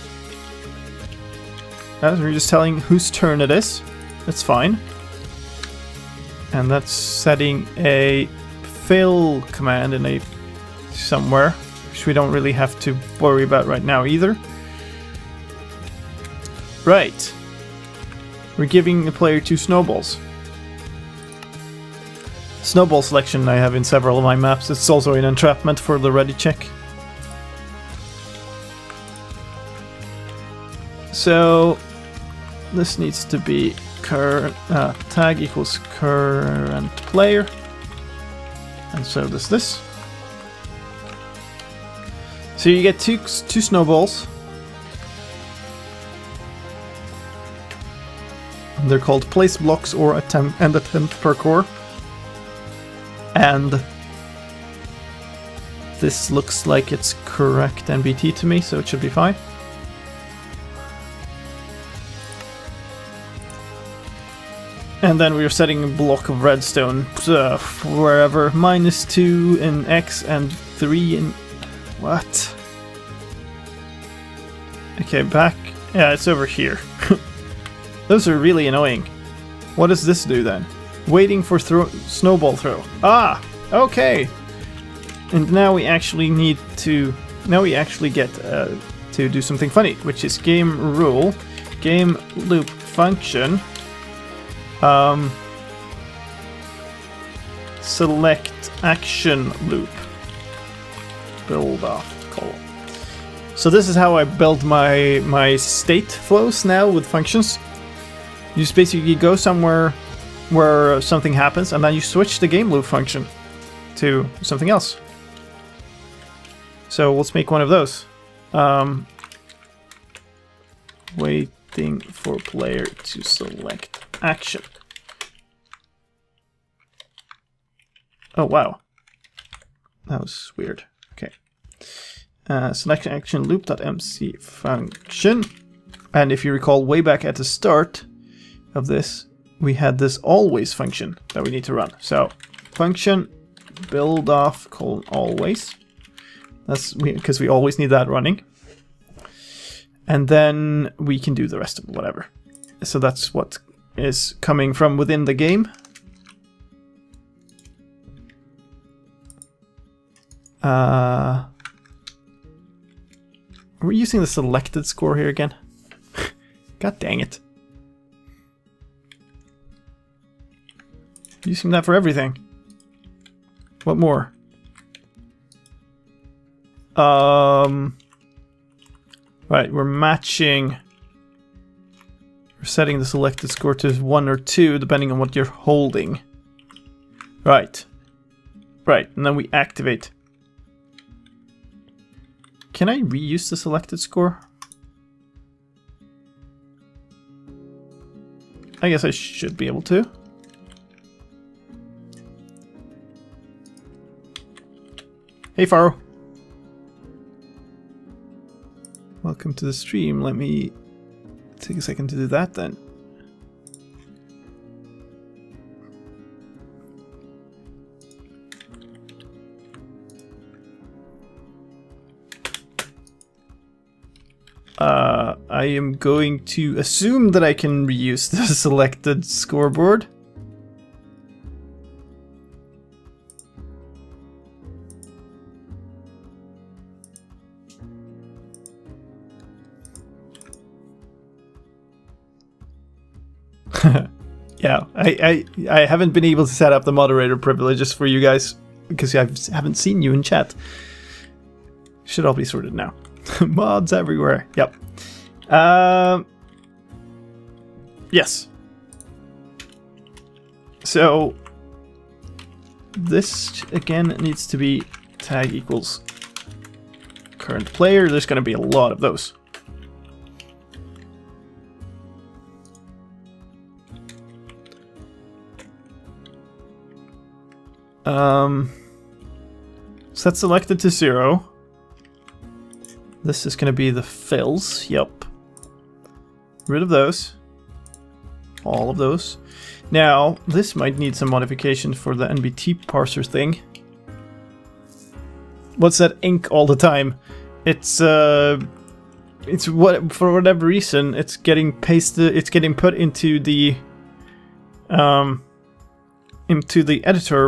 We're just telling whose turn it is. That's fine. And that's setting a fill command in a somewhere, which we don't really have to worry about right now either. Right. We're giving the player 2 snowballs. Snowball selection I have in several of my maps. It's also an entrapment for the ready check. So this needs to be current tag equals current player, and so does this. So you get two snowballs. They're called place blocks or attempt parkour. And this looks like it's correct NBT to me, so it should be fine. And then we are setting a block of redstone wherever. -2 in X and 3 in... What? Okay, back. Yeah, it's over here. Those are really annoying. What does this do then? Waiting for snowball throw. Ah! Okay! And now we actually need to... Now we actually get to do something funny, which is game rule, game loop function. Select action loop. Build off call. So this is how I build my state flows now with functions. You just basically go somewhere where something happens and then you switch the game loop function to something else. So let's make one of those. Waiting for player to select action. Oh wow, that was weird. Okay, select action loop.mc function, and if you recall way back at the start of this, we had this always function that we need to run. So function build off always. That's because we always need that running, and then we can do the rest of whatever. So that's what is coming from within the game. We're using the selected score here again. God dang it. Using that for everything. What more? Right, we're matching. We're setting the selected score to 1 or 2, depending on what you're holding. Right. Right, and then we activate. Can I reuse the selected score? I guess I should be able to. Hey, Faro. Welcome to the stream. Let me take a second to do that then. I am going to assume that I can reuse the selected scoreboard. Yeah, I haven't been able to set up the moderator privileges for you guys because I haven't seen you in chat. Should all be sorted now. Mods everywhere. Yep. Yes. So this again needs to be tag equals current player. There's going to be a lot of those. Set selected to 0. This is going to be the fills. Yep. Rid of those. All of those. Now, this might need some modification for the NBT parser thing. What's that ink all the time? It's what, for whatever reason, it's getting pasted, it's getting put into the editor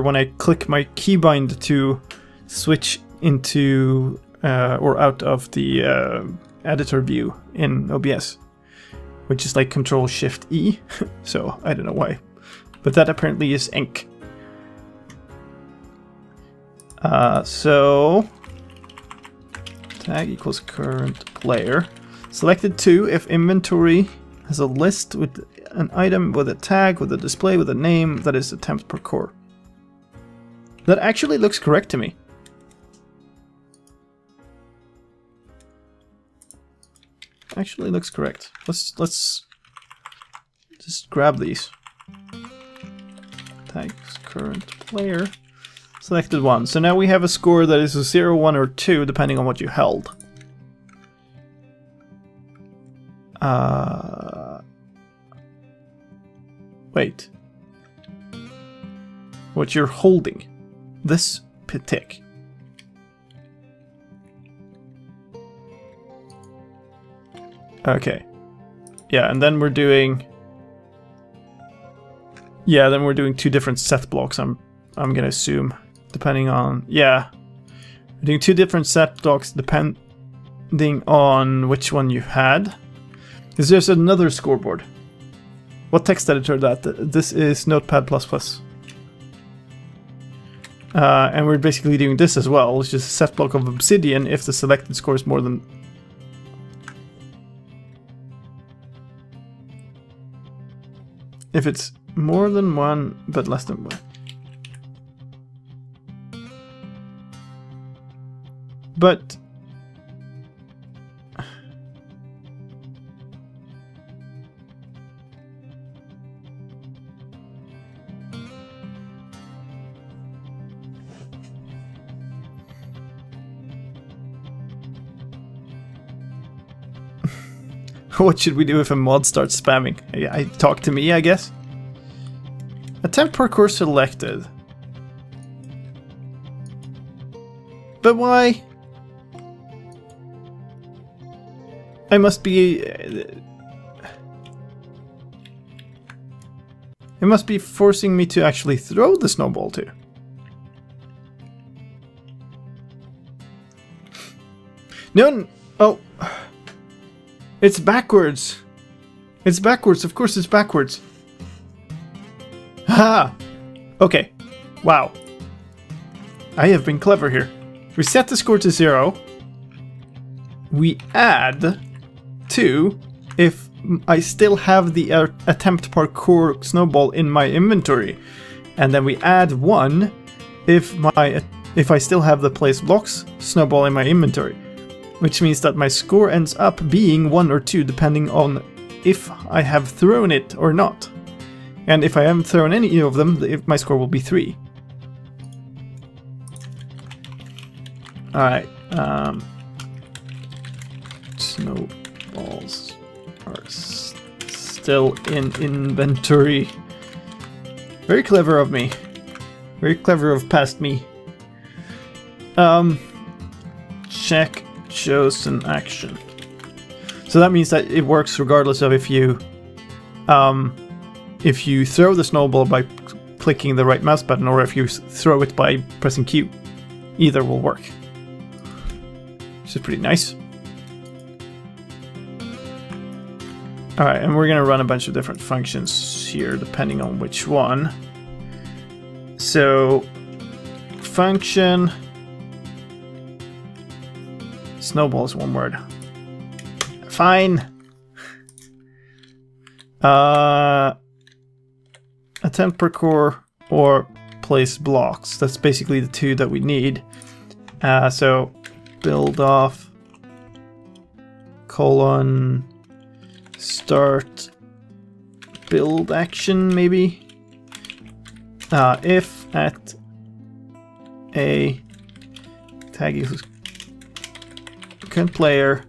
when I click my keybind to switch into or out of the editor view in OBS, which is like Control-Shift-E. So I don't know why, but that apparently is ink. So tag equals current player. Selected to if inventory has a list with an item with a tag with a display with a name that is attempt per core. That actually looks correct to me. Actually looks correct. Let's just grab these. Tags current player. Selected 1. So now we have a score that is a 0, 1, or 2, depending on what you held. Wait. What you're holding. This tick. Okay. Yeah, and then we're doing... Yeah, then we're doing 2 different set blocks, I'm gonna assume. Depending on... Yeah. We're doing 2 different set blocks depending on which one you had. Because there's another scoreboard. What text editor that? This is Notepad++. And we're basically doing this as well. It's just a set block of Obsidian if the selected score is more than... If it's more than 1, but less than 1. But... What should we do if a mod starts spamming? I talk to me, I guess. Attempt parkour selected. But why? I must be... It must be forcing me to actually throw the snowball too. No, oh. It's backwards. It's backwards. Of course it's backwards. Ha! Okay. Wow. I have been clever here. We set the score to 0. We add 2 if I still have the attempt parkour snowball in my inventory. And then we add 1 if I still have the place blocks snowball in my inventory. Which means that my score ends up being 1 or 2 depending on if I have thrown it or not. And if I haven't thrown any of them, my score will be 3. Alright, snowballs are still in inventory. Very clever of me. Very clever of past me. Check shows an action. So that means that it works regardless of if you throw the snowball by clicking the right mouse button or if you throw it by pressing Q. Either will work. Which is pretty nice. Alright, and we're gonna run a bunch of different functions here depending on which one. So function snowball is one word. Fine. Attempt parkour or place blocks. That's basically the two that we need. So build off colon start build action maybe. If at a tag equals current player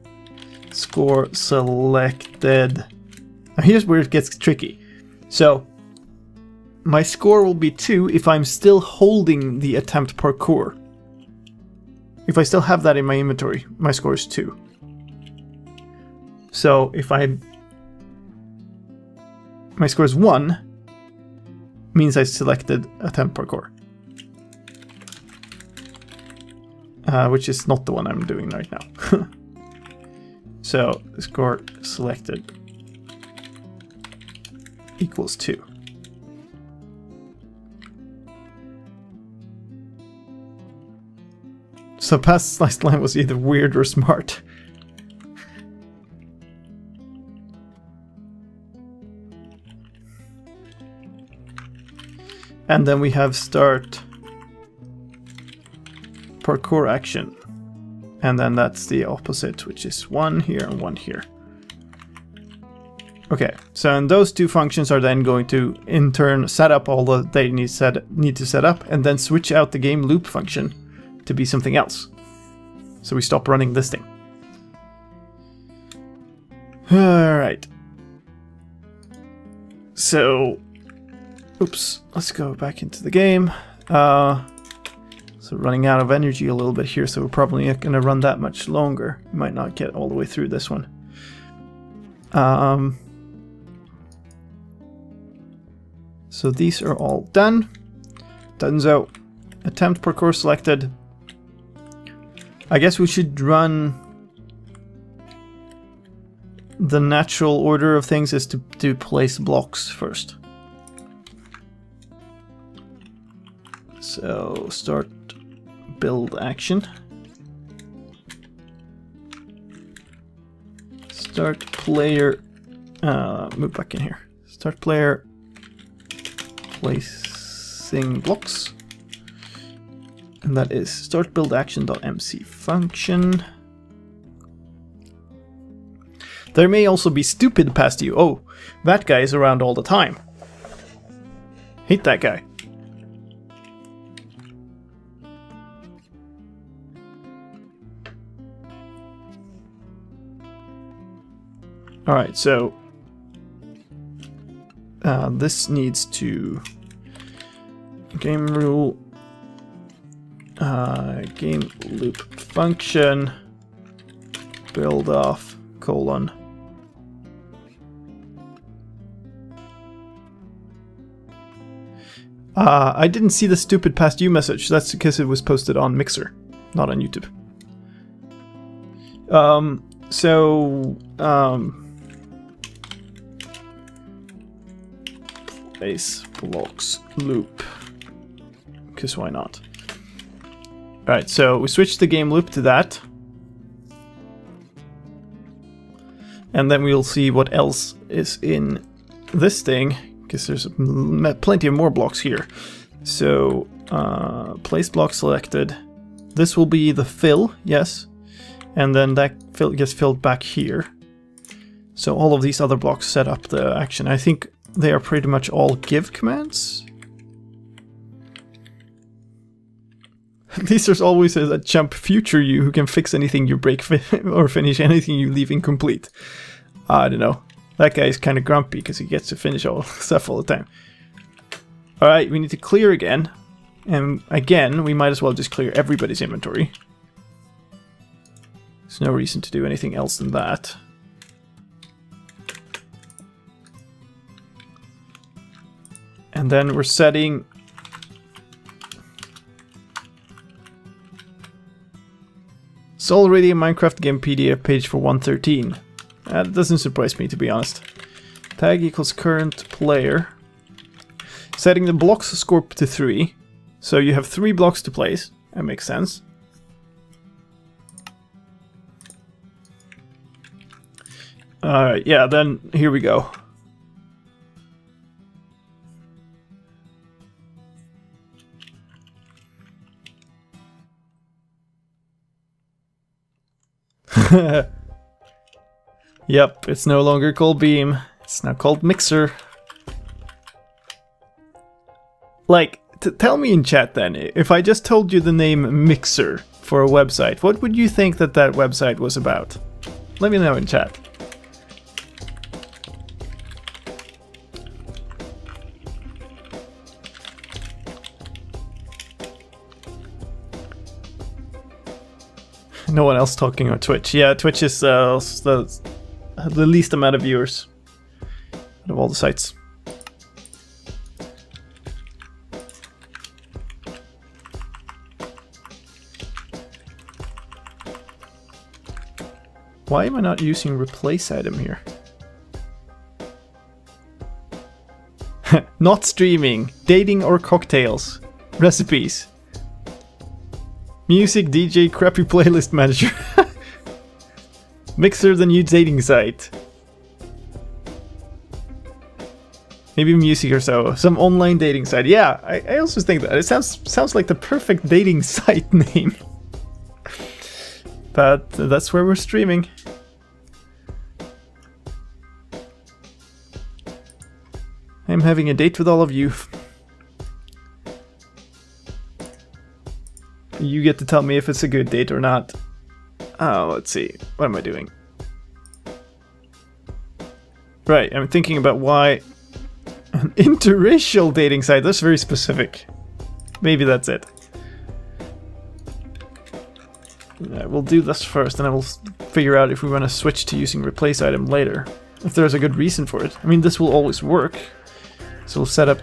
score selected. Now here's where it gets tricky. So my score will be 2 if I'm still holding the attempt parkour. If I still have that in my inventory, my score is 2. So if my score is 1, means I selected attempt parkour. Which is not the one I'm doing right now. So the score selected equals 2. So past sliced line was either weird or smart. And then we have start parkour action. And then that's the opposite, which is 1 here and 1 here. Okay, so and those two functions are then going to in turn set up all that they need to set up, and then switch out the game loop function to be something else. So we stop running this thing. Alright. So, oops, let's go back into the game. So running out of energy a little bit here, so we're probably not going to run that much longer. We might not get all the way through this one. So these are all done. Dunzo. Attempt parkour selected. I guess we should run... The natural order of things is to place blocks first. So start build action. Start player... move back in here. Start player... placing blocks. And that is start build action.mc function. There may also be stupid past you. Oh, that guy is around all the time. Hate that guy. Alright, so this needs to game rule game loop function build off colon I didn't see the stupid past you message. That's because it was posted on Mixer, not on YouTube. Place blocks loop, because why not? Alright, so we switch the game loop to that. And then we'll see what else is in this thing, because there's plenty of more blocks here. So, place block selected. This will be the fill, yes. And then that fill gets filled back here. So all of these other blocks set up the action. I think they are pretty much all give commands. There's always a jump future you who can fix anything you break or finish anything you leave incomplete. I don't know. That guy is kind of grumpy because he gets to finish all stuff all the time. Alright, we need to clear again. And again, we might as well just clear everybody's inventory. There's no reason to do anything else than that. And then we're setting... It's already a Minecraft game PDF page for 113. That doesn't surprise me, to be honest. Tag equals current player. Setting the blocks score to 3. So you have 3 blocks to place. That makes sense. Yeah, then here we go. Yep, it's no longer called Beam. It's now called Mixer. Like, tell me in chat then, if I just told you the name Mixer for a website, what would you think that that website was about? Let me know in chat. No one else talking on Twitch. Yeah, Twitch is the least amount of viewers out of all the sites. Why am I not using replace item here? Not streaming, dating or cocktails, recipes. Music, DJ, crappy playlist manager. Mixer, the new dating site. Maybe music or so. Some online dating site. Yeah, I also think that. It sounds like the perfect dating site name. But that's where we're streaming. I'm having a date with all of you. You get to tell me if it's a good date or not. Oh, let's see. What am I doing? Right, I'm thinking about why... An interracial dating site, that's very specific. Maybe that's it. Yeah, we'll do this first, and I will figure out if we want to switch to using replace item later. If there's a good reason for it. I mean, this will always work. So we'll set up...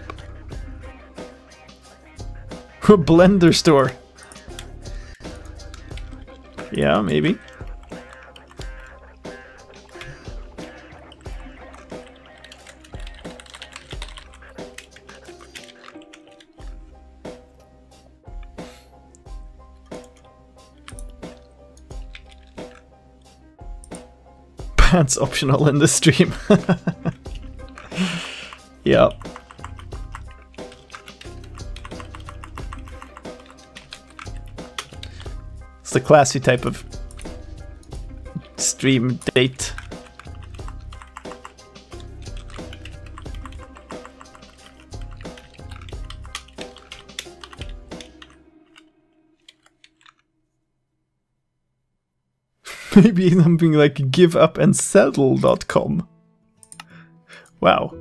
a Blender store. Yeah, maybe. Pants optional in the stream. Yep. It's the classy type of stream date. Maybe something like giveupandsettle.com. Wow.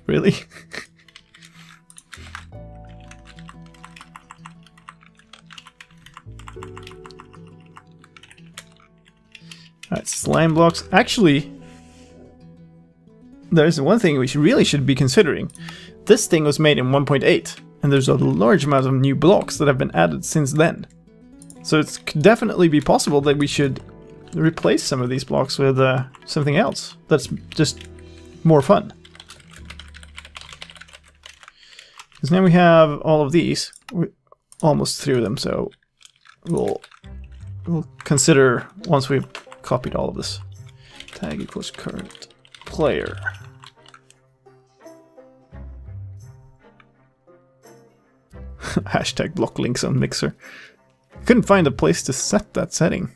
Really? Alright, slime blocks. Actually, there's one thing we really should be considering. This thing was made in 1.8, and there's a large amount of new blocks that have been added since then. So it could definitely be possible that we should replace some of these blocks with something else that's just more fun. Because now we have all of these. We're almost through them, so we'll consider once we've copied all of this. Tag equals current player. Hashtag block links on Mixer. Couldn't find a place to set that setting.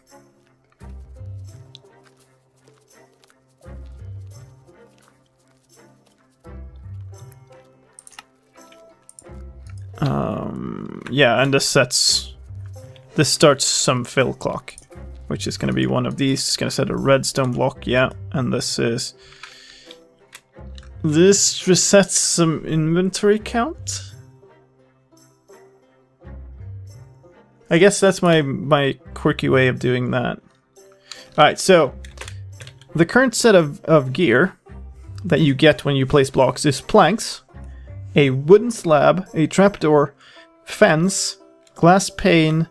Yeah, and this starts some fill clock, which is going to be one of these. It's going to set a redstone block, yeah, and this resets some inventory count. I guess that's my quirky way of doing that. Alright, so the current set of gear that you get when you place blocks is planks, a wooden slab, a trapdoor, fence, glass pane,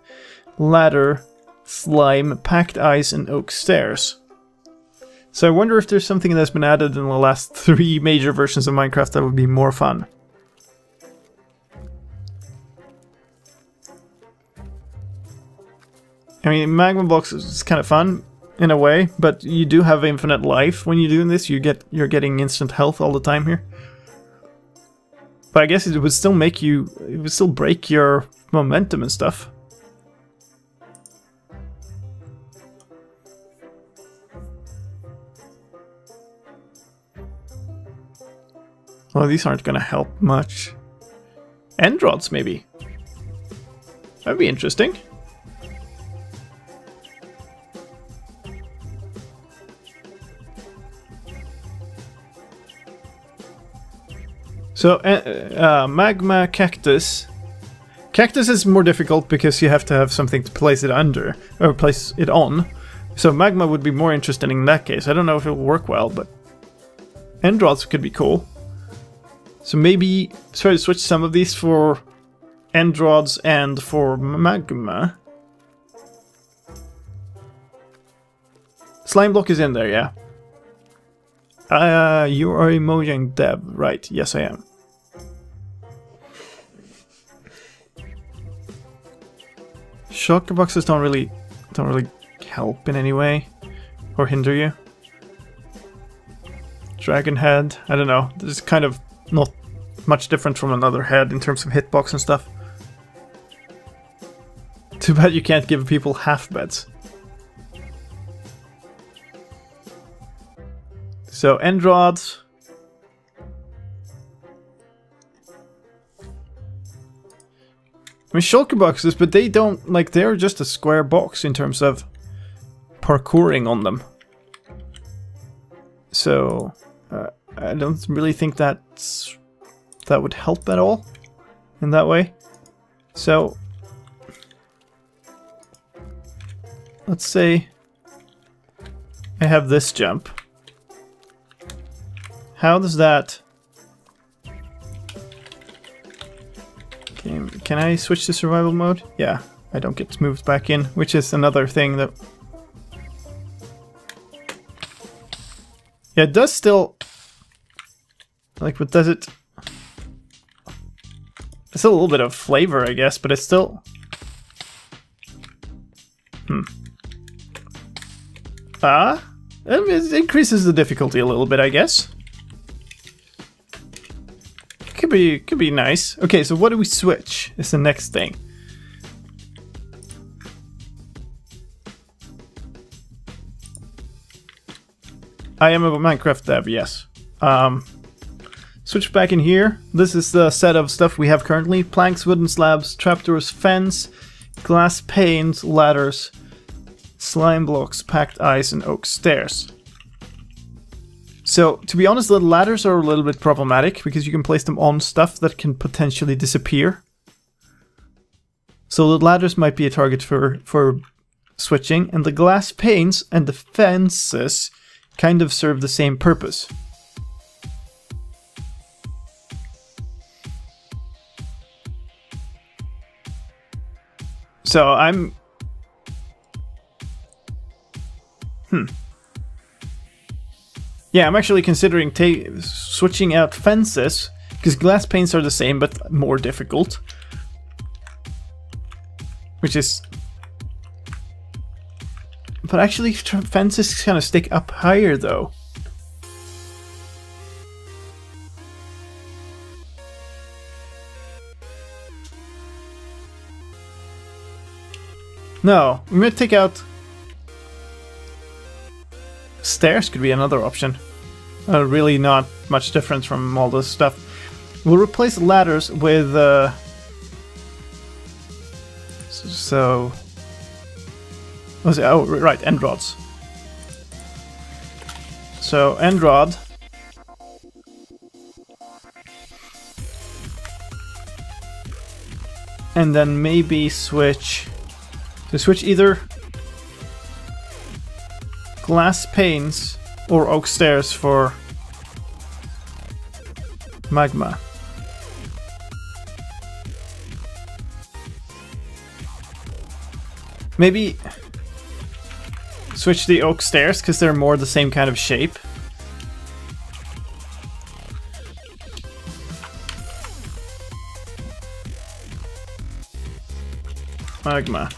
ladder, slime, packed ice, and oak stairs. So I wonder if there's something that's been added in the last 3 major versions of Minecraft that would be more fun. I mean, magma blocks is kind of fun in a way, but you do have infinite life when you're doing this. You're getting instant health all the time here. But I guess it would still break your momentum and stuff. Well, these aren't going to help much. End rods, maybe. That'd be interesting. So, magma cactus. Cactus is more difficult because you have to have something to place it under, or place it on. So magma would be more interesting in that case. I don't know if it will work well, but end rods could be cool. So maybe try to switch some of these for end rods and for magma. Slime block is in there, yeah. You are a Mojang dev, right? Yes, I am. Shulker boxes don't really help in any way or hinder you. Dragon head, I don't know. This is kind of not much different from another head in terms of hitbox and stuff. Too bad you can't give people half beds. So end rods. I mean, shulker boxes, but they don't, like, they're just a square box in terms of parkouring on them. So, I don't really think that would help at all in that way. So, let's say I have this jump. How does that... Can I switch to survival mode? Yeah, I don't get moved back in, which is another thing that... Yeah, it does still... Like, but does it... It's still a little bit of flavor, I guess, but it's still... It increases the difficulty a little bit, I guess. Could be nice. Okay, so what do we switch is the next thing. I am a Minecraft dev, yes. Switch back in here. This is the set of stuff we have currently. Planks, wooden slabs, trapdoors, fence, glass panes, ladders, slime blocks, packed ice, and oak stairs. So, to be honest, the ladders are a little bit problematic because you can place them on stuff that can potentially disappear. So the ladders might be a target for switching, and the glass panes and the fences kind of serve the same purpose. So I'm... Yeah, I'm actually considering switching out fences, because glass panes are the same but more difficult. Which is... But actually fences kind of stick up higher though. No, we might take out... Stairs could be another option. Really not much difference from all this stuff. We'll replace ladders with... So... Oh, right, end rods. So, end rod. And then maybe switch... So switch either glass panes or oak stairs for magma. Maybe switch the oak stairs because they're more the same kind of shape. Magma.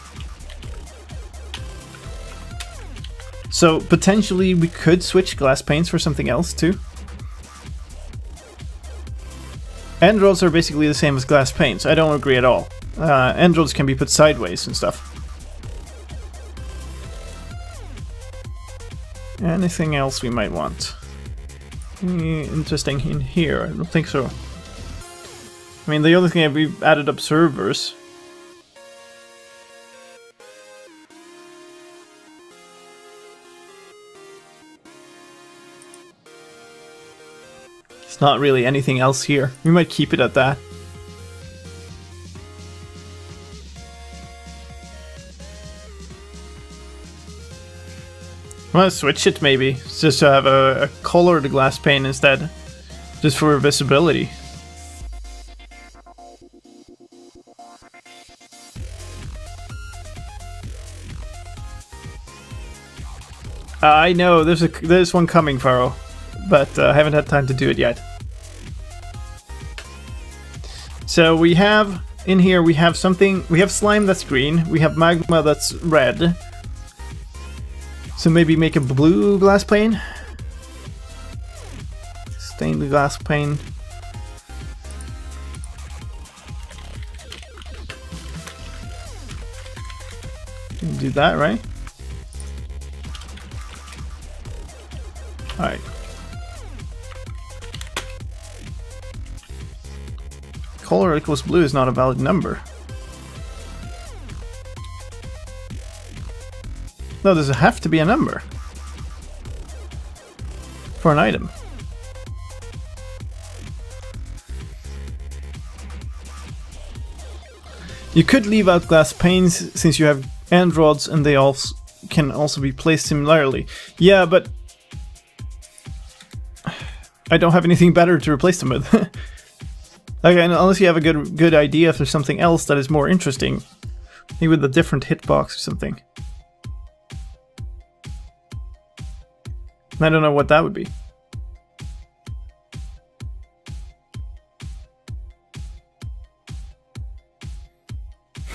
So potentially we could switch glass panes for something else too. End rods are basically the same as glass panes. I don't agree at all. End rods can be put sideways and stuff. Anything else we might want? interesting in here? I don't think so. I mean, the other thing, we've added observers. It's not really anything else here. We might keep it at that. I want to switch it maybe, just to have a colored glass pane instead, just for visibility. I know there's one coming, Pharaoh, but I haven't had time to do it yet. So we have in here we have something. We have slime that's green. We have magma that's red. So maybe make a blue glass pane. Stain the glass pane. Do that, right? Alright. Color equals blue is not a valid number. No, does it have to be a number for an item? You could leave out glass panes since you have end rods and they also can also be placed similarly. Yeah, but I don't have anything better to replace them with. Okay, unless you have a good idea if there's something else that is more interesting. Maybe with a different hitbox or something. I don't know what that would be.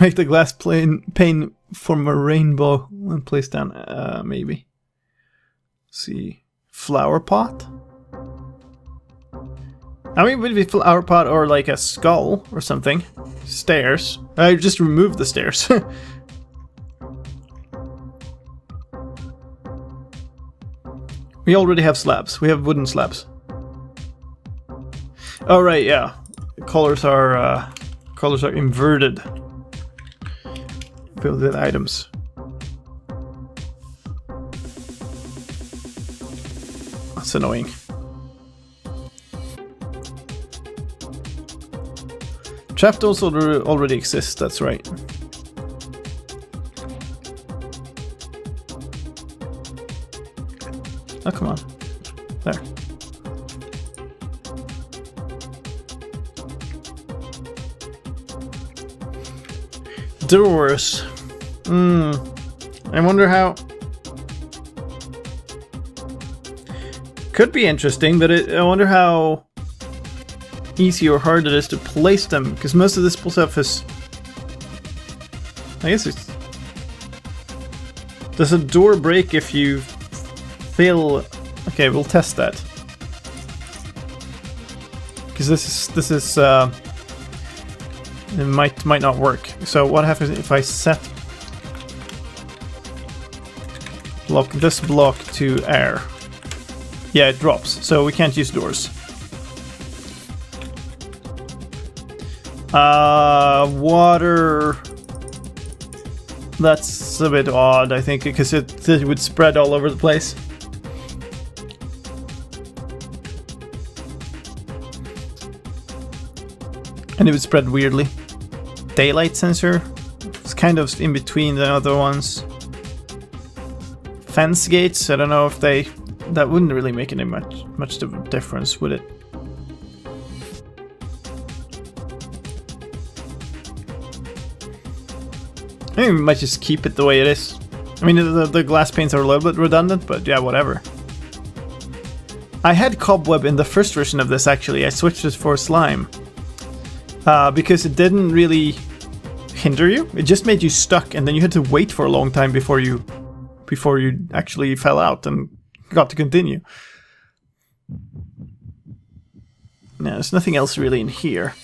Make the glass pane form a rainbow and place down, maybe. Let's see, flower pot? I mean, would it be flower pot or like a skull or something? Stairs. I just removed the stairs. We already have slabs. We have wooden slabs. Oh right, yeah. The colors are inverted. Build items. That's annoying. Trapdoors already exist. That's right. Oh, come on. There. Doors. I wonder how... Could be interesting, but I wonder how easy or hard it is to place them, because most of this stuff is... I guess it's... Does a door break if you fail? Okay, we'll test that. Because this is it might not work. So what happens if I set this block to air? Yeah, it drops, so we can't use doors. Water. That's a bit odd, I think, because it would spread all over the place. And it would spread weirdly. Daylight sensor. It's kind of in between the other ones. Fence gates. I don't know if they... That wouldn't really make any much of a difference, would it? I think we might just keep it the way it is. I mean, the glass panes are a little bit redundant, but yeah, whatever. I had cobweb in the first version of this, actually. I switched it for slime. Because it didn't really hinder you. It just made you stuck, and then you had to wait for a long time before you actually fell out and got to continue. No, there's nothing else really in here.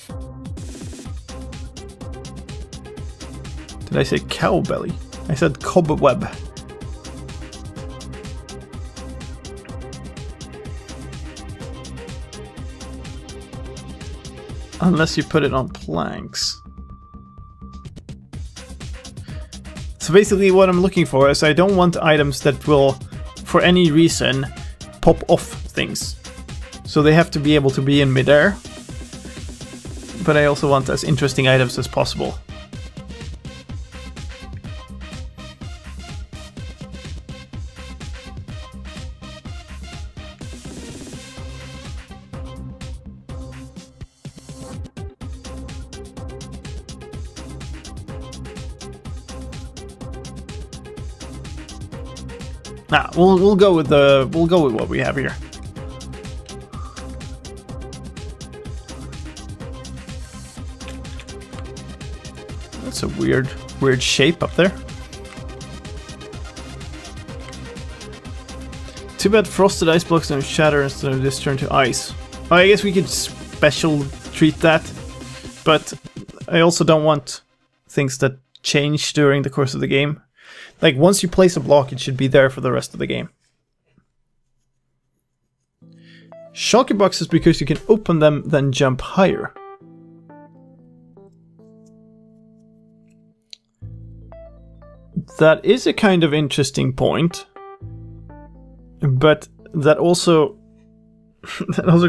Did I say cow belly? I said cobweb. Unless you put it on planks. So basically what I'm looking for is I don't want items that will, for any reason, pop off things. So they have to be able to be in midair. But I also want as interesting items as possible. Nah, we'll go with what we have here. That's a weird shape up there. Too bad frosted ice blocks don't shatter instead of just turn to ice. Oh, I guess we could special treat that, but I also don't want things that change during the course of the game. Like, once you place a block, it should be there for the rest of the game. Shulker boxes because you can open them, then jump higher. That is a kind of interesting point. But that also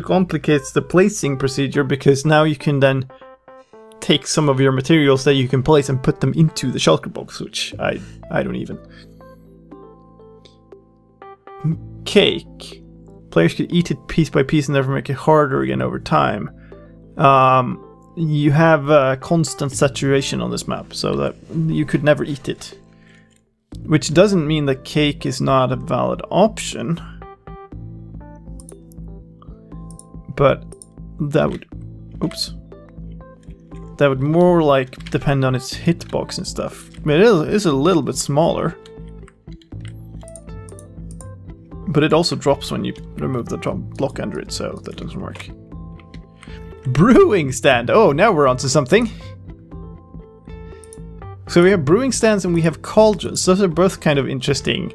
complicates the placing procedure, because now you can then take some of your materials that you can place and put them into the shulker box, which I don't even. Cake. Players could eat it piece by piece and therefore make it harder again over time. You have constant saturation on this map, so that you could never eat it. Which doesn't mean that cake is not a valid option. But that would... Oops. That would more like depend on its hitbox and stuff. I mean, it is a little bit smaller. But it also drops when you remove the block under it, so that doesn't work. Brewing stand! Oh, now we're onto something. So we have brewing stands and we have cauldrons. Those are both kind of interesting.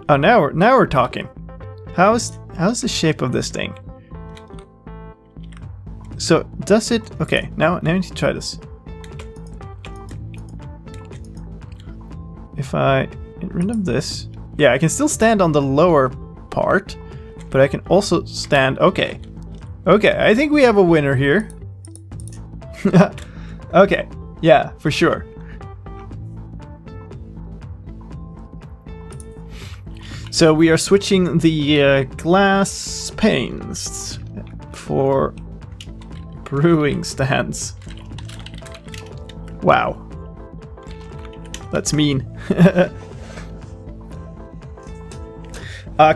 Oh, now we're talking. How's the shape of this thing? So does it? Okay, now I need to try this. If I get rid of this, yeah, I can still stand on the lower part, but I can also stand. Okay, I think we have a winner here. Okay, yeah, for sure. So we are switching the glass panes for brewing stands. Wow. That's mean.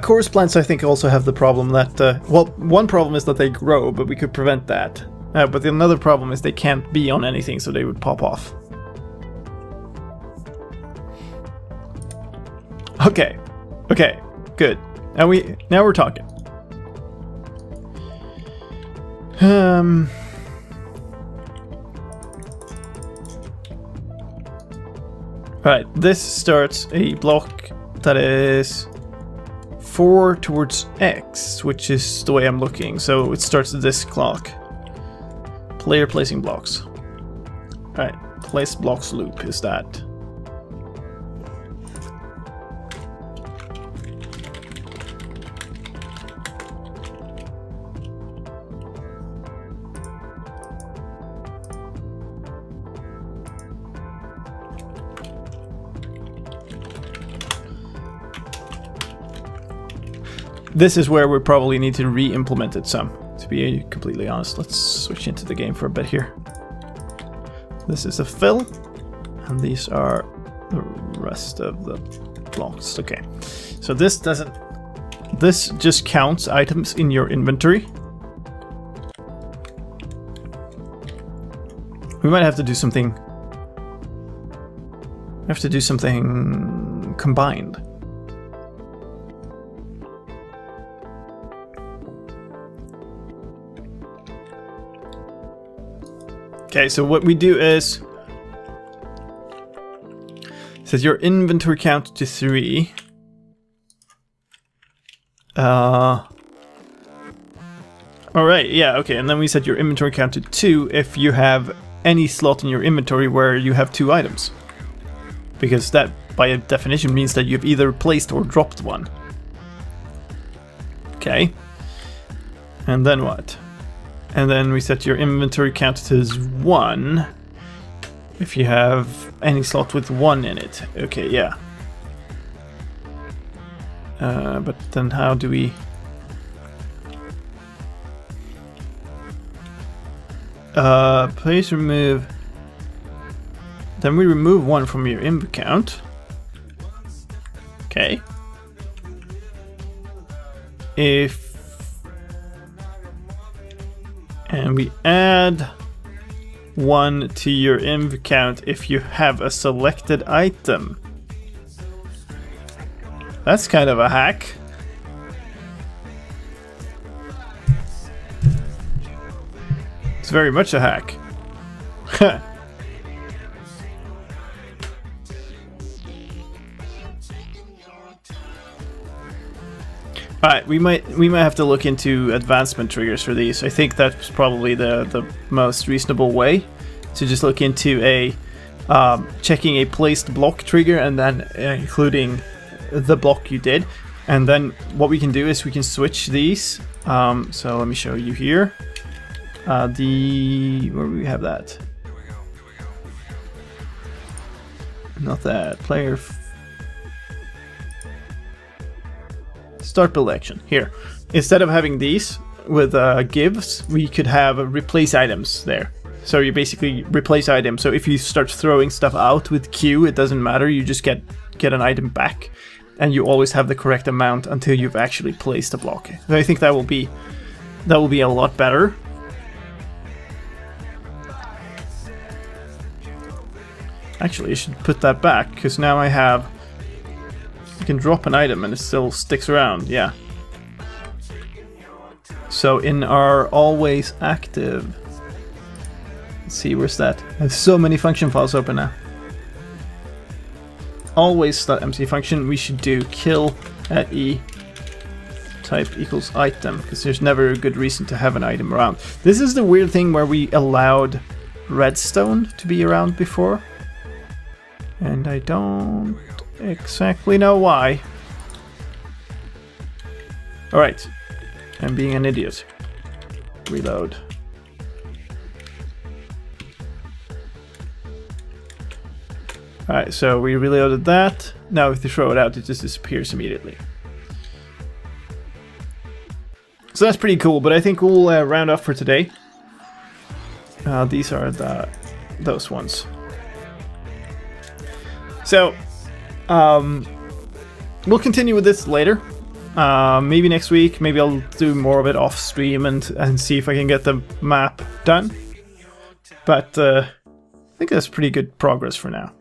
Chorus plants, I think, also have the problem that... well, one problem is that they grow, but we could prevent that. But another problem is they can't be on anything, so they would pop off. Okay. Okay, good. Now we're talking. Right, this starts a block that is 4 towards X, which is the way I'm looking. So it starts this clock. Player placing blocks. Alright, place blocks loop is that. This is where we probably need to re-implement it some, to be completely honest. Let's switch into the game for a bit here. This is a fill, and these are the rest of the blocks. Okay, so this doesn't... This just counts items in your inventory. We might have to do something... We have to do something combined. Okay, so what we do is set your inventory count to 3. Alright, yeah, okay, and then we set your inventory count to 2 if you have any slot in your inventory where you have 2 items. Because that, by definition, means that you've either placed or dropped one. Okay. And then what? And then we set your inventory count to 1 if you have any slot with 1 in it. Okay, yeah. But then how do we... place remove. Then we remove 1 from your inv count. Okay. And we add 1 to your inv count if you have a selected item. That's kind of a hack. It's very much a hack. Alright, we might have to look into advancement triggers for these. I think that's probably the most reasonable way to just look into a checking a placed block trigger and then including the block you did. And then what we can do is we can switch these. So let me show you here. Where do we have that? Not that. Player. Start build action. Here. Instead of having these with gives, we could have replace items there. So you basically replace items. So if you start throwing stuff out with Q, it doesn't matter. You just get an item back, and you always have the correct amount until you've actually placed a block. So I think that will be a lot better. Actually, I should put that back because now I have. You can drop an item and it still sticks around, yeah. So in our always active, let's see, where's that? I have so many function files open now. Always.mc function, we should do kill at e type equals item, because there's never a good reason to have an item around. This is the weird thing where we allowed redstone to be around before. And I don't exactly know why. Alright. I'm being an idiot. Reload. Alright, so we reloaded that. Now if you throw it out, it just disappears immediately. So that's pretty cool, but I think we'll round off for today. These are those ones. So, we'll continue with this later. Maybe next week. Maybe I'll do more of it off stream and see if I can get the map done. But I think that's pretty good progress for now.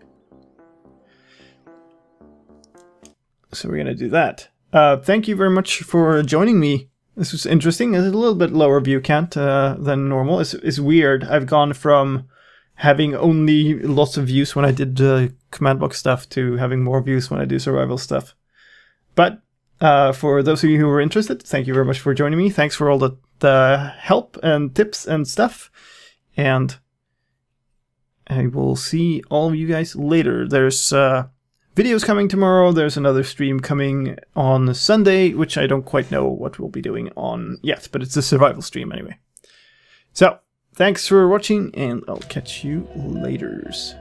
So we're gonna do that. Thank you very much for joining me. This was interesting. It's a little bit lower view count than normal. It's weird. I've gone from having only lots of views when I did command block stuff to having more views when I do survival stuff. But for those of you who were interested, thank you very much for joining me. Thanks for all the help and tips and stuff. And I will see all of you guys later. There's videos coming tomorrow. There's another stream coming on Sunday, which I don't quite know what we'll be doing on yet, but it's a survival stream anyway. So, thanks for watching, and I'll catch you laters.